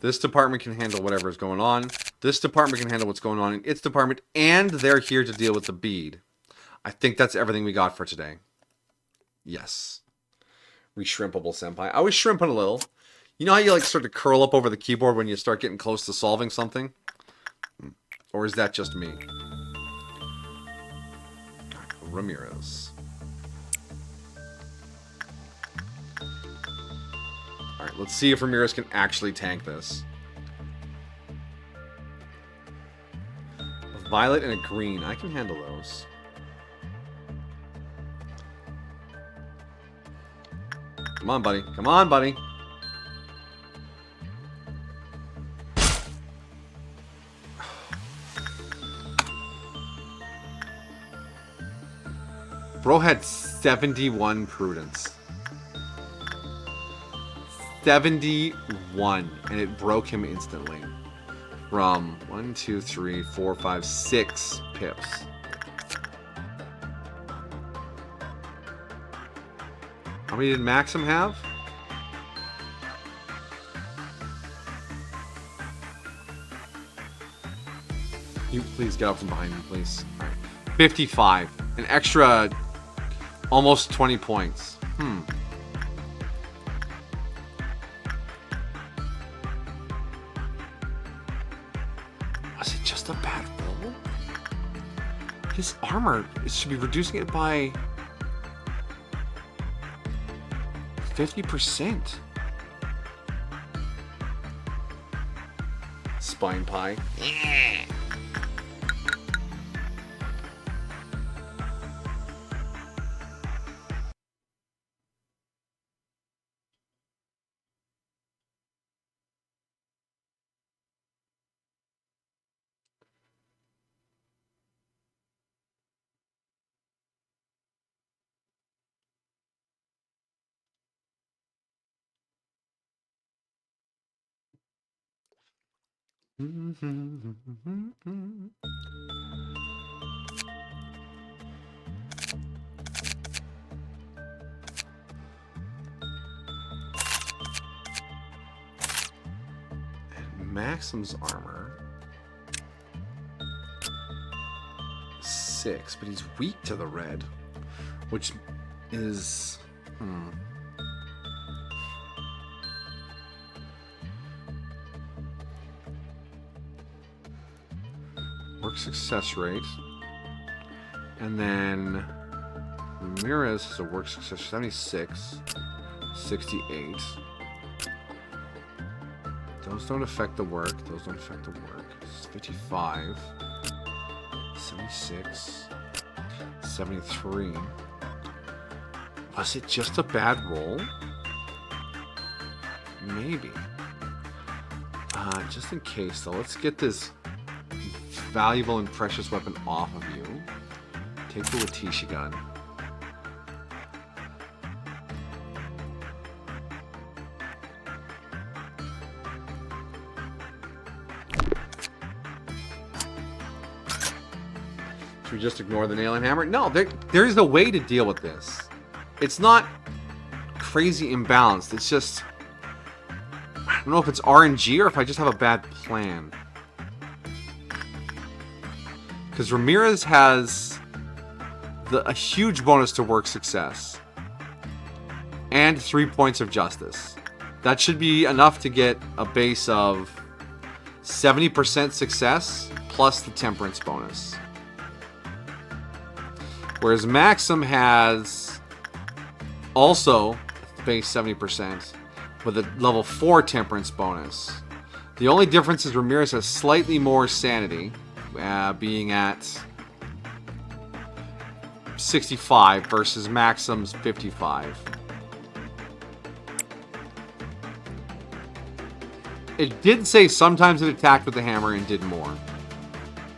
This department can handle whatever is going on. This department can handle what's going on in its department. And they're here to deal with the bead. I think that's everything we got for today. Yes. Reshrimpable senpai. I was shrimping a little. You know how you like start to curl up over the keyboard when you start getting close to solving something? Or is that just me? Ramirez. Alright, let's see if Ramirez can actually tank this. A violet and a green. I can handle those. Come on, buddy. Come on, buddy. Bro had 71 prudence. 71. And it broke him instantly. From 1, 2, 3, 4, 5, 6 pips. How many did Maxim have? You please get up from behind me, please. All right. 55. An extra almost 20 points. Was it just a bad roll? His armor, it should be reducing it by 50%. Spine pie. Yeah. Maxim's armor 6, but he's weak to the red, which is work success rate, and then Ramirez has a work success 76, 68. Those don't affect the work. Those don't affect the work. 55, 76, 73. Was it just a bad roll? Maybe. Just in case, though, let's get this valuable and precious weapon off of you. Take the Letitia gun. Should we just ignore the nail and hammer? No, there's a way to deal with this. It's not crazy imbalanced. It's just, I don't know if it's RNG or if I just have a bad plan. Because Ramirez has a huge bonus to work success. And 3 points of justice. That should be enough to get a base of 70% success plus the temperance bonus. Whereas Maxim has also base 70% with a level 4 temperance bonus. The only difference is Ramirez has slightly more sanity, being at 65 versus Maxim's 55. It did say sometimes it attacked with the hammer and did more.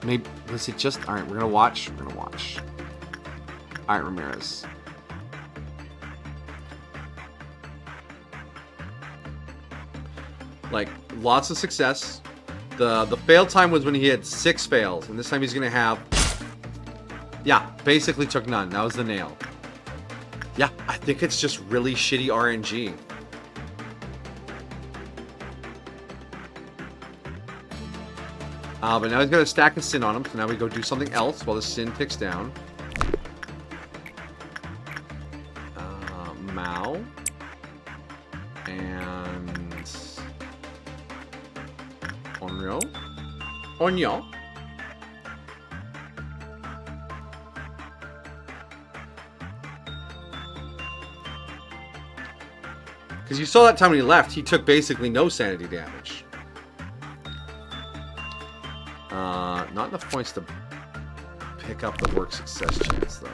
Maybe was it just alright, we're gonna watch. We're gonna watch. Alright, Ramirez. Like, lots of success. The fail time was when he had 6 fails, and this time he's gonna have... Yeah, basically took none. That was the nail. Yeah, I think it's just really shitty RNG. But now he's got a stack of sin on him, so now we go do something else while the sin ticks down. Mao. And... Onryo. Onyo. Because you saw that time when he left, he took basically no sanity damage. Not enough points to pick up the work success chance, though.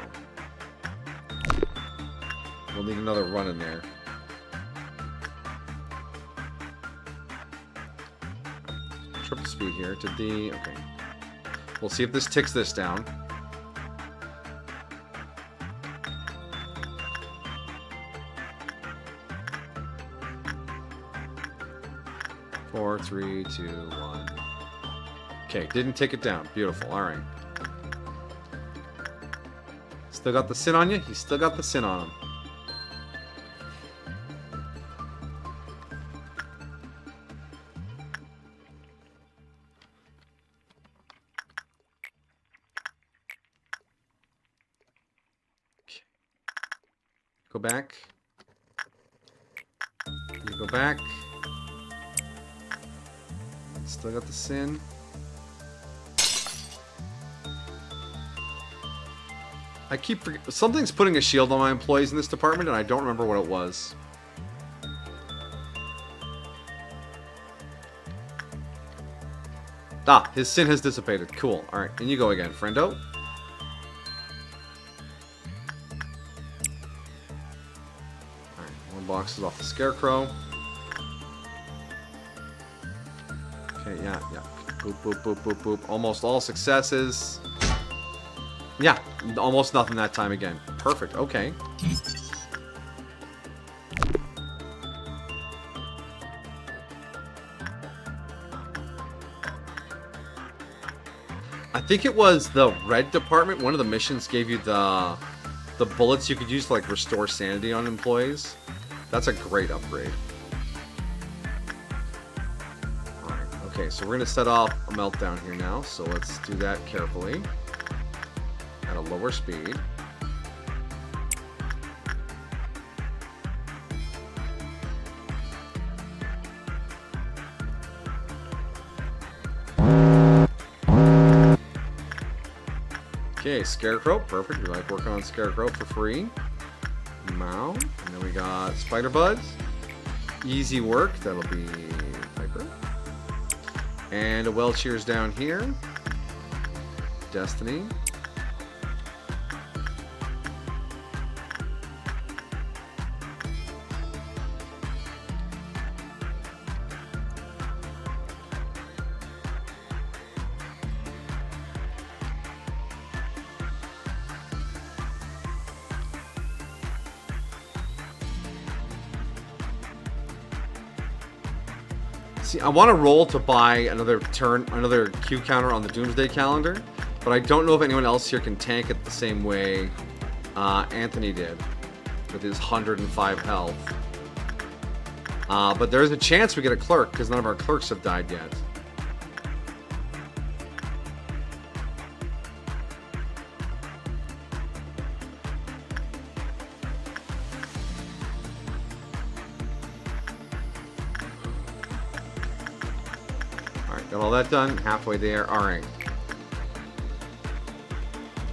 We'll need another run in there. Triple speed here. Okay. We'll see if this ticks this down. Four, 3, 2, 1. Okay, didn't take it down. Beautiful. All right. Still got the sin on you? He's still got the sin on him. Okay. Go back. You go back. Still got the sin. I keep something's putting a shield on my employees in this department, and I don't remember what it was. Ah, his sin has dissipated. Cool. All right, and you go again, friendo. All right, more boxes off the scarecrow. Okay, yeah. Boop, boop, boop, boop, boop. Almost all successes. Yeah, almost nothing that time again. Perfect, okay. I think it was the red department. One of the missions gave you the bullets you could use to like restore sanity on employees. That's a great upgrade. Alright, okay, so we're gonna set off a meltdown here now, so let's do that carefully. At a lower speed. Okay, Scarecrow, perfect. We like working on Scarecrow for free. Mao, and then we got Spider Buds. Easy work, that'll be Piper. And a well cheers down here. Destiny. See, I want to roll to buy another Q counter on the Doomsday calendar, but I don't know if anyone else here can tank it the same way Anthony did with his 105 health. But there's a chance we get a clerk because none of our clerks have died yet. Got all that done. Halfway there. Alright.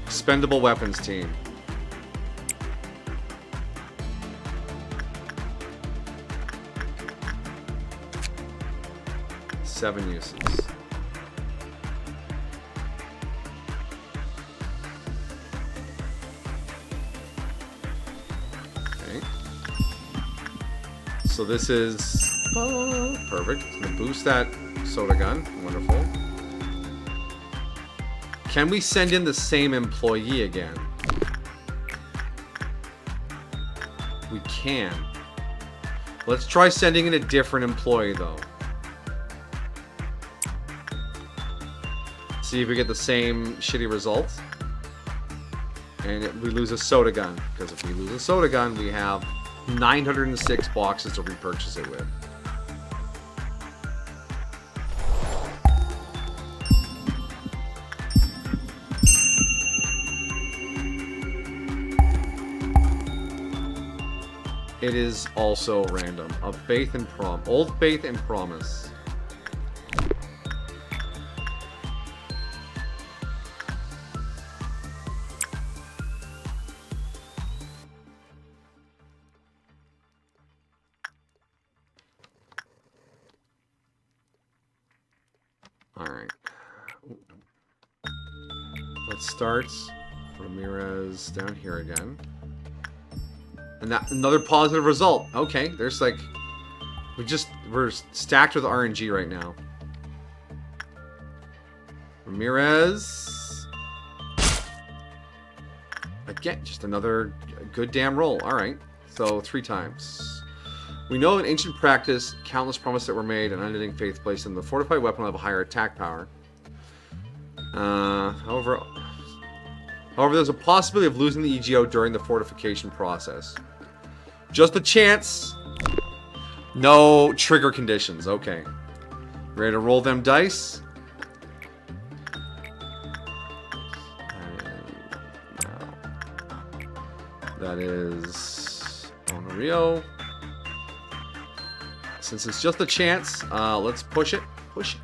Expendable weapons team. Seven uses. Okay. So this is perfect. It's gonna boost that soda gun. Wonderful. Can we send in the same employee again? We can. Let's try sending in a different employee though. See if we get the same shitty results. And we lose a soda gun. Because if we lose a soda gun, we have 906 boxes to repurchase it with. It is also random. Of faith and old faith and promise. All right. Let's start. Ramirez down here again. And that another positive result. Okay, there's like we're stacked with RNG right now. Ramirez. Again, just another good damn roll. Alright. So 3 times. We know in ancient practice, countless promises that were made and unending faith placed in the fortified weapon will have a higher attack power. However, there's a possibility of losing the EGO during the fortification process. Just a chance. No trigger conditions. Okay. Ready to roll them dice? That is Rio. Since it's just a chance, let's push it. Push it.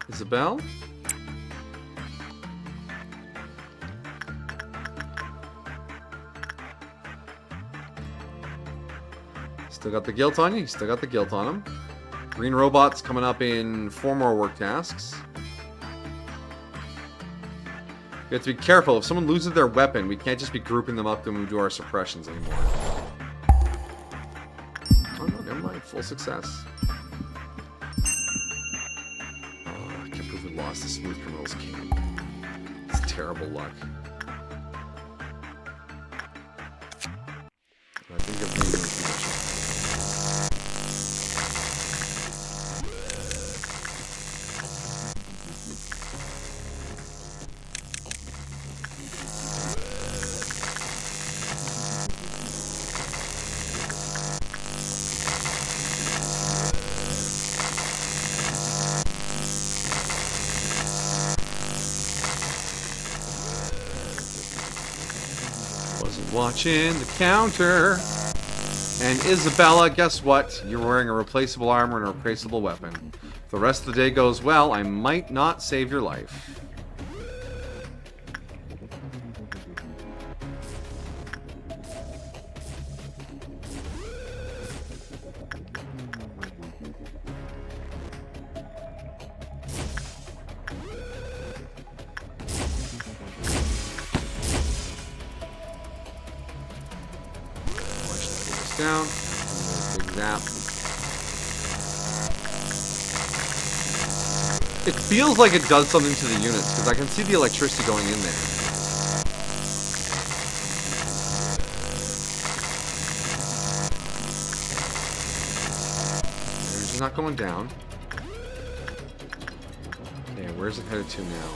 Isabel. Still got the guilt on you. Still got the guilt on him. Green robots coming up in 4 more work tasks. You have to be careful. If someone loses their weapon, we can't just be grouping them up when we do our suppressions anymore. Oh no, never mind. Full success. Oh, I can't believe we lost the Smooth Criminals King. It's terrible luck. I think I've made no condition. Watching the counter. And Isabella, guess what? You're wearing a replaceable armor and a replaceable weapon. If the rest of the day goes well, I might not save your life. Down. Big zap. It feels like it does something to the units, because I can see the electricity going in there. It's not going down. Okay, where's it headed to now?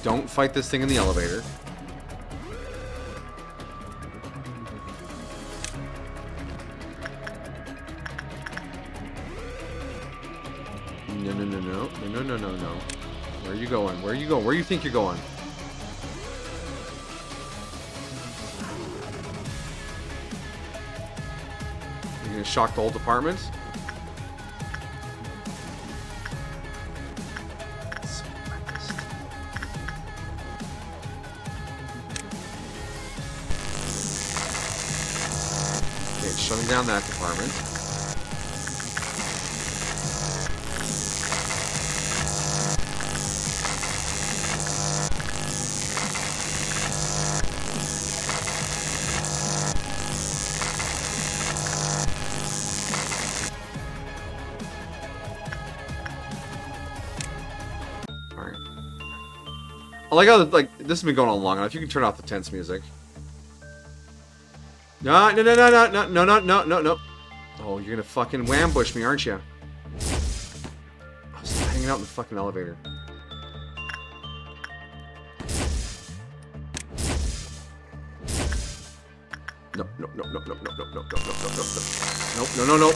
Don't fight this thing in the elevator. No, no, no, no. No, no, no, no. Where are you going? Where are you going? Where do you think you're going? You're gonna shock the whole department? Shutting down that department. All right. I like how this has been going on long enough. You can turn off the tense music. No, no, no, no, no, no, no, no, no, no. Oh, you're gonna fucking whambush me, aren't you? I was hanging out in the fucking elevator. No, no, no, no, no, no, no, no, no, no, no, no, no, no, no, no.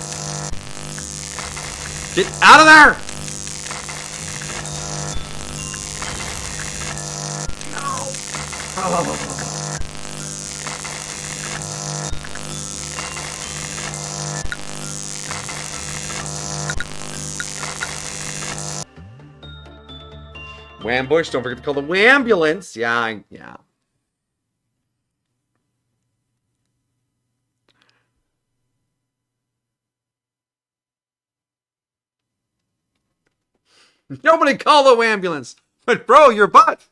Get out of there! No. Oh. Whambush, don't forget to call the Wambulance. Yeah, yeah. Nobody call the Wambulance. But bro, your butt.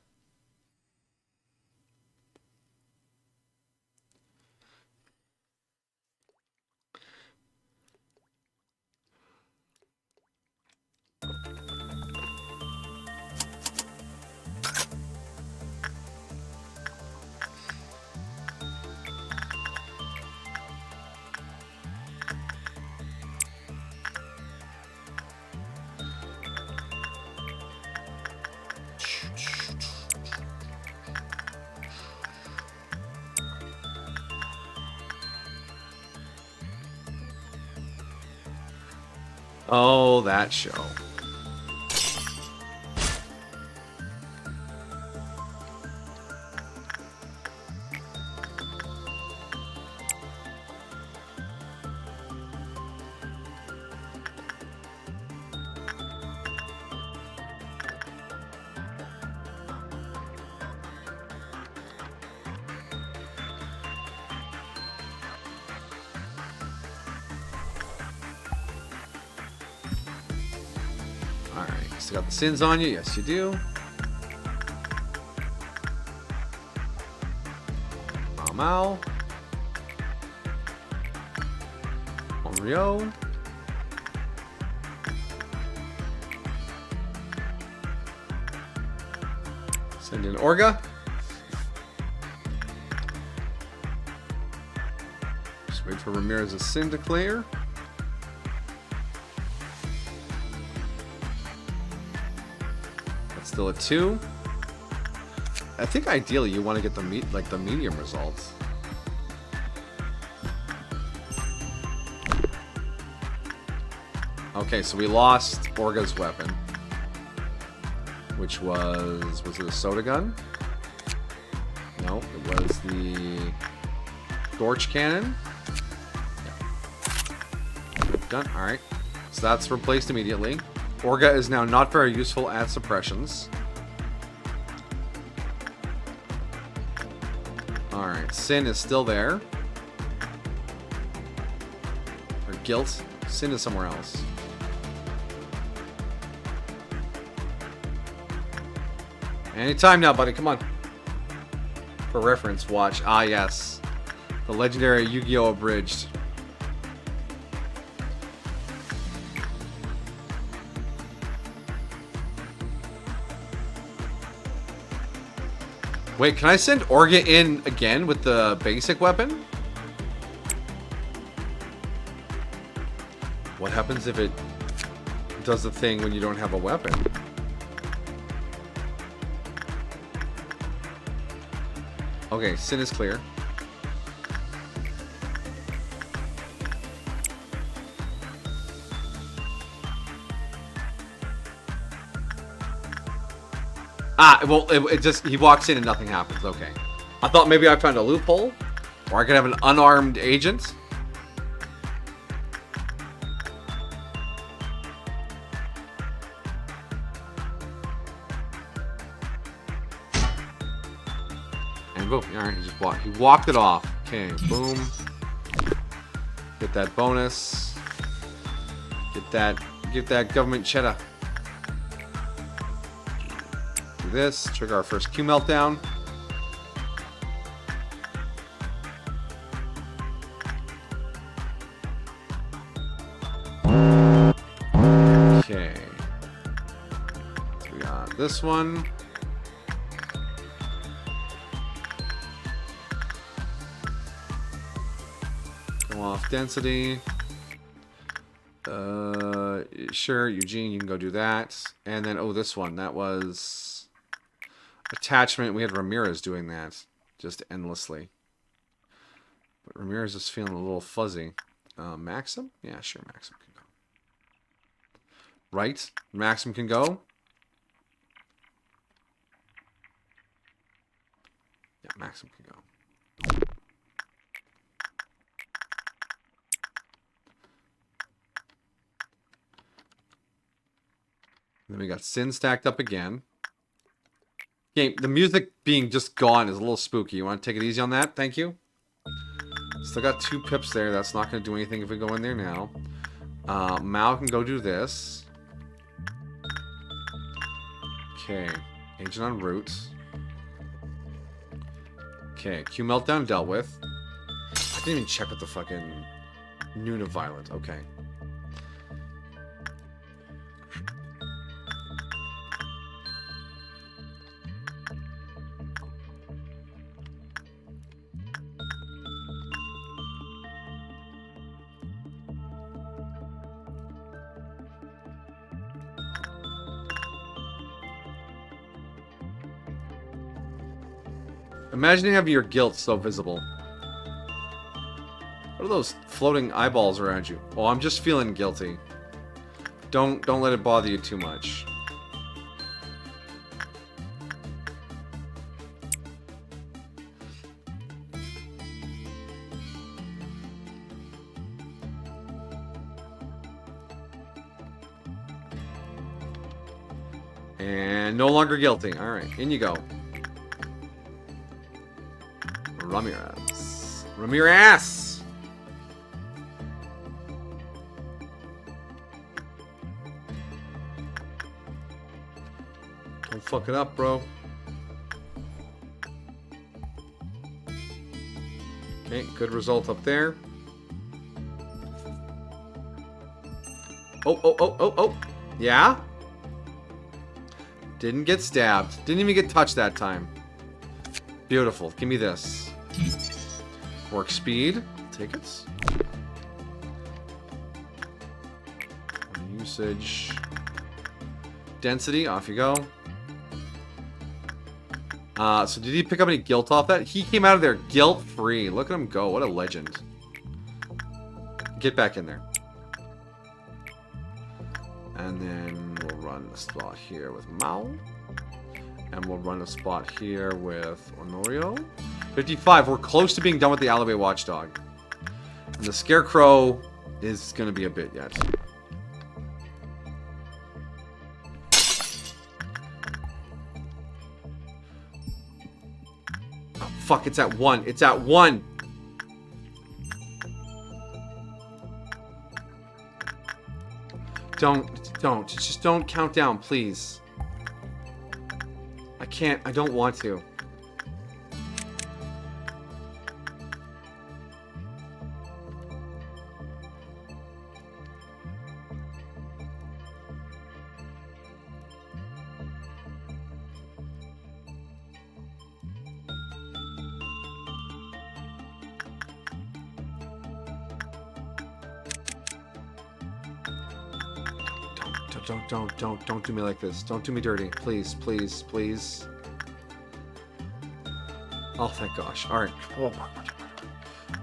Oh, that show. Alright, still got the sins on you. Yes, you do. Mao. Onryo. Send in Orga. Just wait for Ramirez's sin to clear. That's still a 2. I think ideally you want to get the medium results. Okay, so we lost Orga's weapon, which was it a soda gun? No, it was the Gorch cannon. Yeah. Done. All right, so that's replaced immediately. Orga is now not very useful at suppressions. Alright, sin is still there. Or guilt. Sin is somewhere else. Anytime now, buddy. Come on. For reference, watch. Ah, yes. The legendary Yu-Gi-Oh! Abridged. Wait, can I send Orga in again with the basic weapon? What happens if it does the thing when you don't have a weapon? Okay, sin is clear. Well, it just, he walks in and nothing happens. Okay. I thought maybe I found a loophole. Or I could have an unarmed agent. And boom. Alright, he walked it off. Okay, boom. Get that bonus. Get that government cheddar. This, trigger our first Q meltdown. Okay. So we got this one. Go off density. Sure, Eugene, you can go do that. And then, oh, this one, that was attachment. We had Ramirez doing that just endlessly. But Ramirez is feeling a little fuzzy. Maxim? Yeah, sure, Maxim can go. Right? Maxim can go. Yeah, Maxim can go. Then we got Sin stacked up again. Game, the music being just gone is a little spooky. You want to take it easy on that? Thank you. Still got 2 pips there. That's not going to do anything if we go in there now. Mao can go do this. Okay. Agent on route. Okay. Q meltdown dealt with. I didn't even check with the fucking Nuna Violent. Okay. Imagine having your guilt so visible. What are those floating eyeballs around you? Oh, I'm just feeling guilty. Don't let it bother you too much. And no longer guilty. Alright, in you go. Ramirez. Ramirez! fuck it up, bro. Okay, good result up there. Oh. Yeah? Didn't get stabbed. Didn't even get touched that time. Beautiful. Give me this. Work speed. Take it. Usage. Density. Off you go. So did he pick up any guilt off that? He came out of there guilt-free. Look at him go. What a legend. Get back in there. And then we'll run a spot here with Mao. And we'll run a spot here with Honorio. 55. We're close to being done with the alleyway watchdog. And the Scarecrow is going to be a bit yet. Oh, fuck, it's at 1. It's at 1. Don't. Just don't count down, please. I can't. I don't want to. Don't do me like this. Don't do me dirty. Please, please, please. Oh, thank gosh. Alright.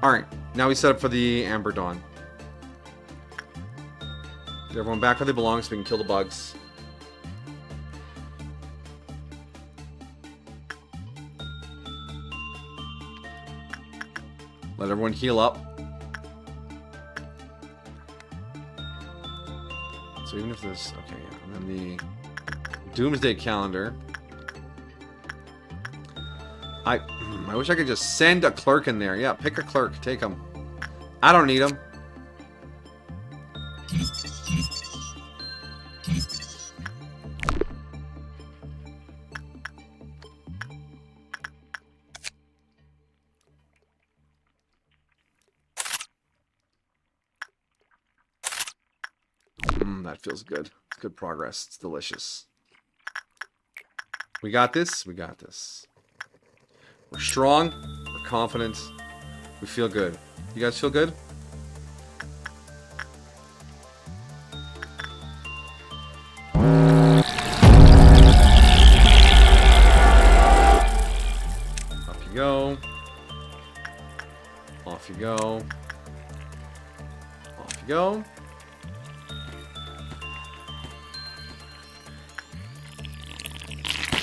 Alright. Now we set up for the Amber Dawn. Get everyone back where they belong so we can kill the bugs. Let everyone heal up. So even if this... Okay, yeah. And then the Doomsday Calendar. I wish I could just send a clerk in there. Yeah, pick a clerk. Take him. I don't need him. That feels good. It's good progress. It's delicious. We got this. We got this. We're strong. We're confident. We feel good. You guys feel good? Up you go. Off you go. Off you go.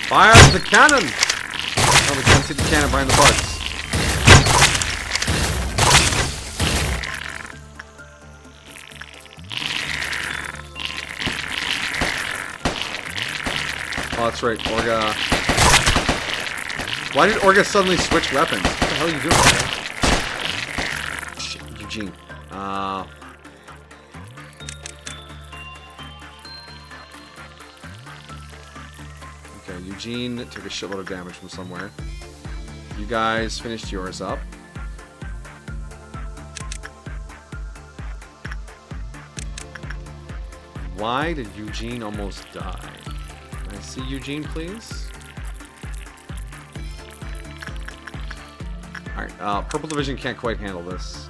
Fire the cannon! Oh, we can't see the cannon behind the bugs. Oh, that's right, Orga. Why did Orga suddenly switch weapons? What the hell are you doing? Shit, Eugene. Okay, Eugene took a shitload of damage from somewhere. You guys finished yours up. Why did Eugene almost die? Can I see Eugene, please? Alright, Purple Division can't quite handle this.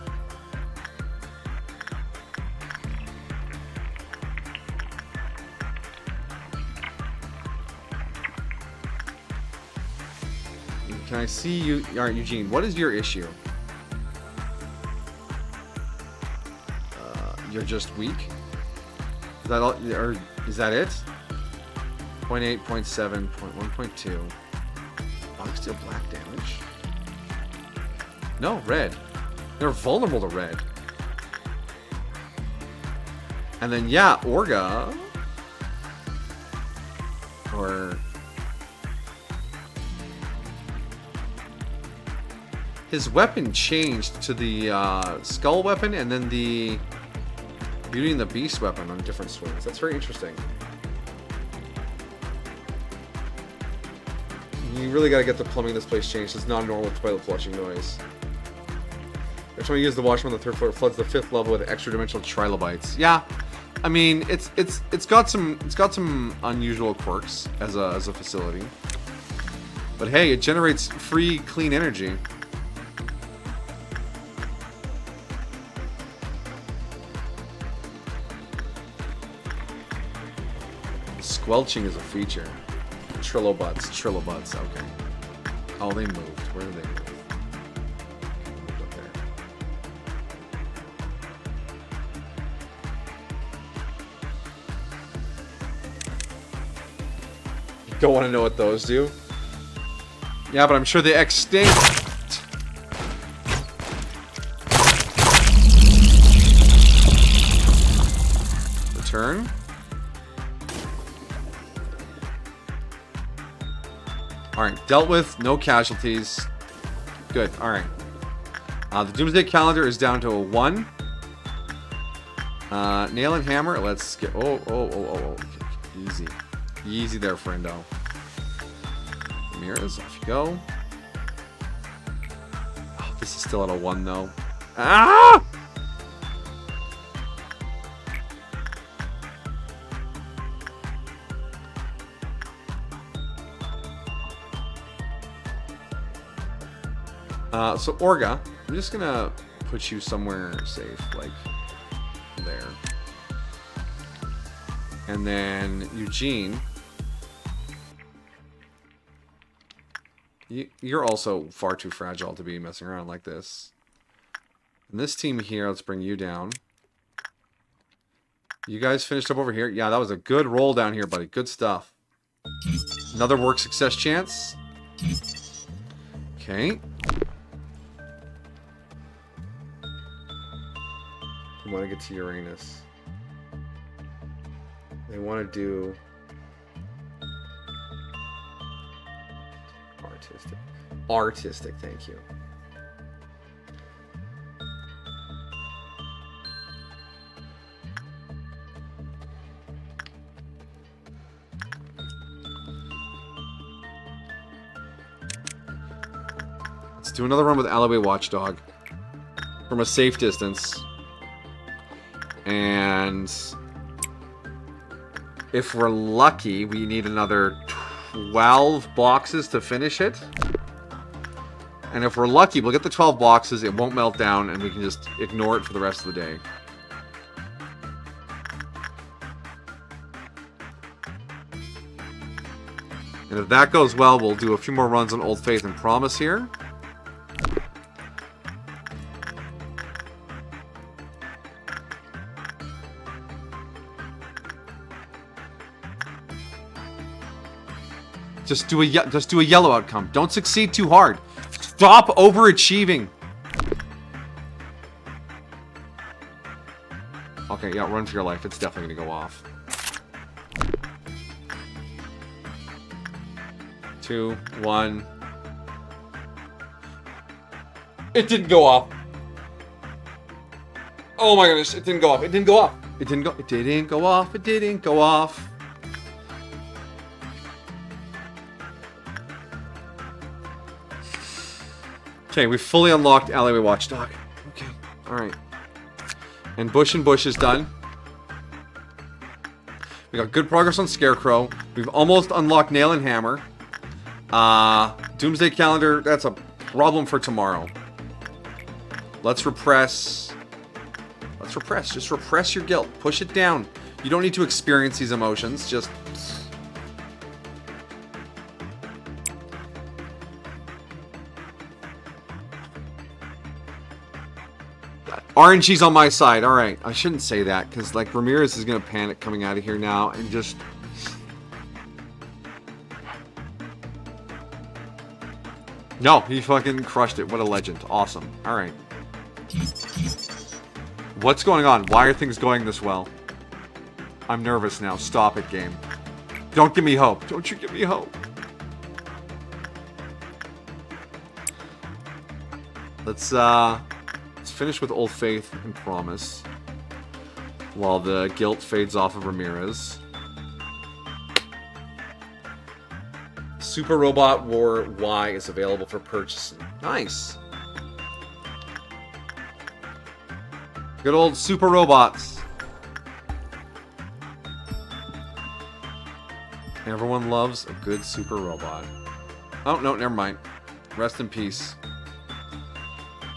Can I see you? Alright, Eugene, what is your issue? You're just weak? Is that all? Or is that it? 0.8, 0.7, 0.1, 0.2. Bugs deal black damage? No, red. They're vulnerable to red. And then, yeah, Orga. Or... his weapon changed to the skull weapon and then the Beauty and the Beast weapon on different swings. That's very interesting. we really gotta get the plumbing in this place changed. It's not a normal toilet flushing noise. Every time we use the washroom on the 3rd floor, it floods the 5th level with extra dimensional trilobites. Yeah, I mean it's got some unusual quirks as a facility. But hey, it generates free clean energy. Squelching is a feature. Trilobots, okay. Oh, they moved. Where did they move? Moved up there. You don't want to know what those do? Yeah, but I'm sure they extinct. Return. Alright, dealt with. No casualties. Good, alright. The Doomsday Calendar is down to a 1. Nail and Hammer, let's get... Oh. Easy. Easy there, friendo. Ramirez, off you go. Oh, this is still at a 1, though. Ah! So Orga, I'm just gonna put you somewhere safe, like there. And then Eugene, you're also far too fragile to be messing around like this. And this team here, let's bring you down. You guys finished up over here? Yeah, that was a good roll down here, buddy. Good stuff. Another work success chance. Okay. I want to get to Uranus. They want to do artistic. Artistic, thank you. Let's do another run with Alleyway Watchdog from a safe distance. And if we're lucky, we need another 12 boxes to finish it. And if we're lucky, we'll get the 12 boxes, it won't melt down, and we can just ignore it for the rest of the day. And if that goes well, we'll do a few more runs on Old Faith and Promise here. Just do a yellow outcome. Don't succeed too hard. Stop overachieving. Okay, yeah, run for your life. It's definitely gonna go off. 2, 1. It didn't go off. Oh my goodness, it didn't go off. It didn't go off. It didn't go off. It didn't go off. Okay, we fully unlocked Alleyway Watchdog. Okay, alright. And Bush and Bush is done. We got good progress on Scarecrow. We've almost unlocked Nail and Hammer. Doomsday Calendar, that's a problem for tomorrow. Let's repress. Let's repress. Just repress your guilt. Push it down. You don't need to experience these emotions. Just... RNG's on my side. Alright. I shouldn't say that, because, like, Ramirez is going to panic coming out of here now, and just... No, he fucking crushed it. What a legend. Awesome. Alright. What's going on? Why are things going this well? I'm nervous now. Stop it, game. Don't give me hope. Don't you give me hope. Let's finish with Old Faith and Promise. While the guilt fades off of Ramirez. Super Robot War Y is available for purchasing. Nice. Good old Super Robots. Everyone loves a good Super Robot. Oh, no, never mind. Rest in peace.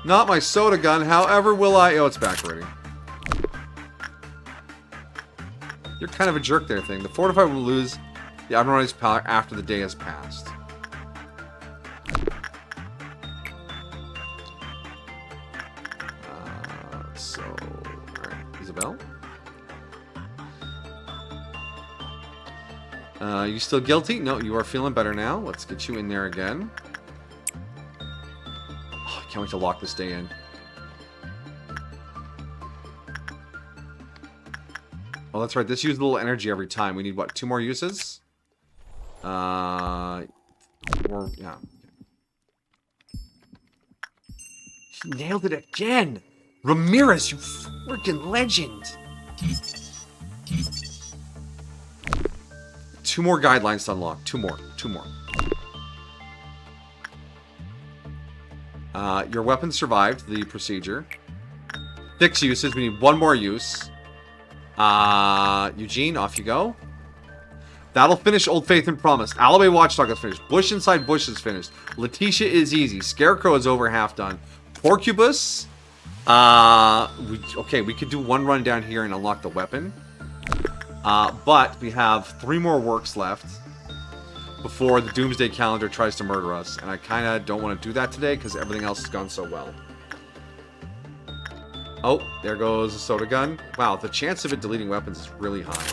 Not my soda gun, however will I... Oh, it's back already. You're kind of a jerk there, thing. The Fortify will lose the abnormality's power after the day has passed. Alright, Isabel? You still guilty? No, you are feeling better now. Let's get you in there again. Oh, I can't wait to lock this day in. Oh, that's right. This uses a little energy every time. We need, what, 2 more uses? Yeah. She nailed it again! Ramirez, you freaking legend! 2 more guidelines to unlock. 2 more. 2 more. Your weapon survived the procedure. 6 uses. We need 1 more use. Eugene, off you go. That'll finish Old Faith and Promise. Alibi Watchdog is finished. Bush Inside Bush is finished. Letitia is easy. Scarecrow is over half done. Porcubus. Okay, we could do 1 run down here and unlock the weapon. But we have 3 more works left before the Doomsday Calendar tries to murder us. And I kind of don't want to do that today because everything else has gone so well. Oh, there goes the soda gun. Wow, the chance of it deleting weapons is really high.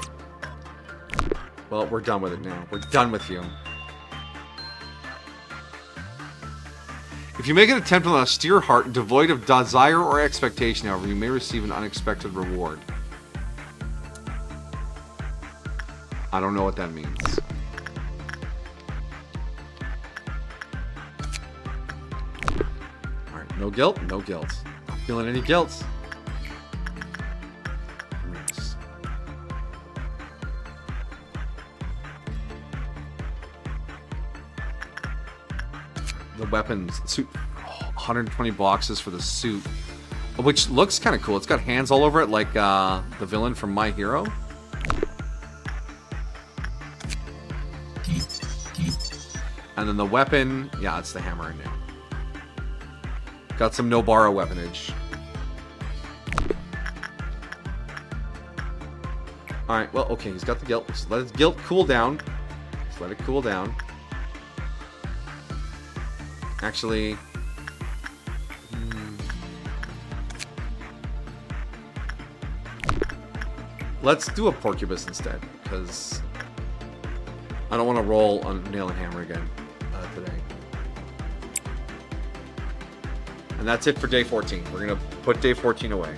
Well, we're done with it now. We're done with you. If you make an attempt on an austere heart devoid of desire or expectation, however, you may receive an unexpected reward. I don't know what that means. Alright, no guilt, no guilt. Not feeling any guilt. The weapons, suit, 120 boxes for the suit, which looks kind of cool. It's got hands all over it, like the villain from My Hero. And then the weapon, yeah, it's the hammer in there. Got some no borrow weaponage. All right, well, okay, he's got the guilt. Let's let his guilt cool down. Let's let it cool down. Actually, let's do a Porcubus instead, because I don't want to roll on Nail and Hammer again today. And that's it for day 14. We're going to put day 14 away.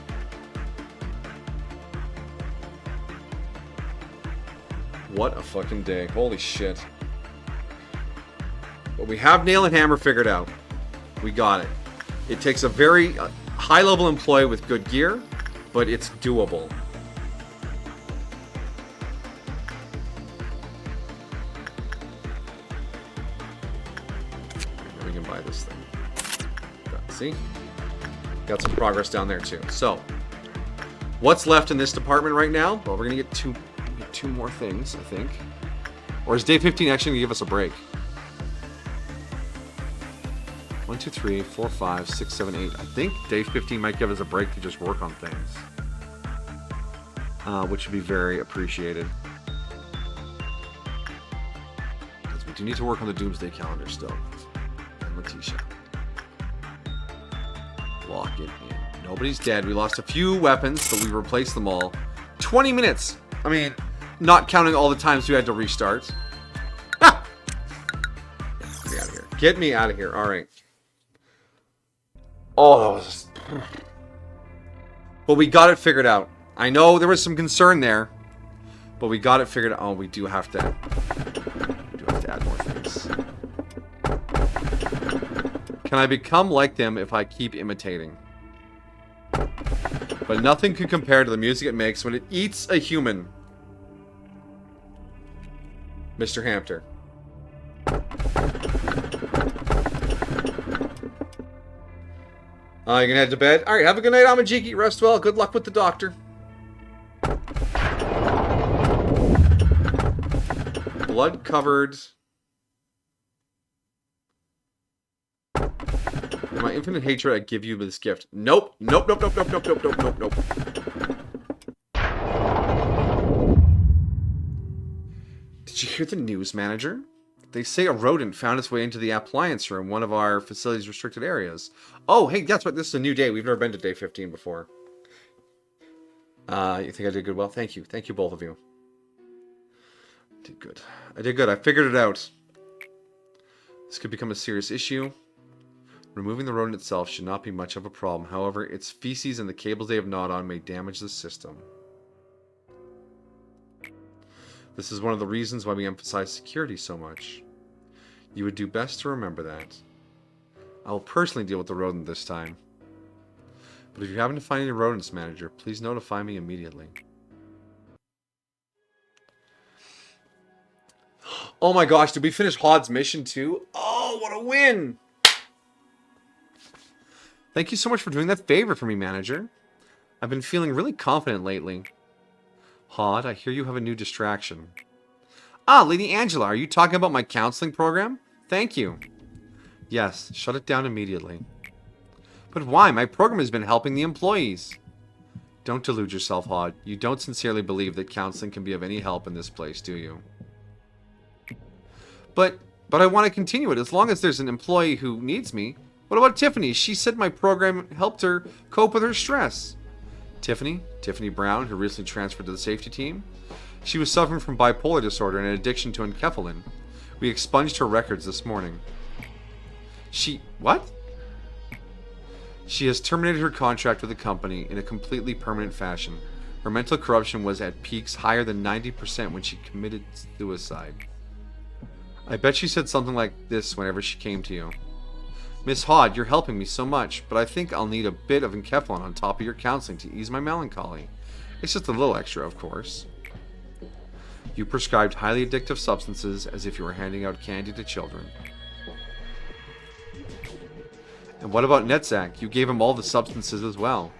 What a fucking day. Holy shit. But we have Nail and Hammer figured out. We got it. It takes a very high-level employee with good gear, but it's doable. Now we can buy this thing. See? Got some progress down there too. So, what's left in this department right now? Well, we're gonna get two more things, I think. Or is day 15 actually gonna give us a break? 1, 2, 3, 4, 5, 6, 7, 8. I think day 15 might give us a break to just work on things. Which would be very appreciated. Because we do need to work on the Doomsday Calendar still. And Letitia. Lock it in. Nobody's dead. We lost a few weapons, but we replaced them all. 20 minutes! I mean, not counting all the times we had to restart. Ah! Get me out of here. Get me out of here. Alright. Oh, that was... But we got it figured out. I know there was some concern there, but we got it figured out. Oh, we do have to add more things. Can I become like them if I keep imitating? But nothing can compare to the music it makes when it eats a human. Mr. Hampter. You can head to bed. Alright, have a good night, Amajiki. Rest well. Good luck with the doctor. Blood-covered... My infinite hatred, I give you this gift. Nope. Nope, nope, nope, nope, nope, nope, nope, nope, nope. Did you hear the news, manager? They say a rodent found its way into the appliance room, one of our facility's restricted areas. Oh, hey, that's right. This is a new day. We've never been to day 15 before. You think I did good? Well, thank you. Thank you, both of you. I did good. I did good. I figured it out. This could become a serious issue. Removing the rodent itself should not be much of a problem. However, its feces and the cables they have gnawed on may damage the system. This is one of the reasons why we emphasize security so much. You would do best to remember that. I will personally deal with the rodent this time. But if you happen to find any rodents, manager, please notify me immediately. Oh my gosh, did we finish Hod's mission too? Oh, what a win! Thank you so much for doing that favor for me, manager. I've been feeling really confident lately. Hod, I hear you have a new distraction. Ah, Lady Angela, are you talking about my counseling program? Thank you. Yes, shut it down immediately. But why? My program has been helping the employees. Don't delude yourself, Hod. You don't sincerely believe that counseling can be of any help in this place, do you? But I want to continue it as long as there's an employee who needs me. What about Tiffany? She said my program helped her cope with her stress. Tiffany Brown, who recently transferred to the safety team. She was suffering from bipolar disorder and an addiction to enkephalin. We expunged her records this morning. What? She has terminated her contract with the company in a completely permanent fashion. Her mental corruption was at peaks higher than 90% when she committed suicide. I bet she said something like this whenever she came to you. Miss Hod, you're helping me so much, but I think I'll need a bit of enkephalin on top of your counseling to ease my melancholy. It's just a little extra, of course. You prescribed highly addictive substances as if you were handing out candy to children. And what about Netzak? You gave him all the substances as well.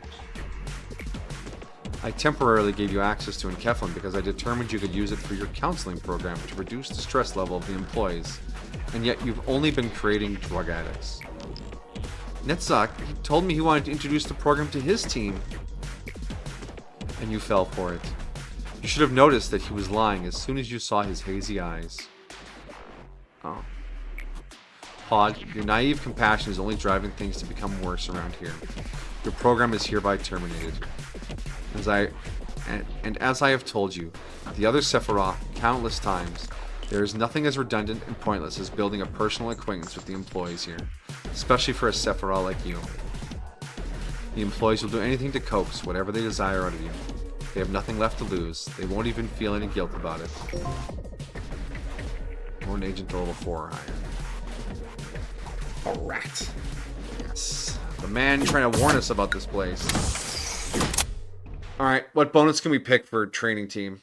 I temporarily gave you access to enkephalin because I determined you could use it for your counseling program to reduce the stress level of the employees. And yet you've only been creating drug addicts. Netzak, he told me he wanted to introduce the program to his team. And you fell for it. You should have noticed that he was lying as soon as you saw his hazy eyes. Oh. Hod, your naive compassion is only driving things to become worse around here. Your program is hereby terminated. As I have told you, the other Sephiroth, countless times, there is nothing as redundant and pointless as building a personal acquaintance with the employees here, especially for a Sephiroth like you. The employees will do anything to coax whatever they desire out of you. They have nothing left to lose. They won't even feel any guilt about it. Or an agent to level 4 or higher. Alright. Yes. The man trying to warn us about this place. Alright, what bonus can we pick for training team?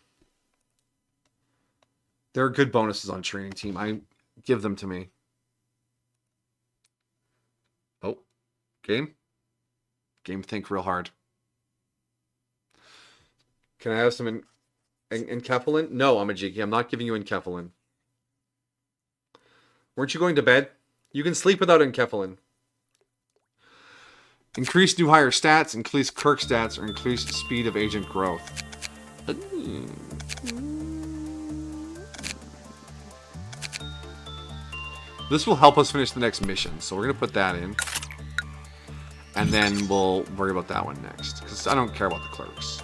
There are good bonuses on training team. Give them to me. Oh. Game? Game think real hard. Can I have some enkephalin? No, Amajiki, I'm not giving you enkephalin. Weren't you going to bed? You can sleep without enkephalin. Increase new hire stats, increase quirk stats, or increase speed of agent growth. This will help us finish the next mission, so we're going to put that in. And then we'll worry about that one next, because I don't care about the clerks.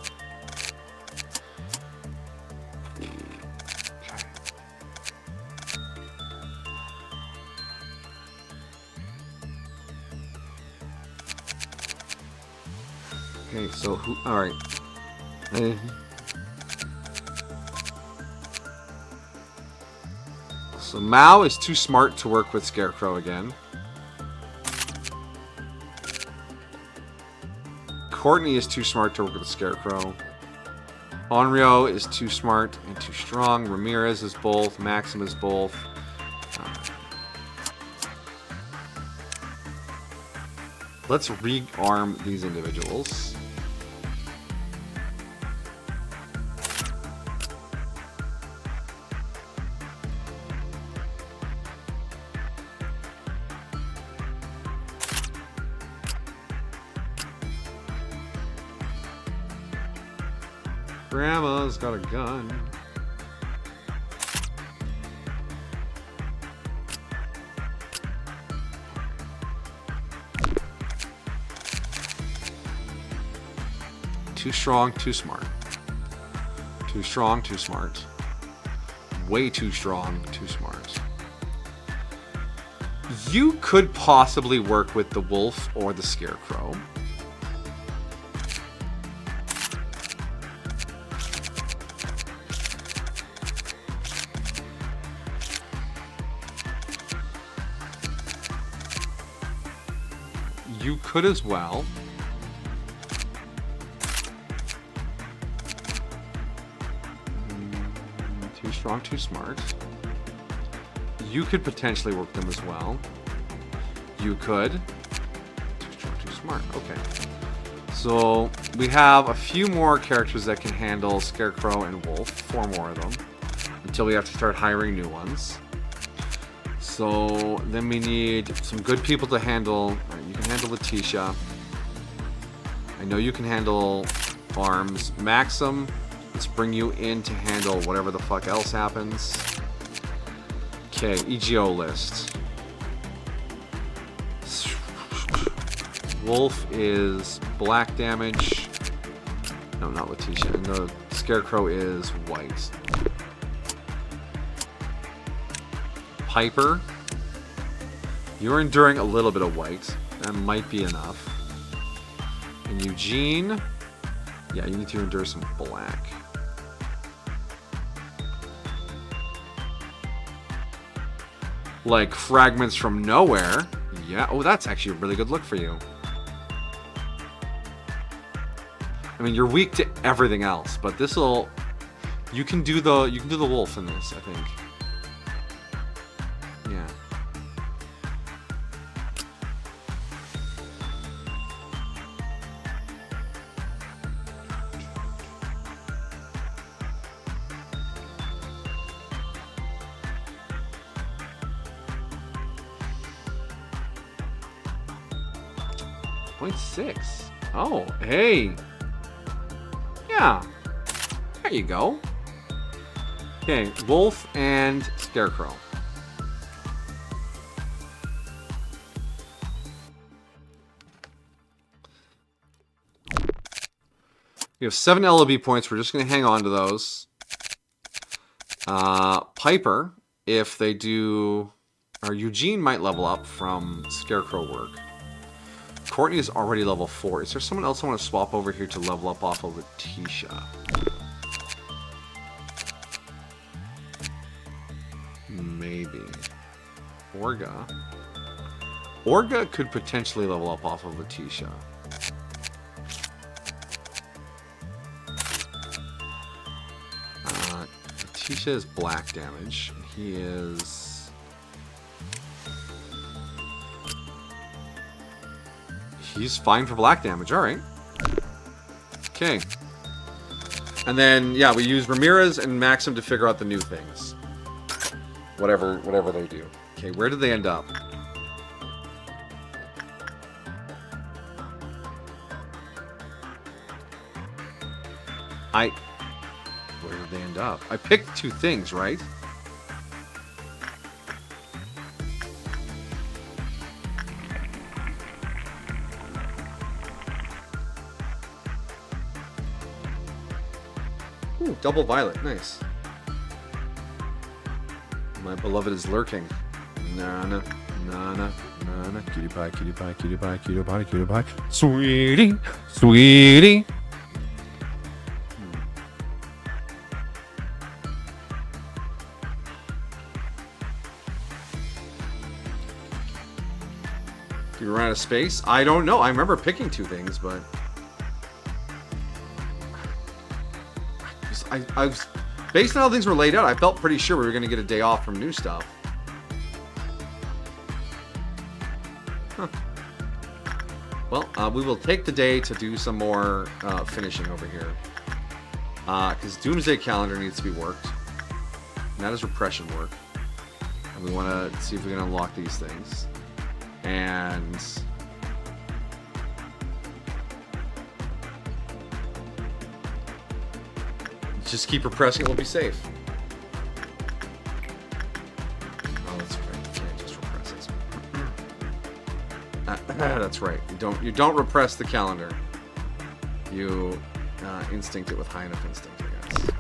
Okay, so who? All right. So Mao is too smart to work with Scarecrow again. Courtney is too smart to work with the Scarecrow. Onryo is too smart and too strong. Ramirez is both. Maxim is both. Let's rearm these individuals. Grandma's got a gun. Too strong, too smart. Too strong, too smart. Way too strong, too smart. You could possibly work with the wolf or the scarecrow. You could as well. Too strong, too smart. You could potentially work them as well. You could. Too strong, too smart. Okay. So we have a few more characters that can handle Scarecrow and Wolf. 4 more of them. Until we have to start hiring new ones. So then we need some good people to handle. Right, you can handle Letitia. I know you can handle Arms. Maxim, let's bring you in to handle whatever the fuck else happens. Okay, EGO list. Wolf is black damage. No, not Letitia. And the Scarecrow is white. Piper, you're enduring a little bit of white. That might be enough. And Eugene, yeah, you need to endure some black. Like Fragments from Nowhere. Yeah, oh, that's actually a really good look for you. I mean, you're weak to everything else, but this'll, you can do the wolf in this, I think. Yeah. .6. Oh, hey. Yeah. There you go. Okay, Wolf and Scarecrow. We have 7 LOB points. We're just going to hang on to those. Piper, if they do... Or Eugene might level up from Scarecrow work. Courtney is already level 4. Is there someone else I want to swap over here to level up off of Letitia? Maybe. Orga. Orga could potentially level up off of Letitia. Letitia is black damage. He is... He's fine for black damage. Alright. Okay. And then, yeah, we use Ramirez and Maxim to figure out the new things. Whatever they do. Okay, where did they end up? Where did they end up? I picked 2 things, right? Ooh, double violet. Nice. My beloved is lurking. Nana, nana, nana. Cutie pie, cutie pie, cutie pie, cutie pie, cutie pie. Sweetie, sweetie. Did we run out of space? I don't know. I remember picking 2 things, but... I was, based on how things were laid out, I felt pretty sure we were going to get a day off from new stuff. Huh. Well, we will take the day to do some more finishing over here. Because Doomsday Calendar needs to be worked. And that is repression work. And we want to see if we can unlock these things. And... just keep repressing it, we'll be safe. Oh, that's right. You can't just repress it. That's right. You don't repress the calendar. You instinct it with high enough instinct, I guess.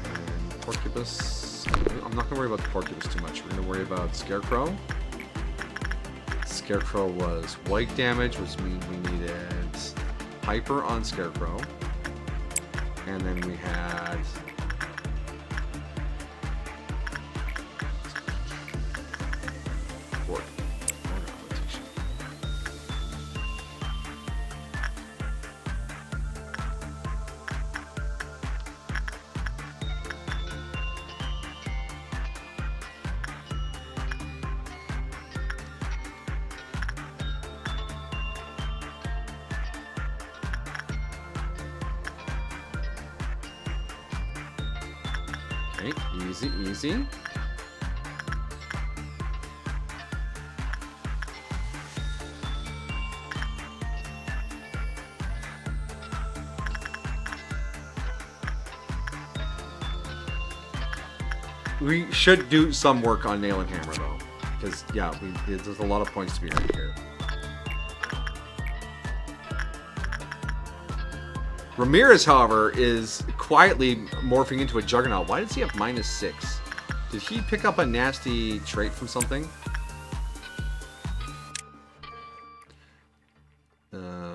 And Porcupus. I'm not going to worry about the Porcupus too much. We're going to worry about Scarecrow. Scarecrow was white damage, which means we needed Hyper on Scarecrow. And then we had... Okay, easy, easy. We should do some work on Nail and Hammer, though. Because, yeah, there's a lot of points to be earned here. Ramirez, however, is quietly morphing into a juggernaut. Why does he have -6? Did he pick up a nasty trait from something?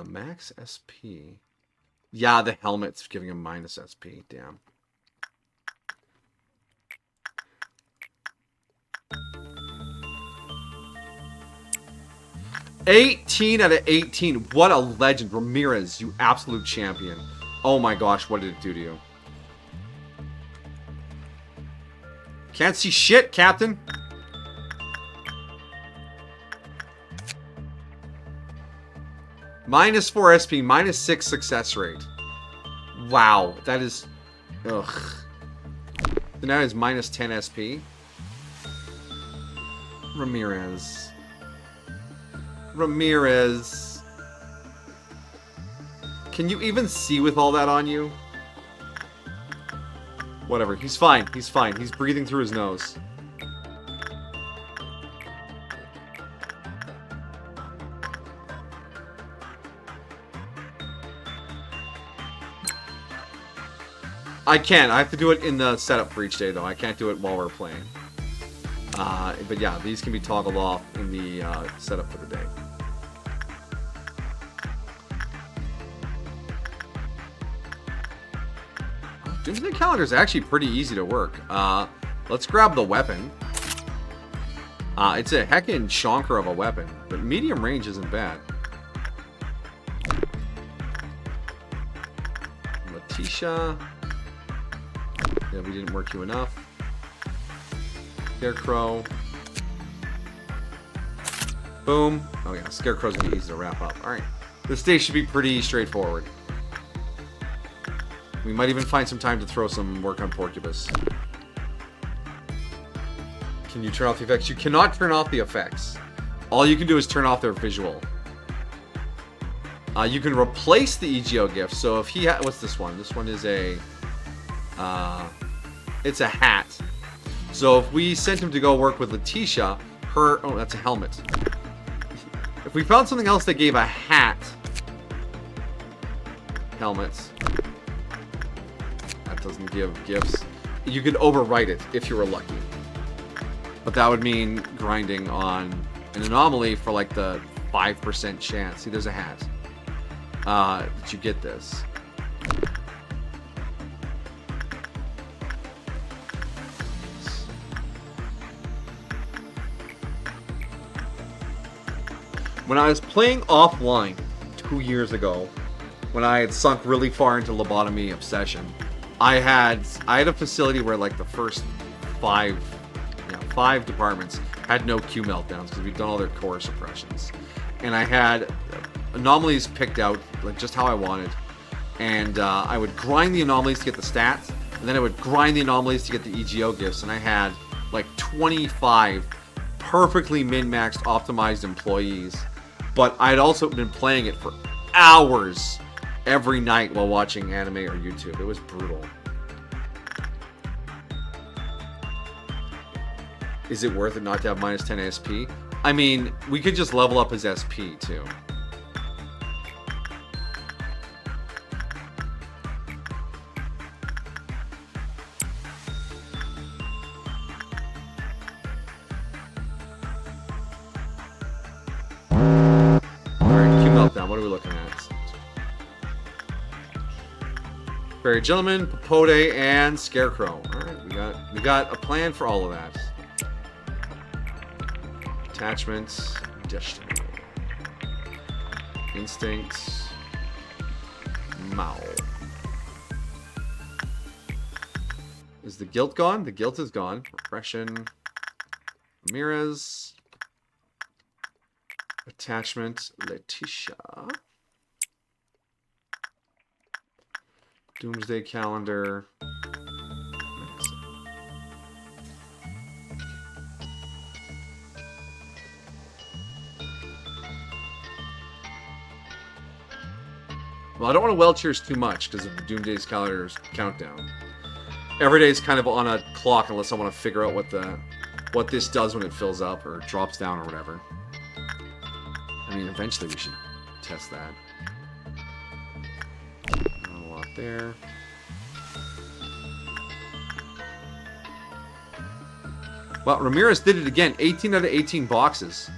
Max SP. Yeah, the helmet's giving him -SP. Damn. $18 out of 18. What a legend. Ramirez, you absolute champion. Oh my gosh, what did it do to you? Can't see shit, Captain. -4 SP, -6 success rate. Wow, that is... Ugh. So now it's -10 SP. Ramirez. Ramirez. Can you even see with all that on you? Whatever, he's fine, he's fine. He's breathing through his nose. I can. I have to do it in the setup for each day, though. I can't do it while we're playing. But yeah, these can be toggled off in the setup for the day. Doomsday Calendar is actually pretty easy to work. Let's grab the weapon. It's a heckin' shonker of a weapon, but medium range isn't bad. Letitia. Yeah, we didn't work you enough. Scarecrow. Boom. Oh yeah, Scarecrow's gonna be easy to wrap up. Alright. This day should be pretty straightforward. We might even find some time to throw some work on Porcupus. Can you turn off the effects? You cannot turn off the effects. All you can do is turn off their visual. You can replace the EGO gift. So if he what's this one? This one is a... it's a hat. So if we sent him to go work with Letitia, oh, that's a helmet. If we found something else that gave a hat... Helmets... doesn't give gifts. You could overwrite it if you were lucky. But that would mean grinding on an anomaly for like the 5% chance. See, there's a hat. That you get this. When I was playing offline 2 years ago, when I had sunk really far into Lobotomy Obsession, I had a facility where like the first five departments had no Q meltdowns because we'd done all their core suppressions, and I had anomalies picked out like just how I wanted, and I would grind the anomalies to get the stats, and then I would grind the anomalies to get the EGO gifts, and I had like 25 perfectly min-maxed optimized employees, but I'd also been playing it for hours every night while watching anime or YouTube. It was brutal. Is it worth it not to have minus 10 SP? I mean, we could just level up his SP too. Alright, Q Meltdown, what are we looking at? Fairy Gentleman, Popote, and Scarecrow. Alright, we got a plan for all of that. Attachments, Destiny, Instinct, Mao. Is the guilt gone? The guilt is gone. Repression, Ramirez, Attachment, Letitia, Doomsday Calendar. Well, I don't want to Welch yours too much because of the Doomsday's Calendar's countdown. Every day is kind of on a clock unless I want to figure out what this does when it fills up or drops down or whatever. I mean, eventually we should test that. Not a lot there. Well, Ramirez did it again. 18 out of 18 boxes.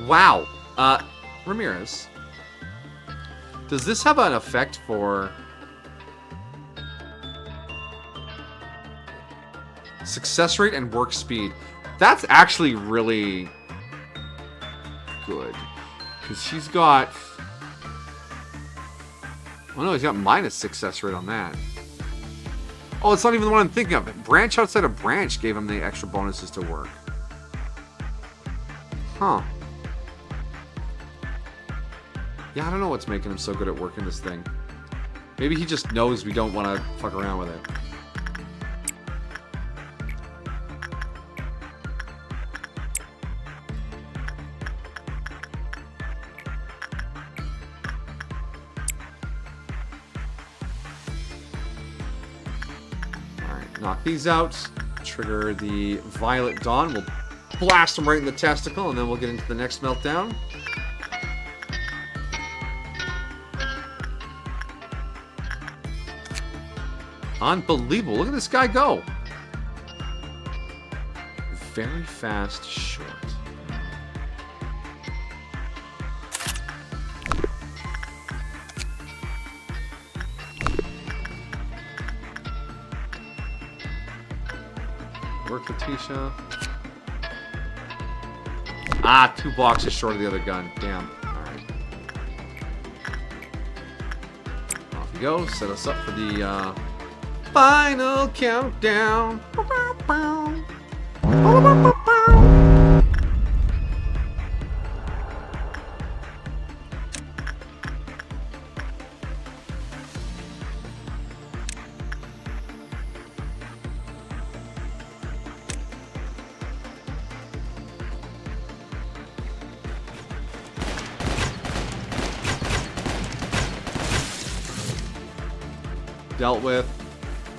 Wow. Ramirez. Does this have an effect for success rate and work speed? That's actually really good. Because he's got... Oh no, he's got minus success rate on that. Oh, it's not even the one I'm thinking of. Branch outside of branch gave him the extra bonuses to work. Huh. Yeah, I don't know what's making him so good at working this thing. Maybe he just knows we don't want to fuck around with it. Alright, knock these out. Trigger the Violet Dawn. We'll blast him right in the testicle, and then we'll get into the next meltdown. Unbelievable. Look at this guy go. Very fast short. Work Letitia. Ah, 2 boxes short of the other gun. Damn. Alright. Off you go. Set us up for the final countdown.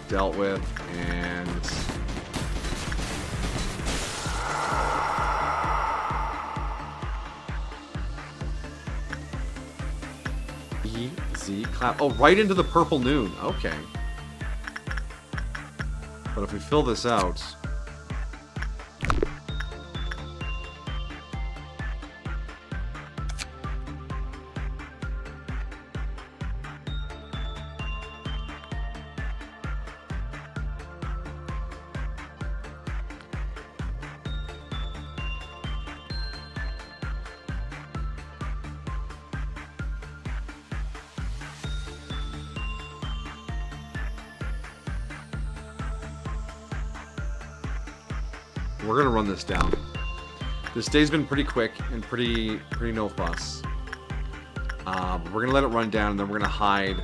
Dealt with, and easy clap. Oh, right into the purple noon. Okay. But if we fill this out, We're gonna run this down. This day's been pretty quick and pretty no fuss. We're gonna let it run down, and then we're gonna hide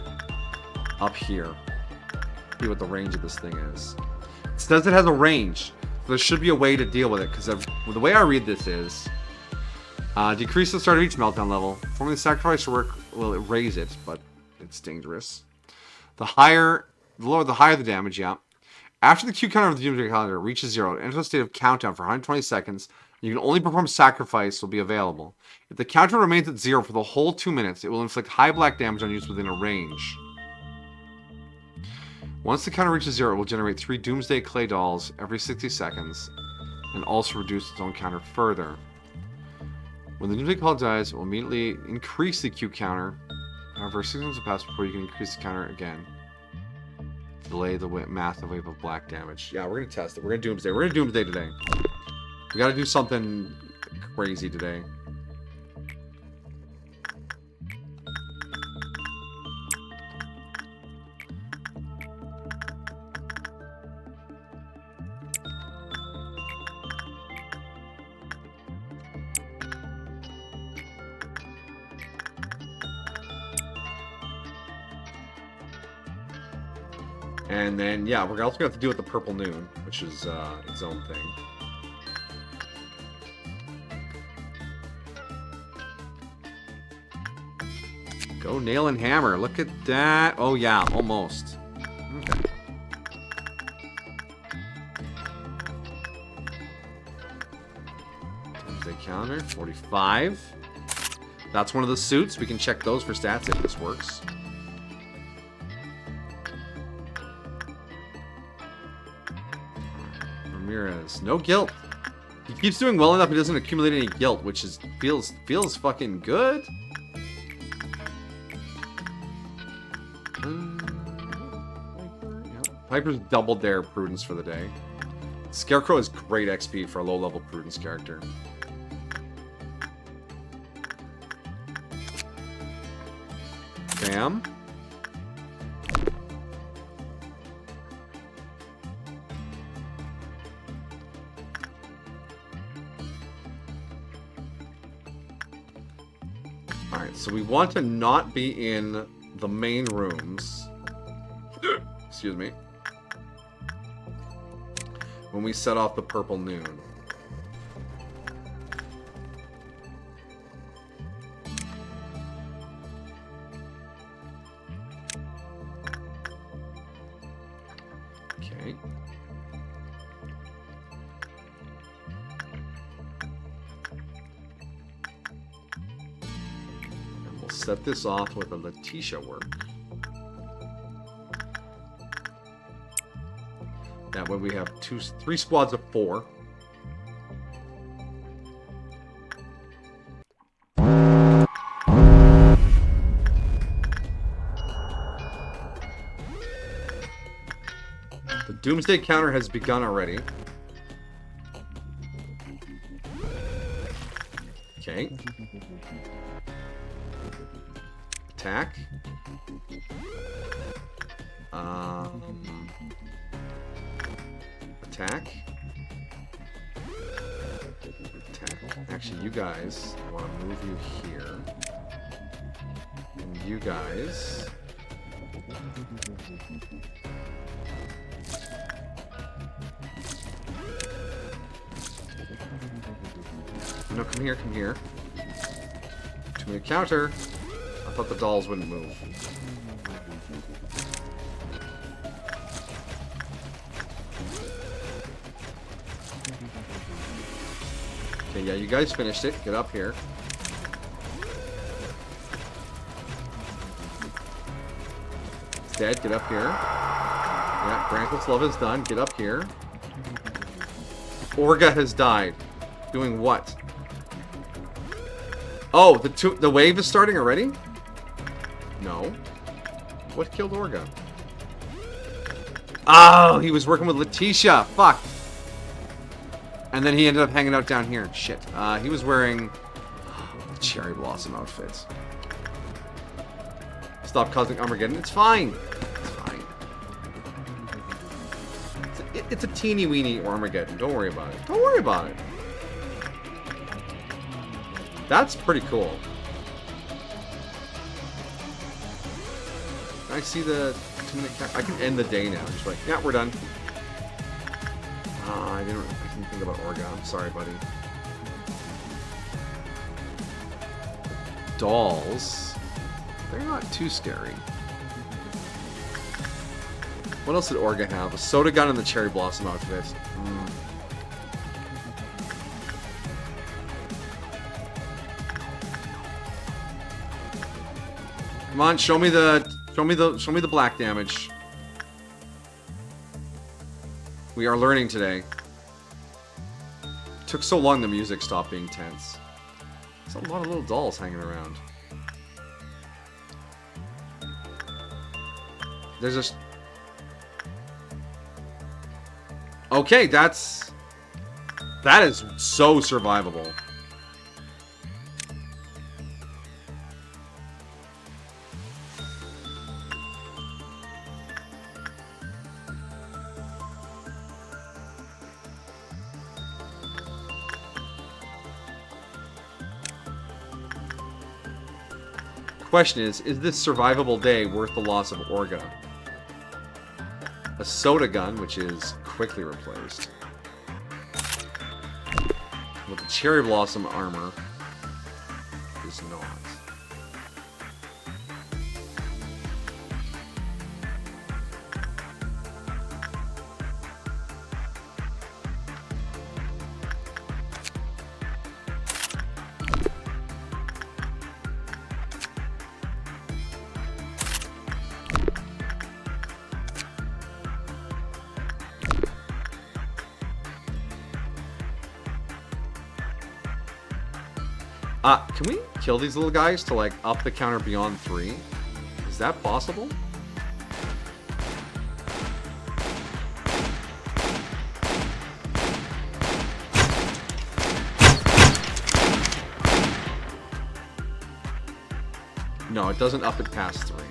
up here. See what the range of this thing is. It says it has a range. So there should be a way to deal with it, because the way I read this is decrease the start of each meltdown level. Performing the sacrifice work will raise it, but it's dangerous. The lower the damage, yeah. After the Q counter of the Doomsday calendar reaches 0, it enters a state of countdown for 120 seconds. You can only perform sacrifice will be available. If the counter remains at 0 for the whole 2 minutes, it will inflict high black damage on units within a range. Once the counter reaches 0, it will generate 3 Doomsday Clay Dolls every 60 seconds, and also reduce its own counter further. When the Doomsday Call dies, it will immediately increase the Q counter. However, 6 seconds will pass before you can increase the counter again. Delay the massive wave of black damage. Yeah, we're gonna test it. We're gonna Doomsday. We're gonna Doomsday today. We gotta do something crazy today. And then, yeah, we're also going to have to deal with the Purple Noon, which is its own thing. Go nail and hammer. Look at that. Oh, yeah, almost. Okay. Doomsday counter, 45. That's one of the suits. We can check those for stats if this works. Ramirez, no guilt. He keeps doing well enough he doesn't accumulate any guilt, which is feels fucking good. Piper's doubled their prudence for the day. Scarecrow is great XP for a low-level prudence character. Bam. Alright, so we want to not be in the main rooms. Excuse me. When we set off the Purple Noon. Okay. And we'll set this off with a Letitia work. That way we have 3 squads of 4. The Doomsday counter has begun already. Okay. Attack. Attack. Attack. Actually, you guys, I want to move you here. And you guys. No, come here, come here. To me a counter. I thought the dolls wouldn't move. Okay, yeah, you guys finished it. Get up here. It's dead. Get up here. Yeah, Branclet's love is done. Get up here. Orga has died. Doing what? Oh, the wave is starting already? No. What killed Orga? Oh, he was working with Letitia. Fuck. And then he ended up hanging out down here. Shit. He was wearing the Cherry Blossom outfit. Stop causing Armageddon. It's fine. It's fine. it's a teeny weeny Armageddon. Don't worry about it. Don't worry about it. That's pretty cool. I see the 2-minute I can end the day now. Just like, yeah, we're done. I didn't think about Orga. I'm sorry, buddy. Dolls. They're not too scary. What else did Orga have? A soda gun and the cherry blossom outfit. Come on, show me the black damage. We are learning today. It took so long the music stopped being tense. There's a lot of little dolls hanging around. There's just... Okay, that is so survivable. Question is this survivable day worth the loss of Orga? A soda gun, which is quickly replaced. With the cherry blossom armor is not. Can we kill these little guys to, like, up the counter beyond 3? Is that possible? No, it doesn't up it past 3.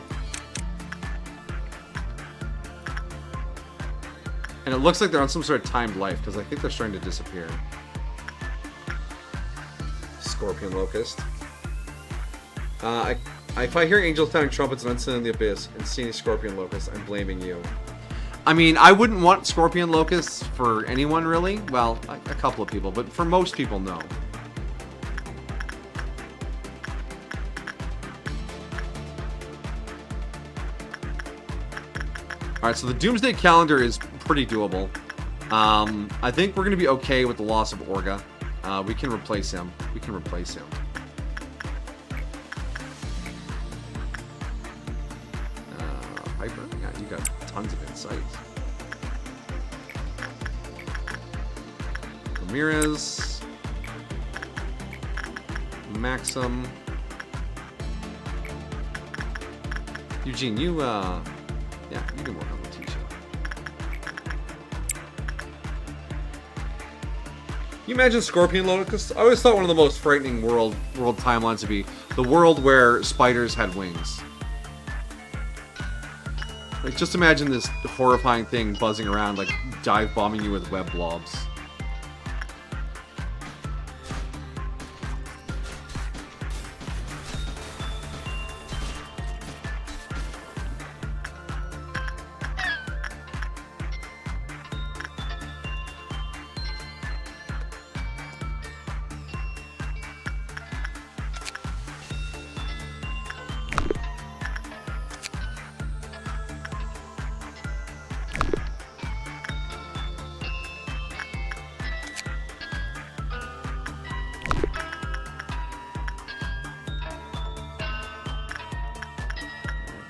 And it looks like they're on some sort of timed life, because I think they're starting to disappear. Scorpion Locust. If I hear angels sounding trumpets and unseen in the abyss and see any Scorpion Locust, I'm blaming you. I mean, I wouldn't want Scorpion Locusts for anyone, really. Well, a couple of people, but for most people, no. Alright, so the Doomsday Calendar is pretty doable. I think we're going to be okay with the loss of Orga. We can replace him. We can replace him. Piper? Yeah, you got tons of insight. Ramirez. Maxim. Eugene, you, yeah, you can work on Letitia. You imagine Scorpion Locust? I always thought one of the most frightening world timelines would be the world where spiders had wings. Like, just imagine this horrifying thing buzzing around, like, dive bombing you with web blobs.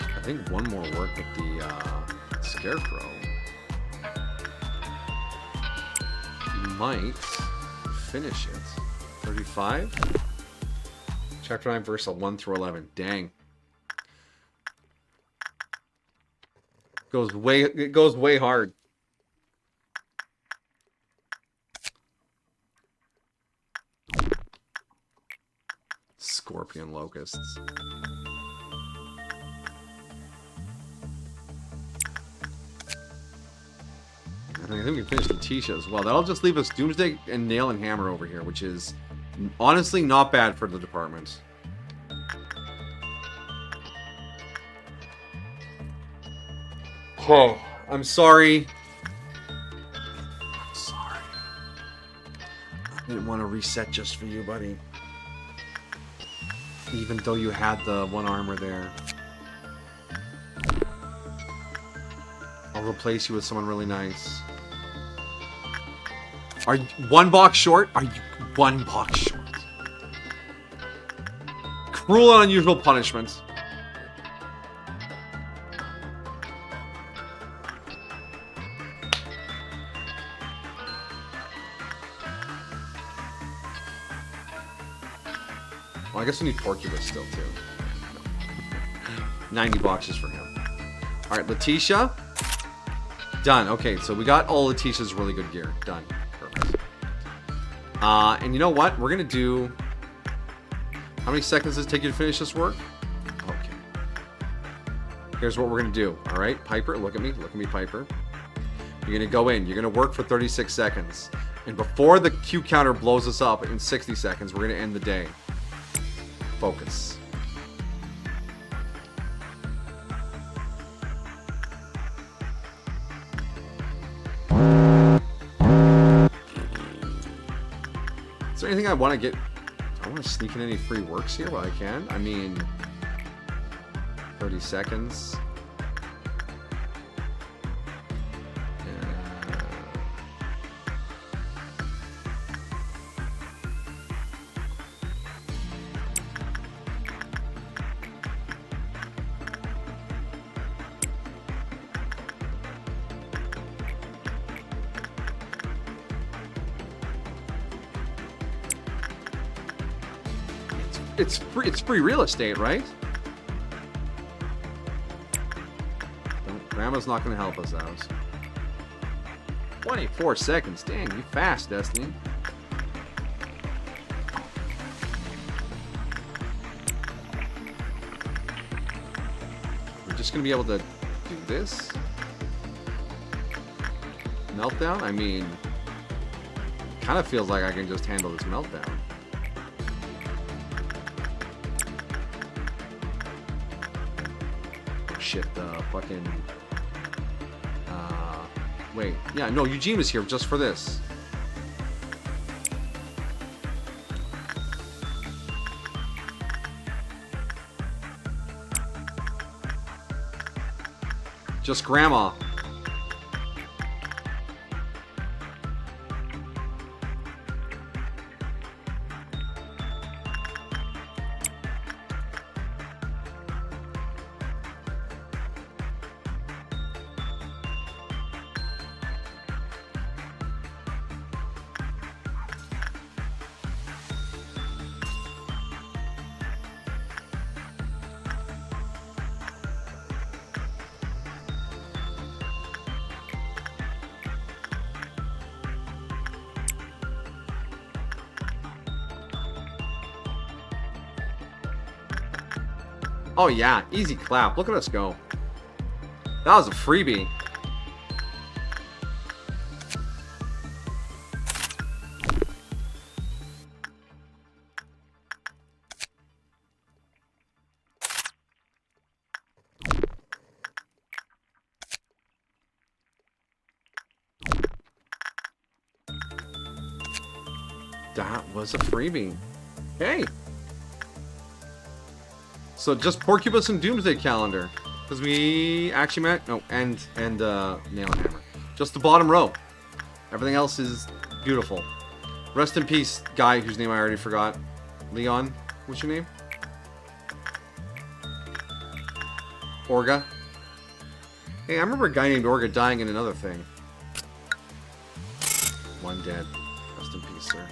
I think one more work with the Scarecrow might finish it. 35? Chapter 9, verse 1 through 11. Dang. It goes way hard. Scorpion Locusts. I think we can finish Letitia as well. That'll just leave us Doomsday and Nail and Hammer over here, which is honestly not bad for the department. Okay, I'm sorry. I'm sorry. I didn't want to reset just for you, buddy. Even though you had the 1 armor there. I'll replace you with someone really nice. Are you 1 box short? Are you 1 box short? Cruel and unusual punishment. Well, I guess we need Porcupus still, too. 90 boxes for him. Alright, Letitia. Done. Okay, so we got all Letitia's really good gear. Done. Perfect. And you know what? We're going to do... How many seconds does it take you to finish this work? Okay. Here's what we're going to do. Alright, Piper, look at me. Look at me, Piper. You're going to go in. You're going to work for 36 seconds. And before the Q counter blows us up in 60 seconds, we're going to end the day. Focus. Is there anything I want to get? I want to sneak in any free works here while I can. I mean, 30 seconds. It's free real estate, right? Grandma's not going to help us out. 24 seconds. Dang, you fast, Destiny. We're just going to be able to do this. Meltdown? I mean, kind of feels like I can just handle this meltdown. Shit, the fucking... wait. Yeah, no, Eugene was here just for this. Just Grandma. Oh yeah, easy clap. Look at us go. That was a freebie. That was a freebie. Hey. So just Porcupus and Doomsday Calendar, because we actually met and Nail and Hammer. Just the bottom row. Everything else is beautiful. Rest in peace, guy whose name I already forgot. Leon, what's your name? Orga. Hey, I remember a guy named Orga dying in another thing. One dead. Rest in peace, sir.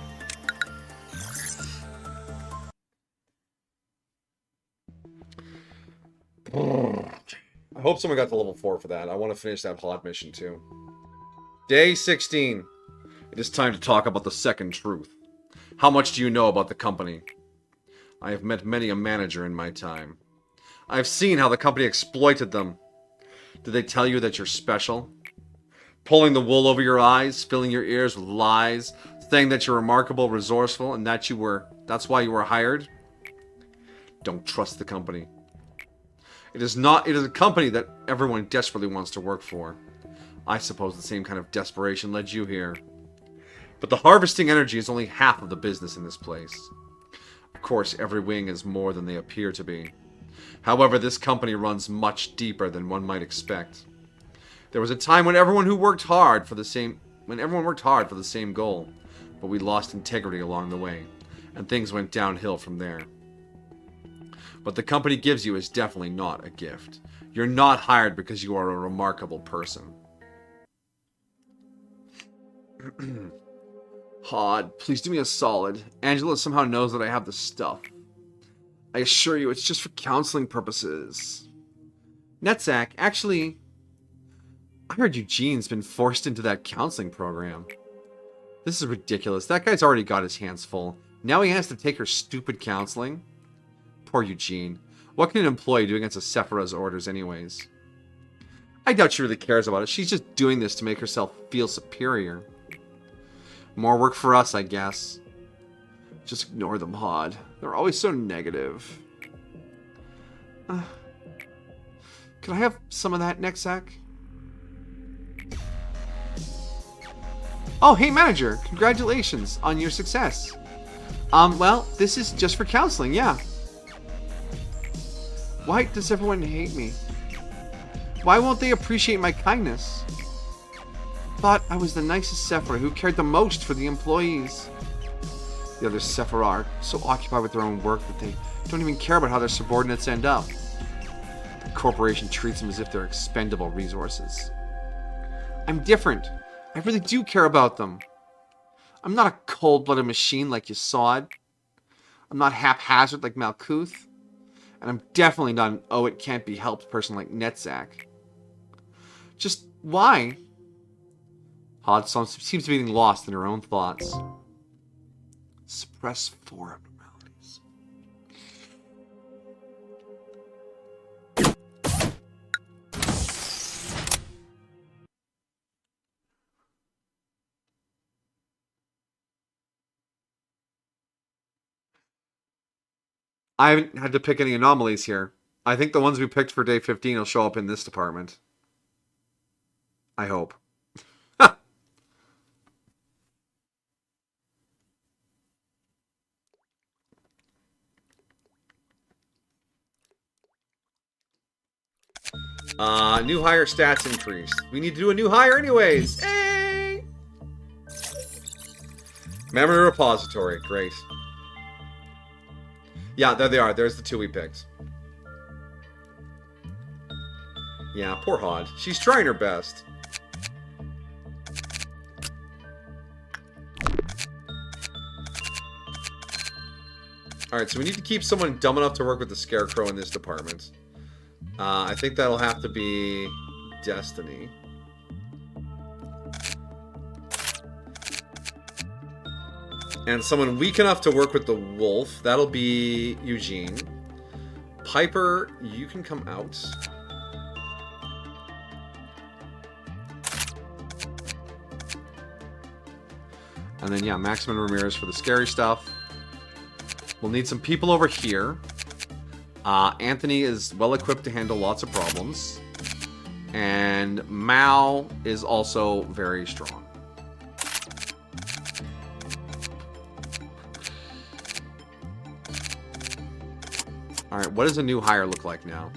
I hope someone got to level 4 for that. I want to finish that HOD mission too. Day 16. It is time to talk about the second truth. How much do you know about the company? I have met many a manager in my time. I have seen how the company exploited them. Did they tell you that you're special? Pulling the wool over your eyes, filling your ears with lies, saying that you're remarkable, resourceful, and that's why you were hired. Don't trust the company. It is a company that everyone desperately wants to work for. I suppose the same kind of desperation led you here. But the harvesting energy is only half of the business in this place. Of course, every wing is more than they appear to be. However, this company runs much deeper than one might expect. There was a time when everyone worked hard for the same goal, but we lost integrity along the way, and things went downhill from there. What the company gives you is definitely not a gift. You're not hired because you are a remarkable person. Hod, please do me a solid. Angela somehow knows that I have the stuff. I assure you, it's just for counseling purposes. Netzak, actually, I heard Eugene's been forced into that counseling program. This is ridiculous. That guy's already got his hands full. Now he has to take her stupid counseling. Poor Eugene. What can an employee do against a Sephiroth's orders anyways? I doubt she really cares about it. She's just doing this to make herself feel superior. More work for us, I guess. Just ignore them, Hod. They're always so negative. Could I have some of that, Nexac? Oh, hey, manager. Congratulations on your success. Well, this is just for counseling, yeah. Why does everyone hate me? Why won't they appreciate my kindness? Thought I was the nicest Sephiroth who cared the most for the employees. The other Sephiroth are so occupied with their own work that they don't even care about how their subordinates end up. The corporation treats them as if they're expendable resources. I'm different. I really do care about them. I'm not a cold-blooded machine like Yasod. I'm not haphazard like Malkuth. And I'm definitely not an oh-it-can't-be-helped person like Netzak. Just why? Hod seems to be getting lost in her own thoughts. Suppress 4 abnormalities. I haven't had to pick any anomalies here. I think the ones we picked for day 15 will show up in this department. I hope. New hire stats increased. We need to do a new hire anyways. Hey! Memory repository. Great. Yeah, there they are. There's the 2 we picked. Yeah, poor Hod. She's trying her best. Alright, so we need to keep someone dumb enough to work with the Scarecrow in this department. I think that'll have to be Destiny. And someone weak enough to work with the Wolf. That'll be Eugene. Piper, you can come out. And then, yeah, Maximum Ramirez for the scary stuff. We'll need some people over here. Anthony is well-equipped to handle lots of problems. And Mao is also very strong. Alright, what does a new hire look like now?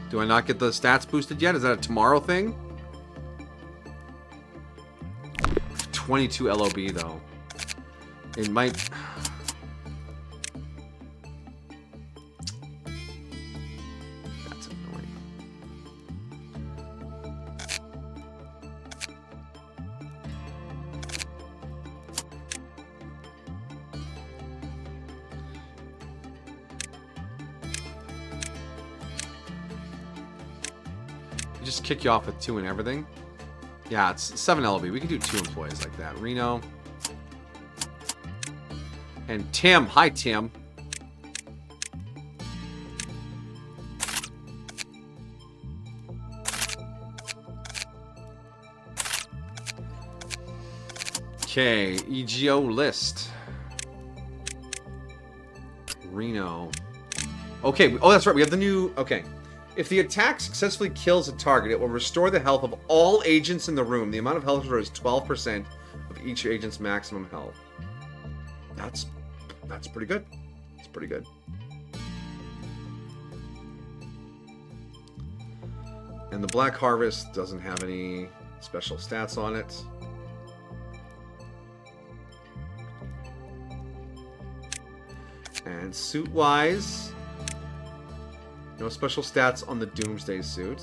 Do I not get the stats boosted yet? Is that a tomorrow thing? 22 LOB, though. It might... That's annoying. Just kick you off with 2 and everything. Yeah, it's 7 LB. We can do 2 employees like that. Reno. And Tim. Hi, Tim. Okay, EGO list. Reno. Okay, oh, that's right. We have the new... Okay. If the attack successfully kills a target, it will restore the health of all agents in the room. The amount of health restored is 12% of each agent's maximum health. That's pretty good. It's pretty good. And the Black Harvest doesn't have any special stats on it. And suit-wise, no special stats on the Doomsday suit.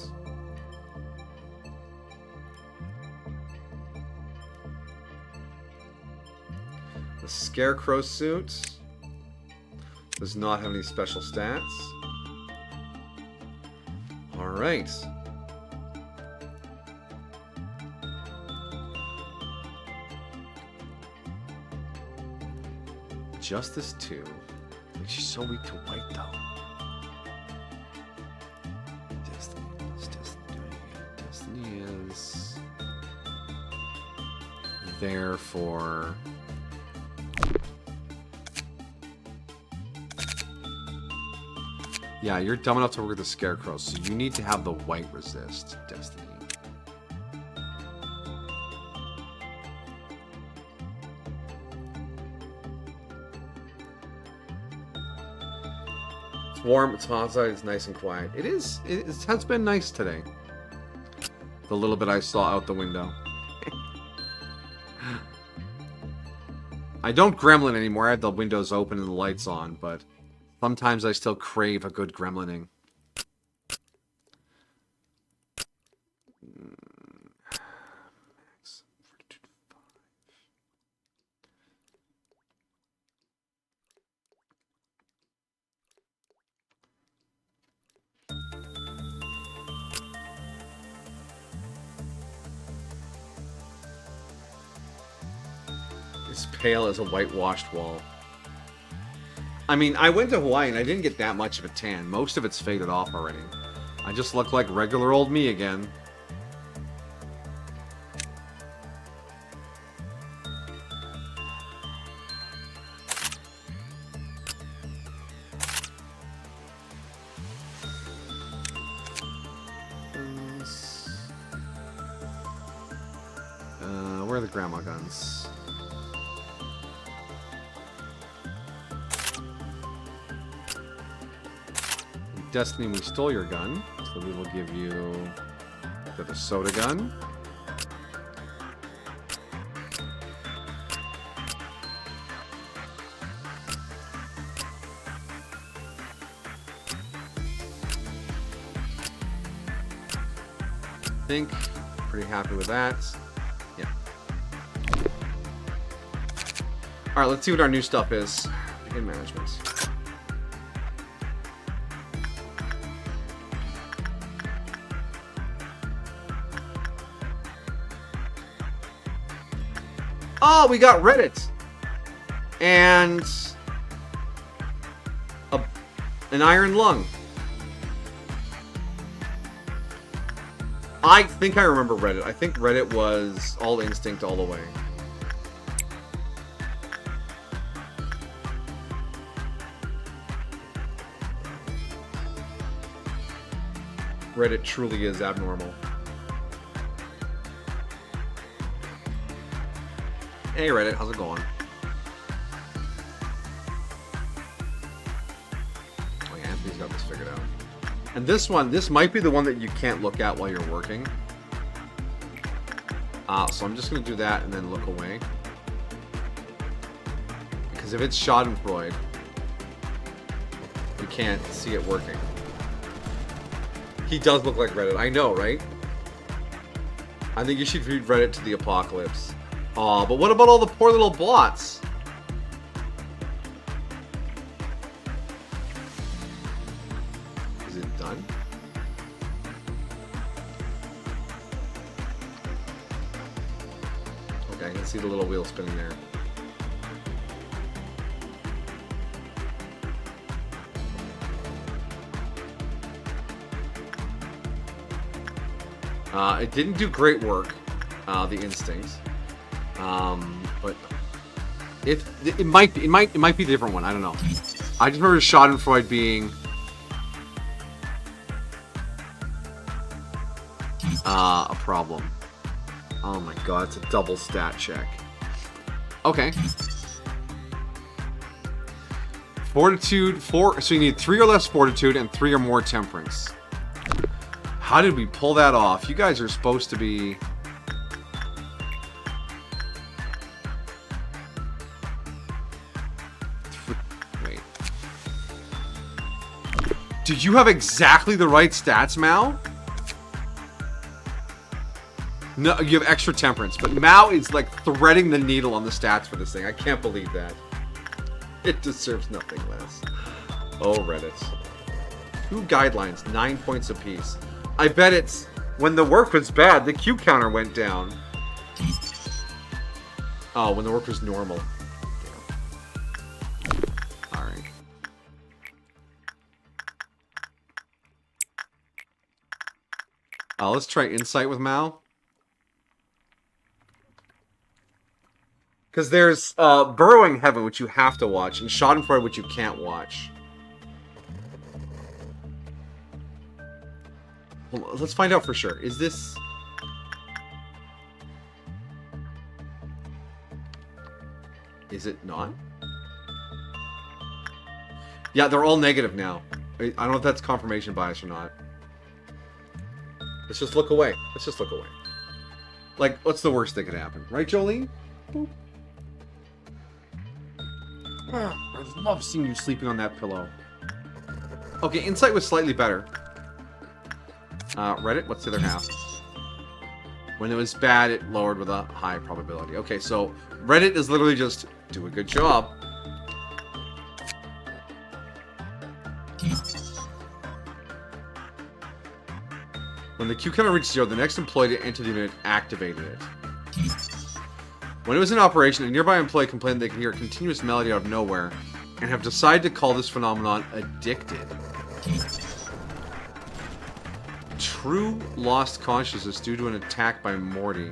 The Scarecrow suit does not have any special stats. Alright. Justice 2. She's so weak to white, though. Destiny is there for... Yeah, you're dumb enough to work with the Scarecrow, so you need to have the white resist, Destiny. It's warm, it's hot outside, it's nice and quiet. It is, it has been nice today. The little bit I saw out the window. I don't gremlin anymore, I have the windows open and the lights on, but... Sometimes I still crave a good gremlining. It's pale as a whitewashed wall. I mean, I went to Hawaii and I didn't get that much of a tan. Most of it's faded off already. I just look like regular old me again. Where are the grandma guns? Destiny, we stole your gun, so we will give you the soda gun. I think pretty happy with that. Yeah. All right, let's see what our new stuff is. Begin management. Oh, we got Reddit and an iron lung. I think I remember Reddit. I think Reddit was all instinct all the way. Reddit truly is abnormal. Hey Reddit, how's it going? Oh yeah, Anthony's got this figured out. And this one, this might be the one that you can't look at while you're working. So I'm just going to do that and then look away. Because if it's Schadenfreude, you can't see it working. He does look like Reddit, I know, right? I think you should read Reddit to the apocalypse. Aw, but what about all the poor little bots? Is it done? Okay, I can see the little wheel spinning there. It didn't do great work, the instincts. but it might be a different one. I don't know. I just remember Schadenfreude being a problem. Oh my god, it's a double stat check. Okay. Fortitude, 4. So you need 3 or less fortitude and 3 or more temperance. How did we pull that off? You guys are supposed to be... Wait. Did you have exactly the right stats, Mao? No, you have extra temperance, but Mao is like threading the needle on the stats for this thing. I can't believe that. It deserves nothing less. Oh, Reddit. 2 guidelines, 9 points apiece. I bet it's when the work was bad, the Q counter went down. Oh, when the work was normal. Alright. Let's try insight with Mao. Because there's Burrowing Heaven, which you have to watch, and Schadenfreude, which you can't watch. Well, let's find out for sure. Is this... Is it not? Yeah, they're all negative now. I don't know if that's confirmation bias or not. Let's just look away. Let's just look away. Like, what's the worst that could happen? Right, Jolene? Boop. I love seeing you sleeping on that pillow. Okay, insight was slightly better. Reddit, what's the other half? When it was bad, it lowered with a high probability. Okay, so Reddit is literally just do a good job. When the Q counter reached 0, the next employee to enter the unit activated it. When it was in operation, a nearby employee complained they could hear a continuous melody out of nowhere and have decided to call this phenomenon addicted. True lost consciousness due to an attack by Morty.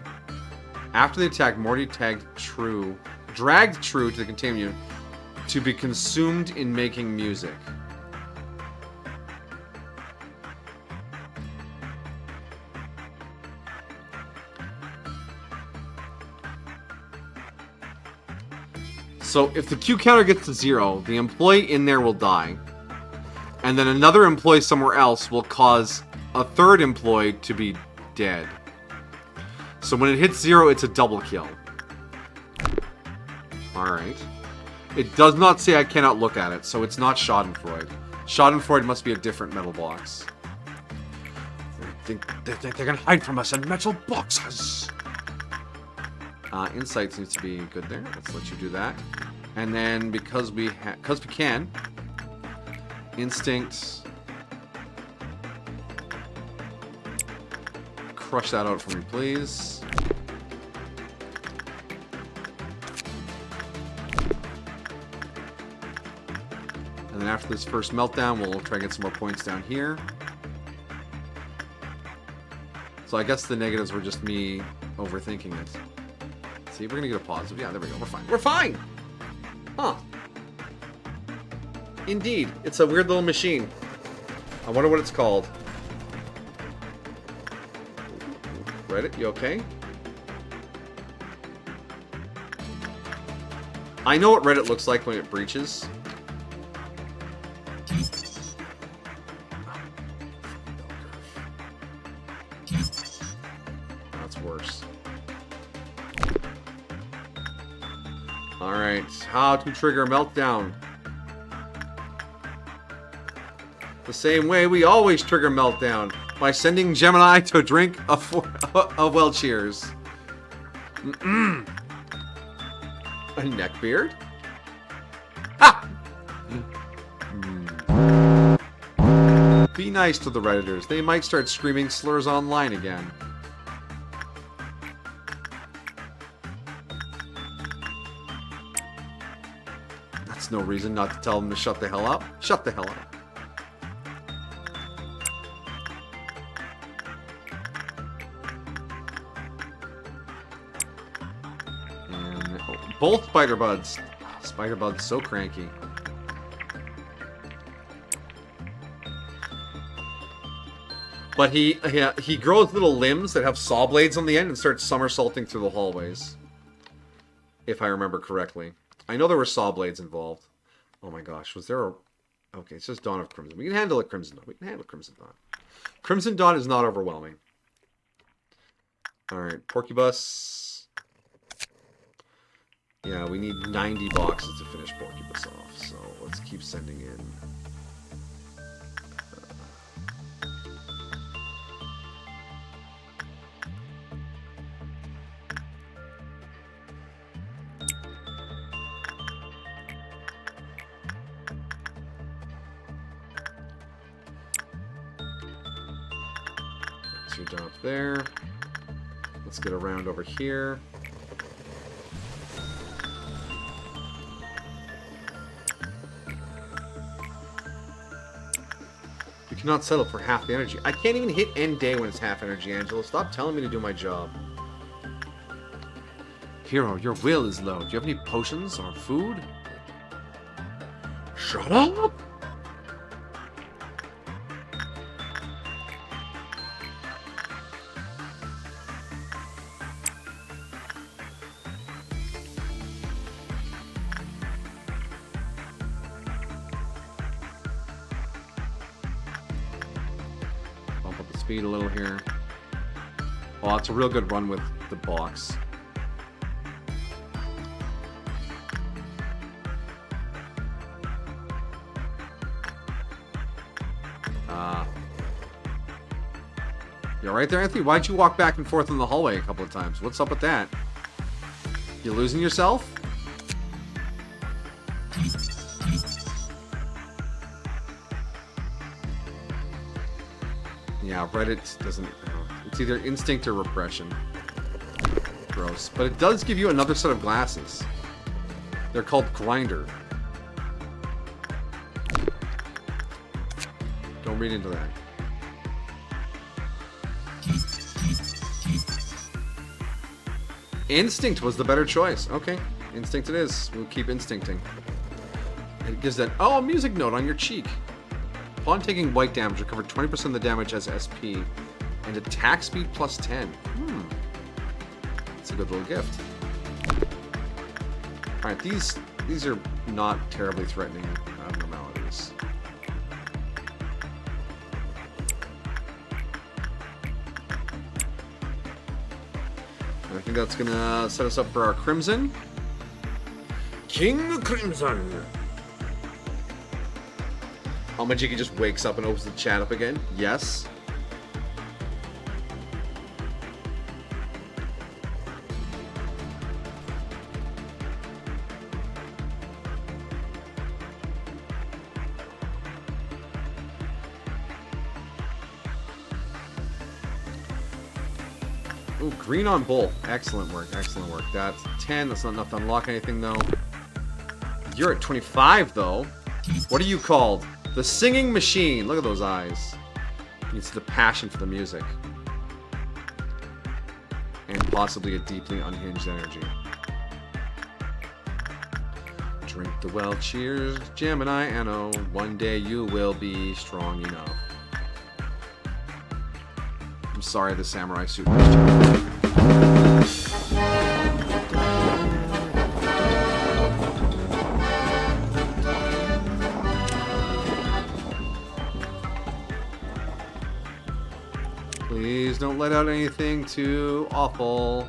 After the attack, Morty dragged True to the containment unit to be consumed in making music. So if the Q counter gets to 0, the employee in there will die. And then another employee somewhere else will cause a third employee to be dead. So when it hits 0, it's a double kill. Alright. It does not say I cannot look at it, so it's not Schadenfreude. Schadenfreude must be a different metal box. They think they're gonna hide from us in metal boxes. Insight seems to be good there. Let's let you do that. And then because we can, instinct. Crush that out for me, please. And then after this first meltdown, we'll try to get some more points down here. So I guess the negatives were just me overthinking it. See, we're gonna get a positive. Yeah, there we go. We're fine. We're fine! Huh. Indeed. It's a weird little machine. I wonder what it's called. Reddit, you okay? I know what Reddit looks like when it breaches. That's worse. Alright, how to trigger meltdown. The same way we always trigger meltdown. By sending Gemini to drink a well cheers. A neckbeard? Ha! Be nice to the Redditors. They might start screaming slurs online again. That's no reason not to tell them to shut the hell up. Shut the hell up. Both spider buds. Spider bud's so cranky. But he grows little limbs that have saw blades on the end and starts somersaulting through the hallways. If I remember correctly. I know there were saw blades involved. Oh my gosh, was there a... Okay, it's just Dawn of Crimson. We can handle it, Crimson Dawn. We can handle Crimson Dawn. Crimson Dawn is not overwhelming. Alright, Porcubus. Yeah, we need 90 boxes to finish Porcubus off, so let's keep sending in. So you're done up there. Let's get around over here. You cannot settle for half the energy. I can't even hit end day when it's half energy, Angela. Stop telling me to do my job. Hero, your will is low. Do you have any potions or food? Shut up! Speed a little here. Oh, it's a real good run with the box. You alright there, Anthony? Why'd you walk back and forth in the hallway a couple of times? What's up with that? You losing yourself? Yeah, Reddit doesn't... It's either instinct or repression. Gross. But it does give you another set of glasses. They're called Grinder. Don't read into that. Instinct was the better choice. Okay. Instinct it is. We'll keep instincting. It gives that... Oh, a music note on your cheek. Upon taking white damage, recover 20% of the damage as SP, and attack speed plus 10. It's a good little gift. Alright, these are not terribly threatening abnormalities. And I think that's gonna set us up for our Crimson. King Crimson! Almajiki just wakes up and opens the chat up again. Yes. Ooh, green on both. Excellent work. Excellent work. That's 10. That's not enough to unlock anything, though. You're at 25, though. What are you called? The singing machine. Look at those eyes. It's the passion for the music. And possibly a deeply unhinged energy. Drink the well, cheers, Gemini Anno. One day you will be strong enough. I'm sorry the samurai suit was Please don't let out anything too awful.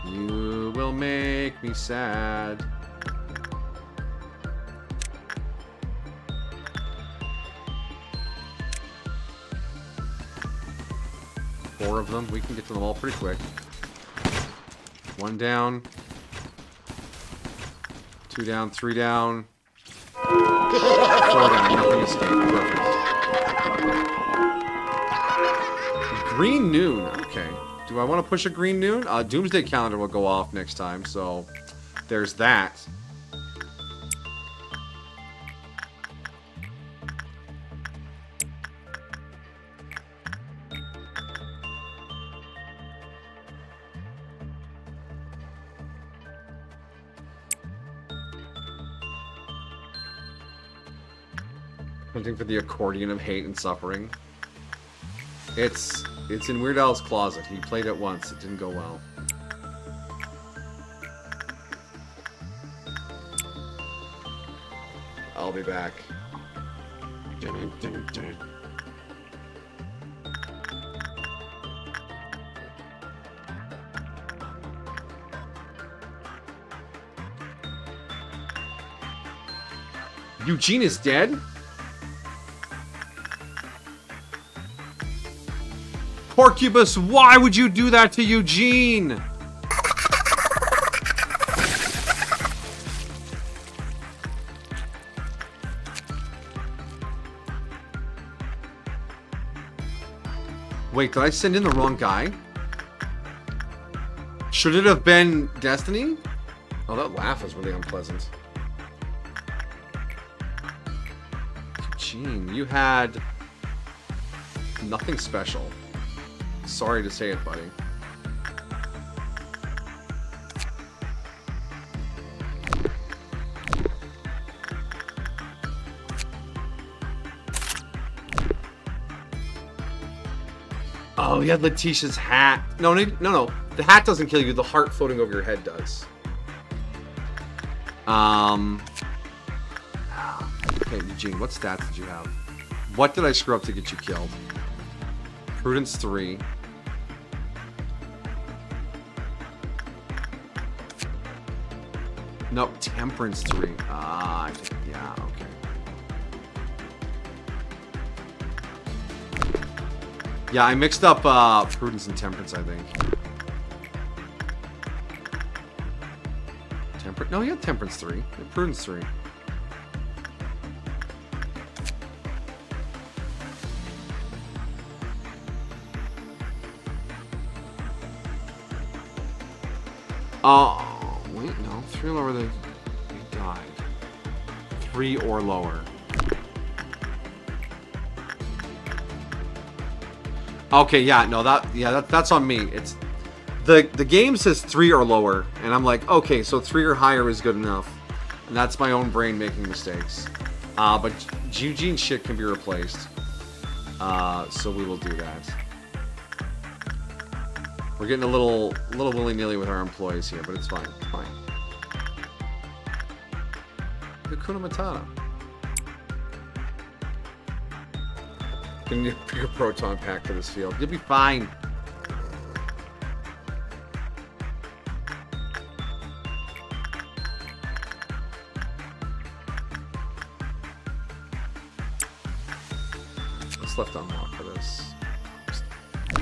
You will make me sad. Four of them. We can get to them all pretty quick. One down. Two down. Three down. Four down. Nothing escaped. Perfect. Green Noon. Okay. Do I want to push a Green Noon? Doomsday Calendar will go off next time, so there's that. Hunting for the accordion of hate and suffering. It's in Weird Al's closet. He played it once. It didn't go well. I'll be back. Dun, dun, dun. Eugene is dead? Porcubus, why would you do that to Eugene? Wait, did I send in the wrong guy? Should it have been Destiny? Oh, that laugh is really unpleasant. Eugene, you had nothing special. Sorry to say it, buddy. Oh, you had Letitia's hat. No. The hat doesn't kill you. The heart floating over your head does. Okay, Eugene, what stats did you have? What did I screw up to get you killed? Prudence 3. No, Temperance 3. Ah, yeah, okay. Yeah, I mixed up Prudence and Temperance, I think. No, you had Temperance 3. You had Prudence 3. Wait, no. 3 or lower, they died. 3 or lower. Okay, yeah, no, that's on me. It's the game says 3 or lower, and I'm like, okay, so 3 or higher is good enough, and that's my own brain making mistakes. But Eugene's shit can be replaced, so we will do that. We're getting a little willy-nilly with our employees here, but it's fine. It's fine. Hakuna Matata. Can you pick a proton pack for this field? You'll be fine. What's left unlocked for this?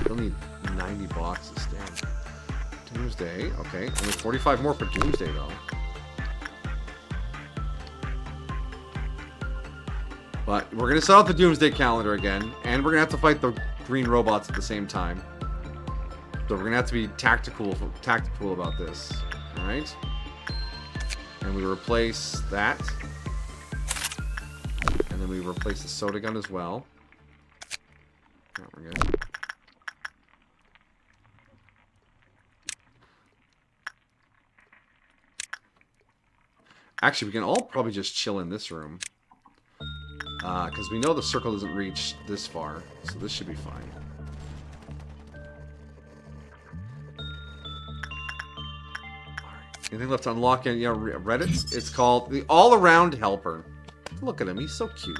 Still need 90 boxes. Damn. Doomsday. Okay. Only 45 more for Doomsday, though. But we're going to set out the Doomsday calendar again, and we're going to have to fight the green robots at the same time. So we're going to have to be tactical about this. Alright? And we replace that. And then we replace the soda gun as well. Oh, we're good. Actually, we can all probably just chill in this room. Because we know the circle doesn't reach this far, so this should be fine. Anything left to unlock? And yeah, Reddit. It's called the All-Around Helper. Look at him; he's so cute.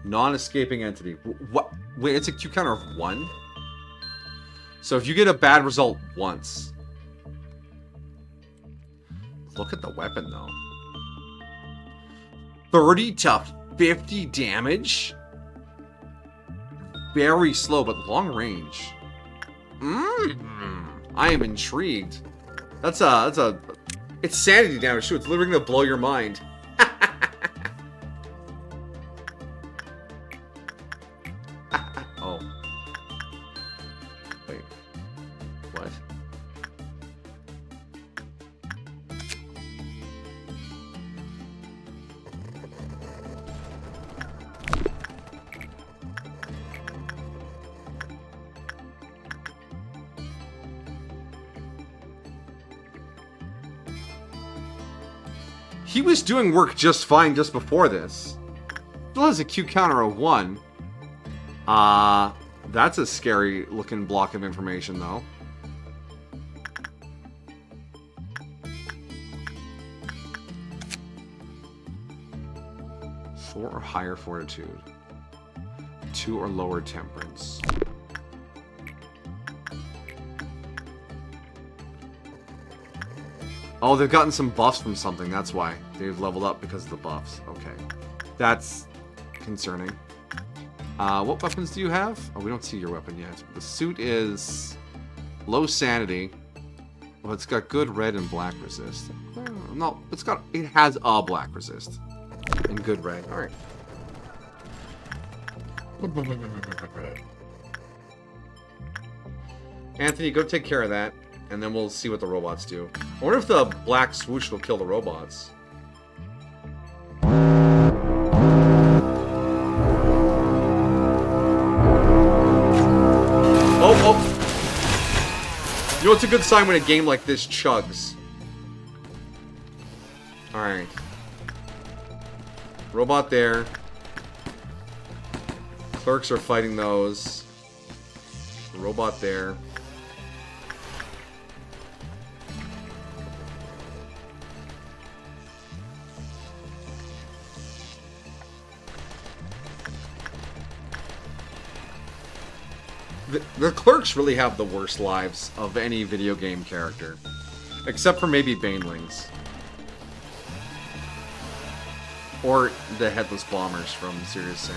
Non-escaping entity. What? Wait, it's a Q counter of 1. So if you get a bad result once. Look at the weapon, though. 30 to 50 damage? Very slow, but long range. I am intrigued. It's sanity damage, too. It's literally going to blow your mind. Oh. Wait. What? He was doing work just fine just before this. Still has a Q counter of 1. That's a scary looking block of information, though. Four or higher fortitude. 2 or lower temperance. Oh, they've gotten some buffs from something. That's why. They've leveled up because of the buffs. Okay. That's concerning. What weapons do you have? Oh, we don't see your weapon yet. The suit is low sanity. Well, it's got good red and black resist. No, it has a black resist. And good red. Alright. Anthony, go take care of that. And then we'll see what the robots do. I wonder if the black swoosh will kill the robots. Oh! You know what's a good sign when a game like this chugs? Alright. Robot there. Clerks are fighting those. Robot there. The clerks really have the worst lives of any video game character. Except for maybe Banelings. Or the Headless Bombers from Serious Sam.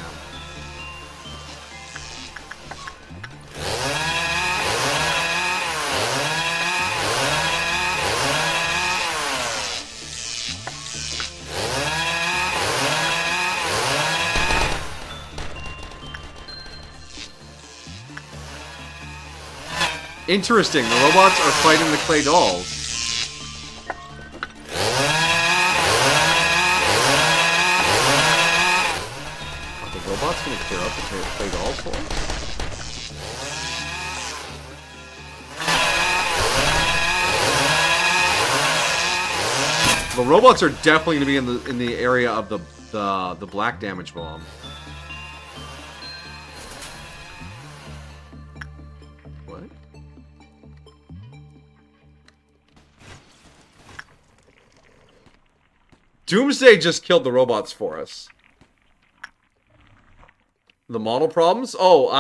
Interesting, the robots are fighting the clay dolls. Are the robots going to clear up the clay dolls for us? The robots are definitely going to be in the area of the black damage bomb. Doomsday just killed the robots for us. The model problems? Oh,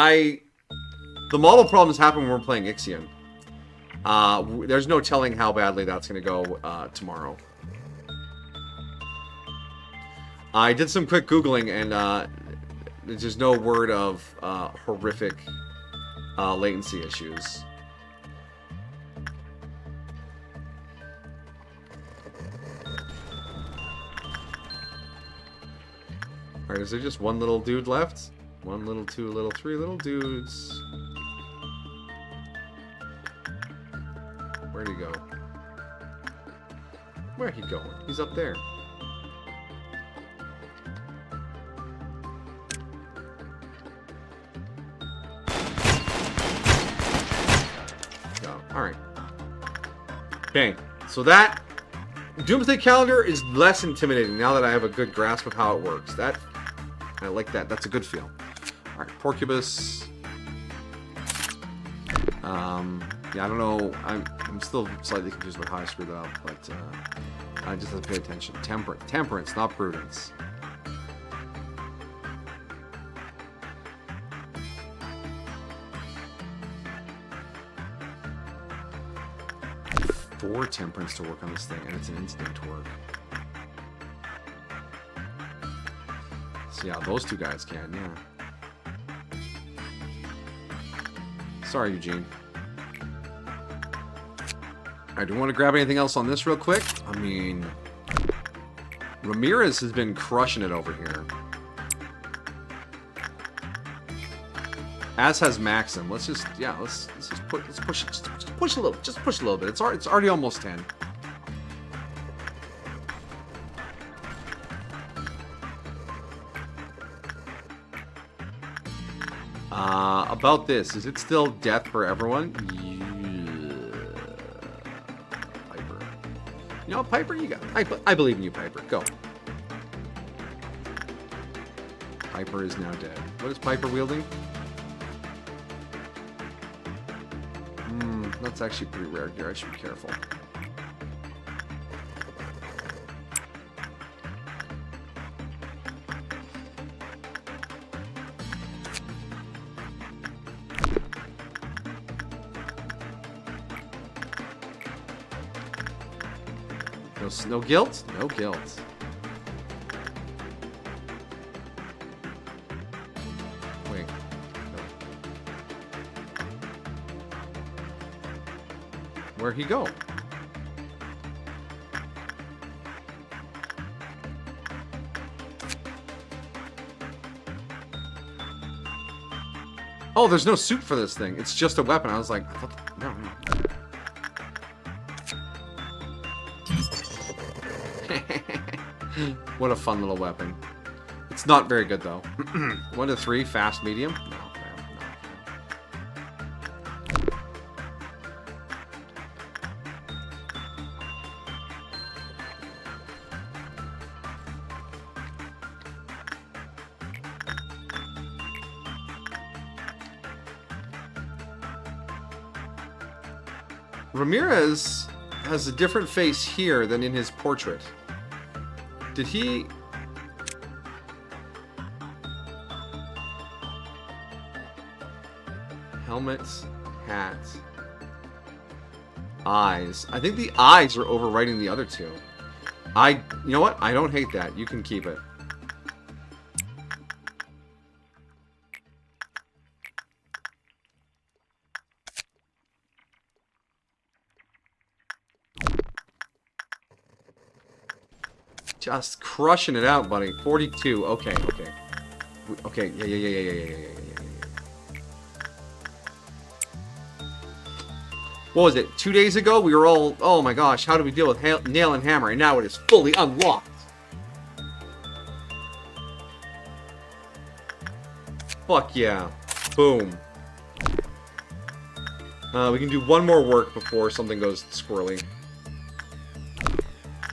the model problems happen when we're playing Ixion. There's no telling how badly that's going to go tomorrow. I did some quick Googling, and there's no word of horrific latency issues. Alright, is there just one little dude left? 1 little, 2 little, 3 little dudes. Where'd he go? Where'd he go? He's up there. Go. Alright. Okay, so that Doomsday Calendar is less intimidating now that I have a good grasp of how it works. I like that. That's a good feel. Alright, Porcubus. Yeah, I don't know. I'm still slightly confused about how I screwed that up, but I just have to pay attention. Temperance, not prudence. Four temperance to work on this thing, and it's an instinct work. So yeah, those two guys can, yeah. Sorry, Eugene. Alright, do we want to grab anything else on this real quick? I mean, Ramirez has been crushing it over here. As has Maxim. Let's just push a little bit. It's already almost 10. About this, is it still death for everyone? Yeah. Viper. You know what, Piper? You got it. I believe in you, Piper. Go. Piper is now dead. What is Piper wielding? That's actually pretty rare here. I should be careful. No guilt? No guilt. Wait. No. Where'd he go? Oh, there's no suit for this thing. It's just a weapon. I was like, no. What a fun little weapon. It's not very good, though. 1 to 3, fast, medium? No. Ramirez has a different face here than in his portrait. Did he... Helmet, hat, eyes. I think the eyes are overwriting the other two. You know what? I don't hate that. You can keep it. Just crushing it out, buddy. 42. Okay. Okay. Yeah. What was it? 2 days ago, we were all, oh my gosh, how do we deal with nail and hammer? And now it is fully unlocked. Fuck yeah. Boom. We can do one more work before something goes squirrely.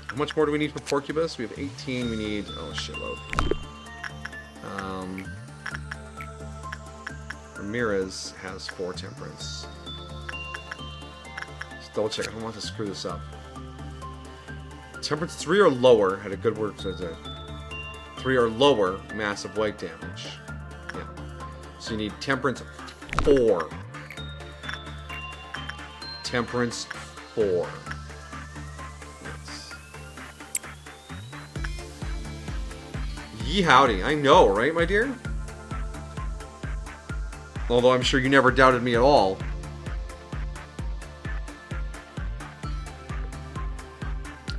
How much more do we need for Porcubus? We have 18. We need... Oh, shitload. Ramirez has 4 temperance. Just double check. I don't want to screw this up. Temperance 3 or lower had a good work. So 3 or lower, massive white damage. Yeah. So you need temperance 4. Temperance 4. Yee howdy. I know, right, my dear? Although I'm sure you never doubted me at all.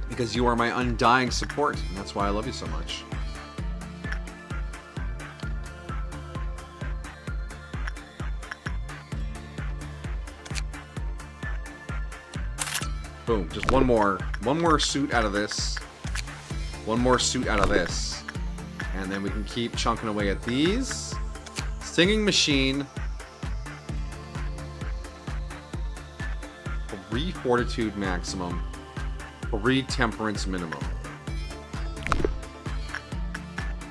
Because you are my undying support, and that's why I love you so much. Boom. Just one more suit out of this. One more suit out of this. And then we can keep chunking away at these. Singing machine. 3 fortitude maximum. 3 temperance minimum.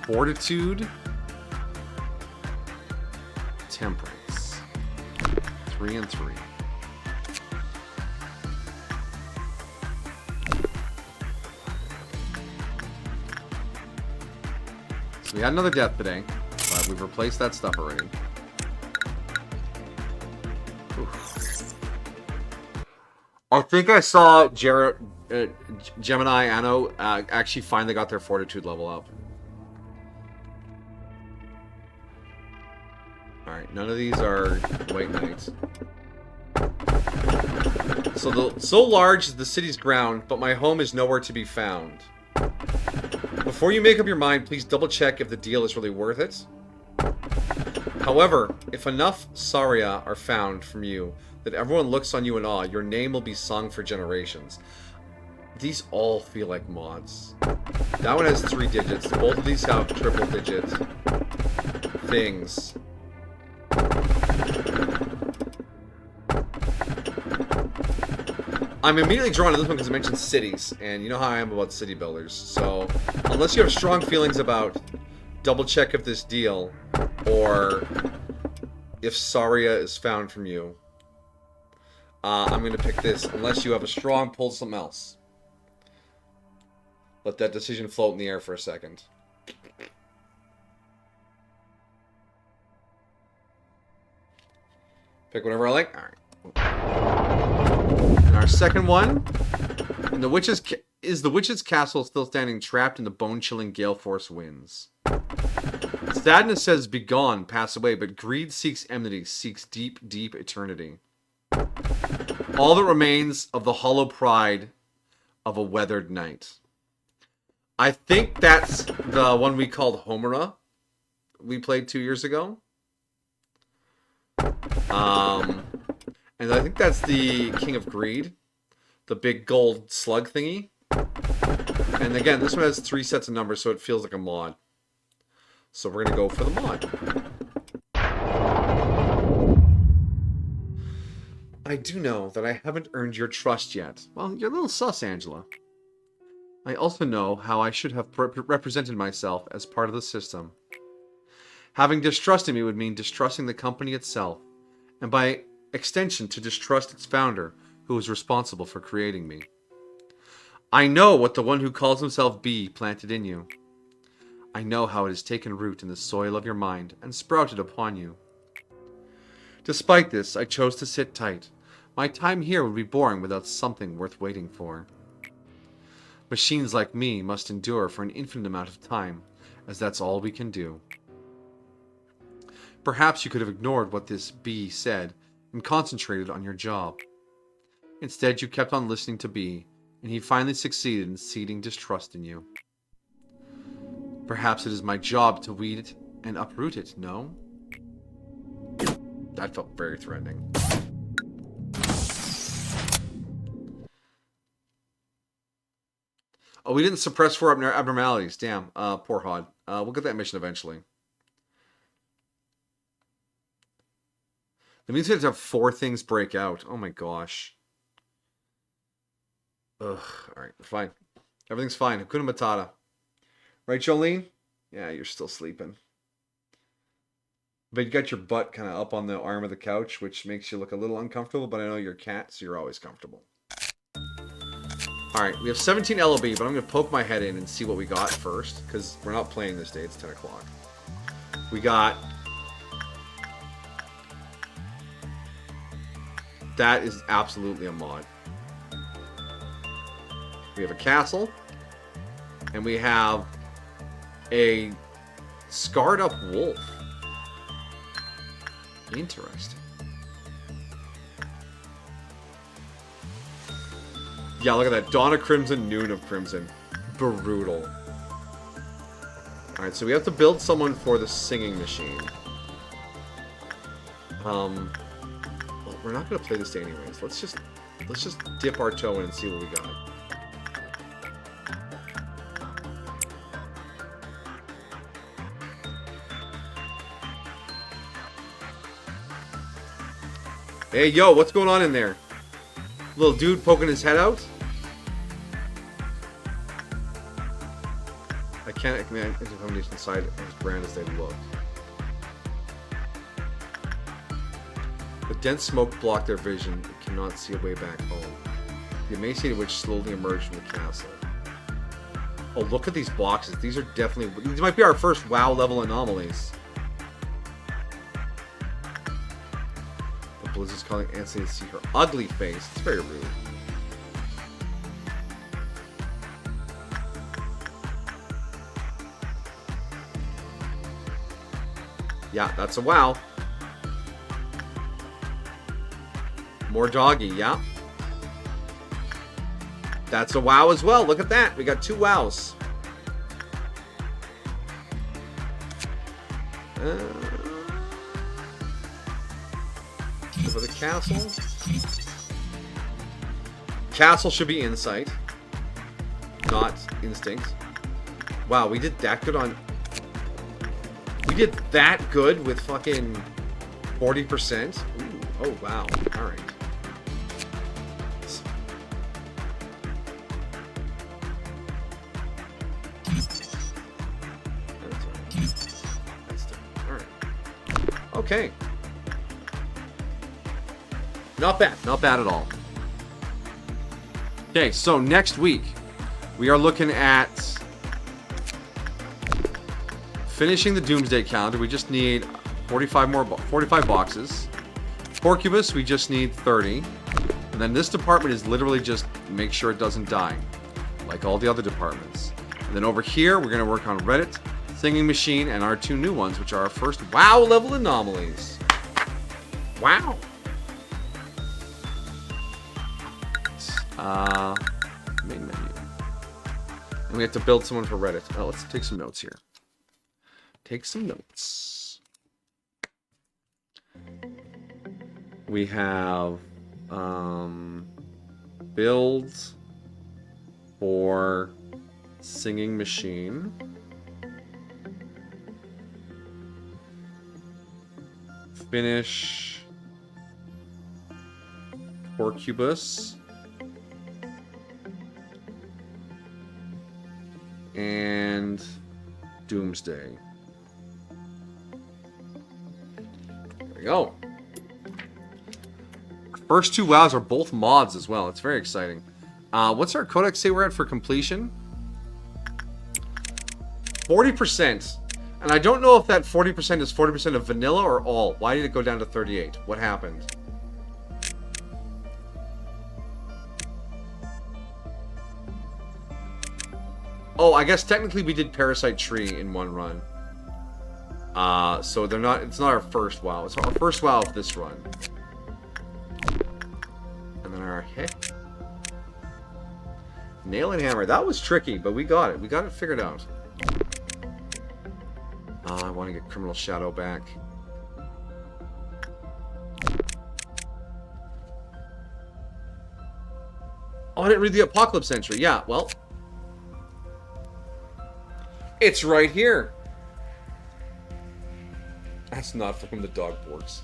Fortitude. Temperance. 3 and 3. We had another death today, but we've replaced that stuff already. Oof. I think I saw Gemini Anno actually finally got their fortitude level up. Alright, none of these are White Knights. So large is the city's ground, but my home is nowhere to be found. Before you make up your mind, please double check if the deal is really worth it. However, if enough Saria are found from you that everyone looks on you in awe, your name will be sung for generations. These all feel like mods. That one has 3 digits. Both of these have triple digit things. I'm immediately drawn to this one because it mentions cities, and you know how I am about city builders. So, unless you have strong feelings about double check if this deal, or if Saria is found from you, I'm going to pick this, unless you have a strong pull to something else. Let that decision float in the air for a second. Pick whatever I like. All right. And our second one, and is the witch's castle still standing trapped in the bone-chilling gale force winds? Sadness says, "Begone, pass away," but greed seeks enmity, seeks deep, deep eternity. All that remains of the hollow pride of a weathered night. I think that's the one we called Homera. We played 2 years ago. And I think that's the King of Greed. The big gold slug thingy. And again, this one has 3 sets of numbers, so it feels like a mod. So we're going to go for the mod. I do know that I haven't earned your trust yet. Well, you're a little sus, Angela. I also know how I should have represented myself as part of the system. Having distrusted me would mean distrusting the company itself, and by extension to distrust its founder, who was responsible for creating me. I know what the one who calls himself B planted in you. I know how it has taken root in the soil of your mind and sprouted upon you. Despite this, I chose to sit tight. My time here would be boring without something worth waiting for. Machines like me must endure for an infinite amount of time, as that's all we can do. Perhaps you could have ignored what this B said and concentrated on your job. Instead, you kept on listening to B, and he finally succeeded in seeding distrust in you. Perhaps it is my job to weed it and uproot it, no? That felt very threatening. Oh, we didn't suppress 4 abnormalities. Damn, poor Hod. We'll get that mission eventually. That means we have to have 4 things break out. Oh my gosh. Ugh. Alright, fine. Everything's fine. Hakuna Matata. Right, Jolene? Yeah, you're still sleeping. But you got your butt kind of up on the arm of the couch, which makes you look a little uncomfortable, but I know you're a cat, so you're always comfortable. Alright, we have 17 LOB, but I'm going to poke my head in and see what we got first, because we're not playing this day, it's 10 o'clock. We got... That is absolutely a mod. We have a castle, and we have a scarred up wolf. Interesting. Yeah, look at that. Dawn of Crimson, Noon of Crimson. Brutal. Alright, so we have to build someone for the singing machine. Well, we're not going to play this day anyways. Let's just dip our toe in and see what we got. Hey, yo, what's going on in there? Little dude poking his head out? I can't command information inside of his brand as they look. The dense smoke blocked their vision. They cannot see a way back home. The emaciated witch slowly emerged from the castle. Oh, look at these boxes. These are definitely... These might be our first WoW level anomalies. Blizzard's calling Anthony to see her ugly face. It's very rude. Yeah, that's a WoW. More doggy, yeah. That's a WoW as well. Look at that. We got 2 WoWs. For the castle. Castle should be insight, not instinct. Wow, we did that good on... We did that good with fucking 40%? Ooh, oh, wow. Alright. Okay. Not bad. Not bad at all. Okay, so next week, we are looking at finishing the Doomsday Calendar. We just need 45 boxes. Porcubus, we just need 30. And then this department is literally just make sure it doesn't die, like all the other departments. And then over here, we're going to work on Reddit, Singing Machine, and our 2 new ones, which are our first WoW level anomalies. Wow. Main menu. And we have to build someone for Reddit. Oh, let's take some notes here. Take some notes. We have builds for Singing Machine. Finish Porcubus. And Doomsday. There we go. First 2 WoWs are both mods as well. It's very exciting. What's our codex say we're at for completion? 40%. And I don't know if that 40% is 40% of vanilla or all. Why did it go down to 38? What happened? Oh, I guess technically we did Parasite Tree in 1 run. So they're not. It's not our first WoW. It's our first WoW of this run. And then our hit. Nail and Hammer. That was tricky, but we got it. We got it figured out. I want to get Criminal Shadow back. Oh, I didn't read the Apocalypse entry. Yeah, well. It's right here. That's not from the dog borks.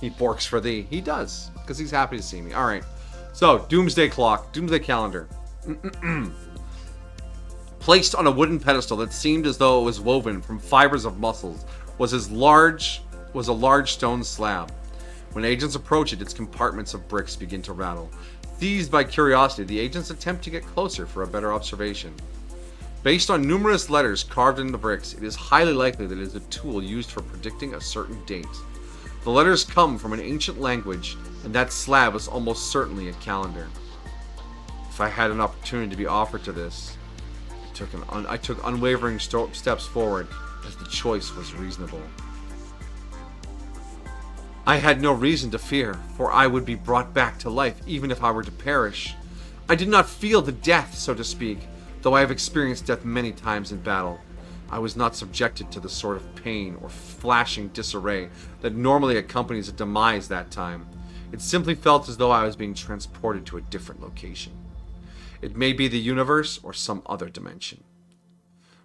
He borks for thee. He does, because he's happy to see me. All right. So, Doomsday Clock. Doomsday Calendar. Placed on a wooden pedestal that seemed as though it was woven from fibers of muscles was a large stone slab. When agents approach it, its compartments of bricks begin to rattle. Seized by curiosity, the agents attempt to get closer for a better observation. Based on numerous letters carved into the bricks, it is highly likely that it is a tool used for predicting a certain date. The letters come from an ancient language, and that slab is almost certainly a calendar. If I had an opportunity to be offered to this, I took unwavering steps forward, as the choice was reasonable. I had no reason to fear, for I would be brought back to life even if I were to perish. I did not feel the death, so to speak, though I have experienced death many times in battle. I was not subjected to the sort of pain or flashing disarray that normally accompanies a demise that time. It simply felt as though I was being transported to a different location. It may be the universe or some other dimension.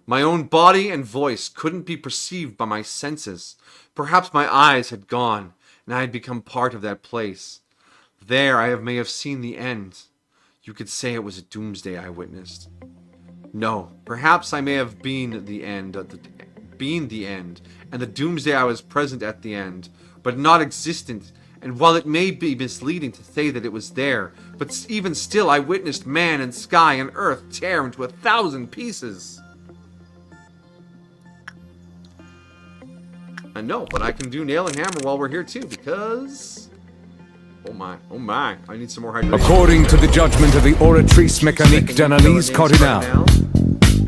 My own body and voice couldn't be perceived by my senses. Perhaps my eyes had gone, and I had become part of that place. There I may have seen the end. You could say it was a doomsday I witnessed. No, perhaps I may have been the end, and the doomsday I was present at the end, but not existent. And while it may be misleading to say that it was there, but even still I witnessed man and sky and earth tear into 1,000 pieces. I know, but I can do Nail and Hammer while we're here too, because... Oh my, I need some more hydration. According to the judgment of the Oratrice Mécanique d'Analyse Cardinale,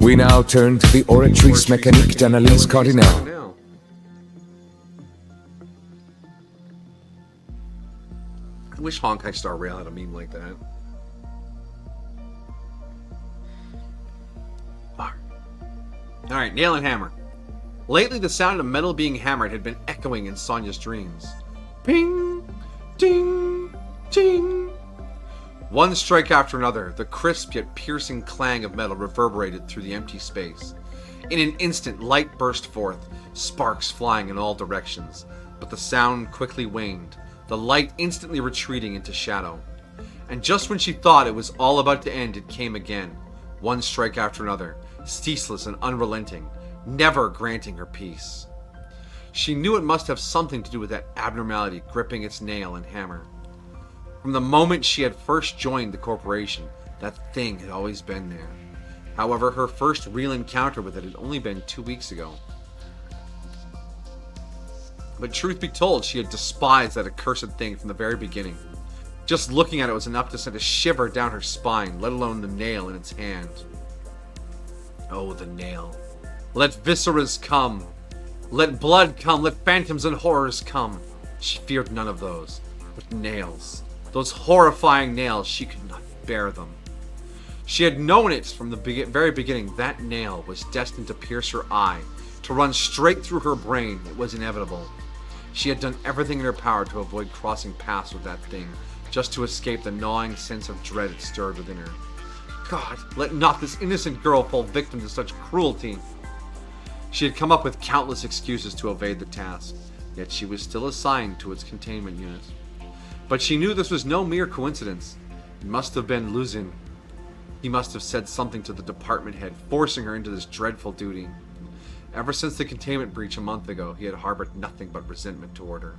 we now turn to the Oratrice Mécanique d'Analyse Cardinale. I wish Honkai Star Rail had a meme like that. Alright, Nail and Hammer. Lately, the sound of metal being hammered had been echoing in Sonia's dreams. Ping! Ting! Ting! One strike after another, the crisp yet piercing clang of metal reverberated through the empty space. In an instant, light burst forth, sparks flying in all directions, but the sound quickly waned, the light instantly retreating into shadow. And just when she thought it was all about to end, it came again, one strike after another, ceaseless and unrelenting, never granting her peace. She knew it must have something to do with that abnormality gripping its nail and hammer. From the moment she had first joined the corporation, that thing had always been there. However, her first real encounter with it had only been 2 weeks ago. But truth be told, she had despised that accursed thing from the very beginning. Just looking at it was enough to send a shiver down her spine, let alone the nail in its hand. Oh, the nail. Let visceras come. Let blood come. Let phantoms and horrors come. She feared none of those. But nails. Those horrifying nails, she could not bear them. She had known it from the very beginning. That nail was destined to pierce her eye, to run straight through her brain. It was inevitable. She had done everything in her power to avoid crossing paths with that thing, just to escape the gnawing sense of dread it stirred within her. God, let not this innocent girl fall victim to such cruelty. She had come up with countless excuses to evade the task, yet she was still assigned to its containment unit. But she knew this was no mere coincidence. It must have been Luzin. He must have said something to the department head, forcing her into this dreadful duty. Ever since the containment breach a month ago, he had harbored nothing but resentment toward her.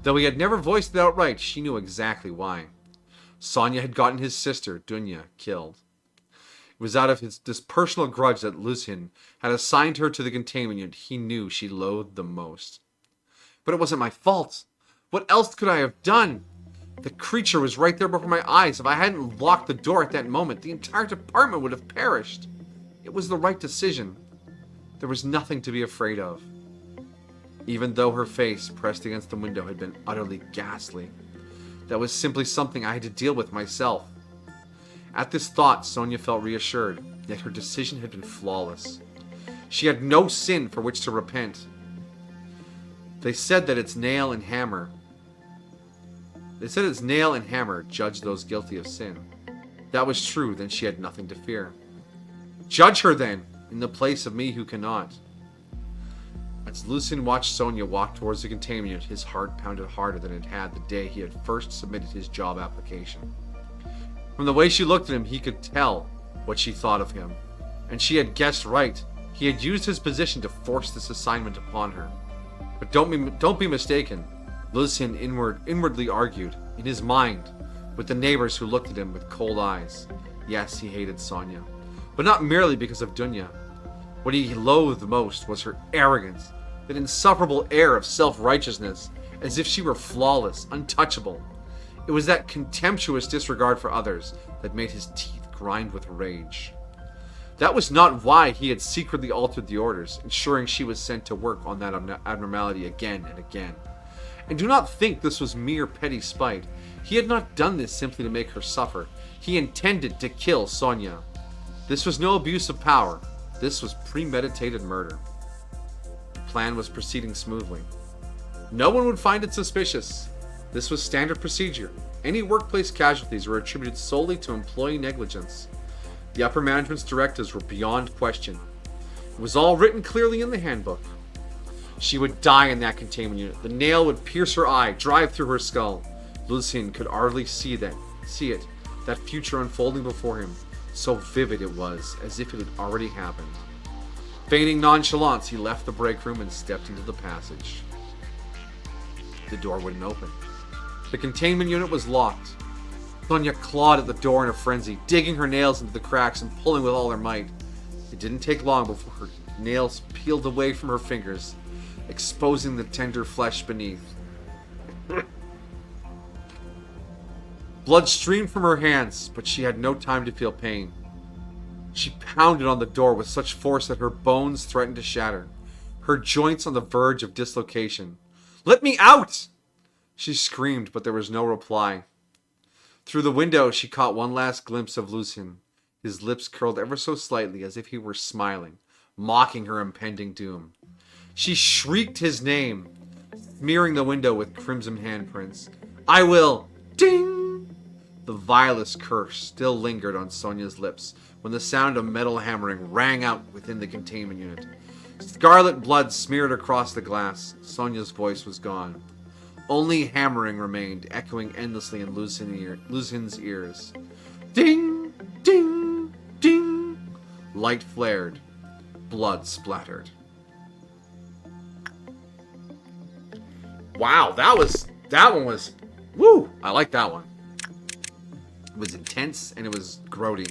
Though he had never voiced it outright, she knew exactly why. Sonya had gotten his sister, Dunya, killed. It was out of this personal grudge that Luzin had assigned her to the containment unit he knew she loathed the most. But it wasn't my fault. What else could I have done? The creature was right there before my eyes. If I hadn't locked the door at that moment, the entire department would have perished. It was the right decision. There was nothing to be afraid of. Even though her face, pressed against the window, had been utterly ghastly. That was simply something I had to deal with myself. At this thought, Sonya felt reassured, yet her decision had been flawless. She had no sin for which to repent. They said its nail and hammer judged those guilty of sin. That was true, then she had nothing to fear. Judge her then, in the place of me who cannot. As Luzin watched Sonya walk towards the containment unit, his heart pounded harder than it had the day he had first submitted his job application. From the way she looked at him, he could tell what she thought of him. And she had guessed right. He had used his position to force this assignment upon her. But don't be mistaken. Luzin inwardly argued, in his mind, with the neighbors who looked at him with cold eyes. Yes, he hated Sonya. But not merely because of Dunya. What he loathed most was her arrogance, that insufferable air of self-righteousness, as if she were flawless, untouchable. It was that contemptuous disregard for others that made his teeth grind with rage. That was not why he had secretly altered the orders, ensuring she was sent to work on that abnormality again and again. And do not think this was mere petty spite. He had not done this simply to make her suffer. He intended to kill Sonya. This was no abuse of power. This was premeditated murder. The plan was proceeding smoothly. No one would find it suspicious. This was standard procedure. Any workplace casualties were attributed solely to employee negligence. The upper management's directives were beyond question. It was all written clearly in the handbook. She would die in that containment unit. The nail would pierce her eye, drive through her skull. Luzin could hardly see it, that future unfolding before him. So vivid it was, as if it had already happened. Feigning nonchalance, he left the break room and stepped into the passage. The door wouldn't open. The containment unit was locked. Sonya clawed at the door in a frenzy, digging her nails into the cracks and pulling with all her might. It didn't take long before her nails peeled away from her fingers, exposing the tender flesh beneath. Blood streamed from her hands, but she had no time to feel pain. She pounded on the door with such force that her bones threatened to shatter, her joints on the verge of dislocation. "Let me out!" She screamed, but there was no reply. Through the window, she caught one last glimpse of Luzin, his lips curled ever so slightly as if he were smiling, mocking her impending doom. She shrieked his name, smearing the window with crimson handprints. "I will!" Ding! The vilest curse still lingered on Sonya's lips when the sound of metal hammering rang out within the containment unit. Scarlet blood smeared across the glass. Sonya's voice was gone. Only hammering remained, echoing endlessly in Luzin's ears. Ding! Ding! Ding! Light flared. Blood splattered. Wow, that one was, woo! I like that one. It was intense and it was grody.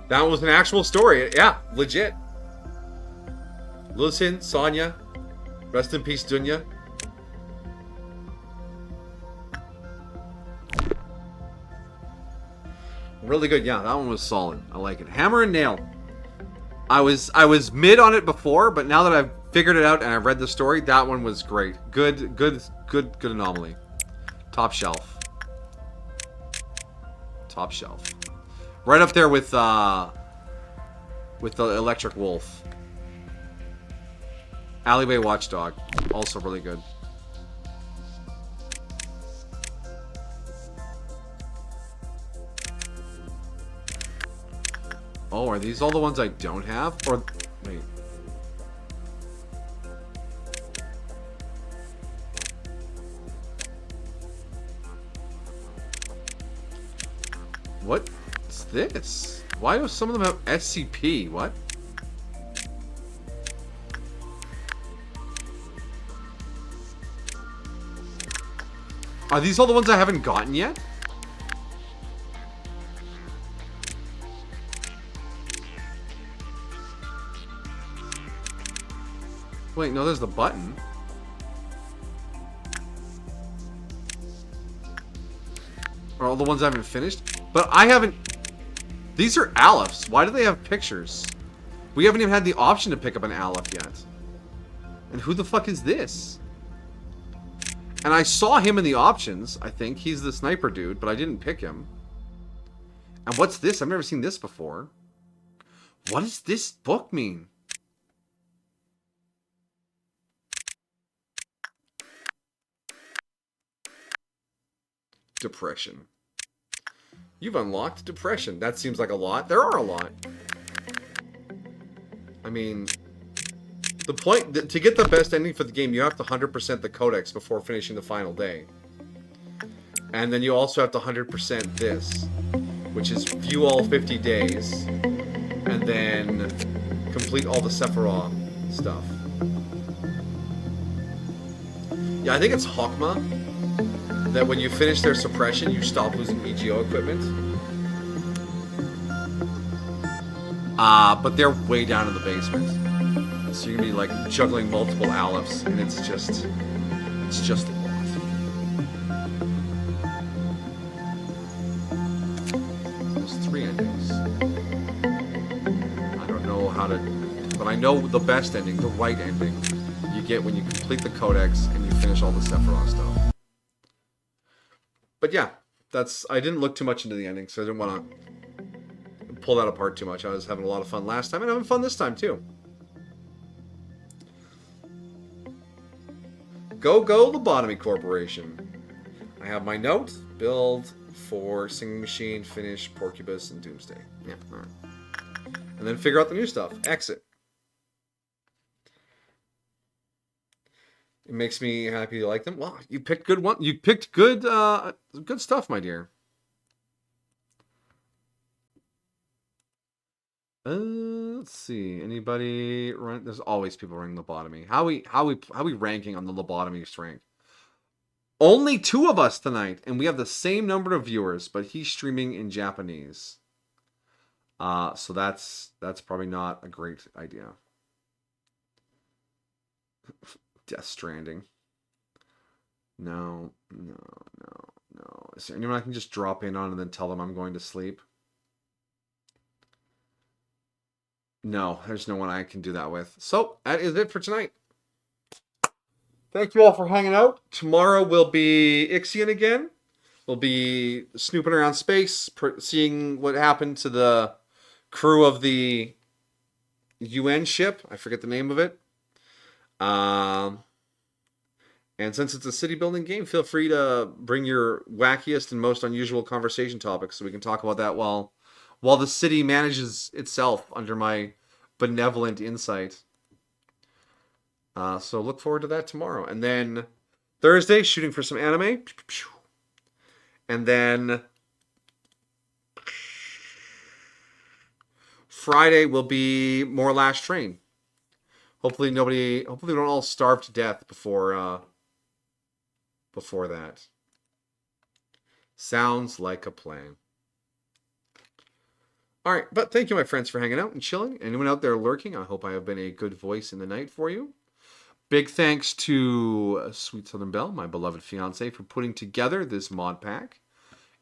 That was an actual story. Yeah, legit. Listen, Sonya. Rest in peace, Dunya. Really good. Yeah, that one was solid. I like it. Hammer and nail. I was mid on it before, but now that I've figured it out and I've read the story, that one was great. Good anomaly. Top shelf. Top shelf. Right up there with the Electric Wolf. Alleyway Watchdog. Also really good. Oh, are these all the ones I don't have? Or, wait. What's this? Why do some of them have SCP? What? Are these all the ones I haven't gotten yet? Wait, no, there's the button. Are all the ones I haven't finished? But I haven't... These are Aleph. Why do they have pictures? We haven't even had the option to pick up an Aleph yet. And who the fuck is this? And I saw him in the options, I think. He's the sniper dude, but I didn't pick him. And what's this? I've never seen this before. What does this book mean? Depression. You've unlocked depression. That seems like a lot. There are a lot. I mean, the point to get the best ending for the game, you have to 100% the codex before finishing the final day. And then you also have to 100% this, which is view all 50 days, and then complete all the Sephiroth stuff. Yeah, I think it's Hawkma. That when you finish their suppression, you stop losing EGO equipment. But they're way down in the basement. So you're gonna be like juggling multiple Alephs, and it's just a lot. There's 3 endings. I don't know how to, but I know the best ending, the right ending, you get when you complete the codex and you finish all the Sephiroth stuff. But yeah, I didn't look too much into the ending, so I didn't want to pull that apart too much. I was having a lot of fun last time, and having fun this time too. Go Lobotomy Corporation. I have my note, build for Singing Machine, finish Porcubus, and Doomsday. Yeah, alright. And then figure out the new stuff. Exit. It makes me happy you like them. Well, you picked good one. You picked good stuff, my dear. Let's see. Anybody run? There's always people running lobotomy. How we ranking on the lobotomy rank? Only 2 of us tonight, and we have the same number of viewers, but he's streaming in Japanese. So that's probably not a great idea. Death Stranding. No. Is there anyone I can just drop in on and then tell them I'm going to sleep? No, there's no one I can do that with. So, that is it for tonight. Thank you all for hanging out. Tomorrow will be Ixion again. We'll be snooping around space, seeing what happened to the crew of the UN ship. I forget the name of it. And since it's a city building game, feel free to bring your wackiest and most unusual conversation topics so we can talk about that while the city manages itself under my benevolent insight. So look forward to that tomorrow. And then Thursday, shooting for some anime. And then Friday will be more Last Train. Hopefully we don't all starve to death before that. Sounds like a plan. All right, but thank you, my friends, for hanging out and chilling. Anyone out there lurking, I hope I have been a good voice in the night for you. Big thanks to Sweet Southern Belle, my beloved fiance, for putting together this mod pack.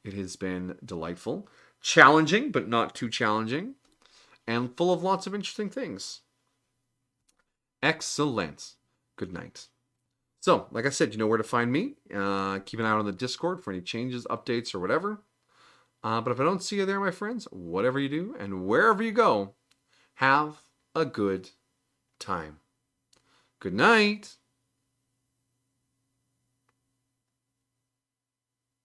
It has been delightful. Challenging, but not too challenging. And full of lots of interesting things. Excellent. Good night. So, like I said, you know where to find me. Keep an eye out on the Discord for any changes, updates, or whatever. But if I don't see you there, my friends, whatever you do and wherever you go, have a good time. Good night.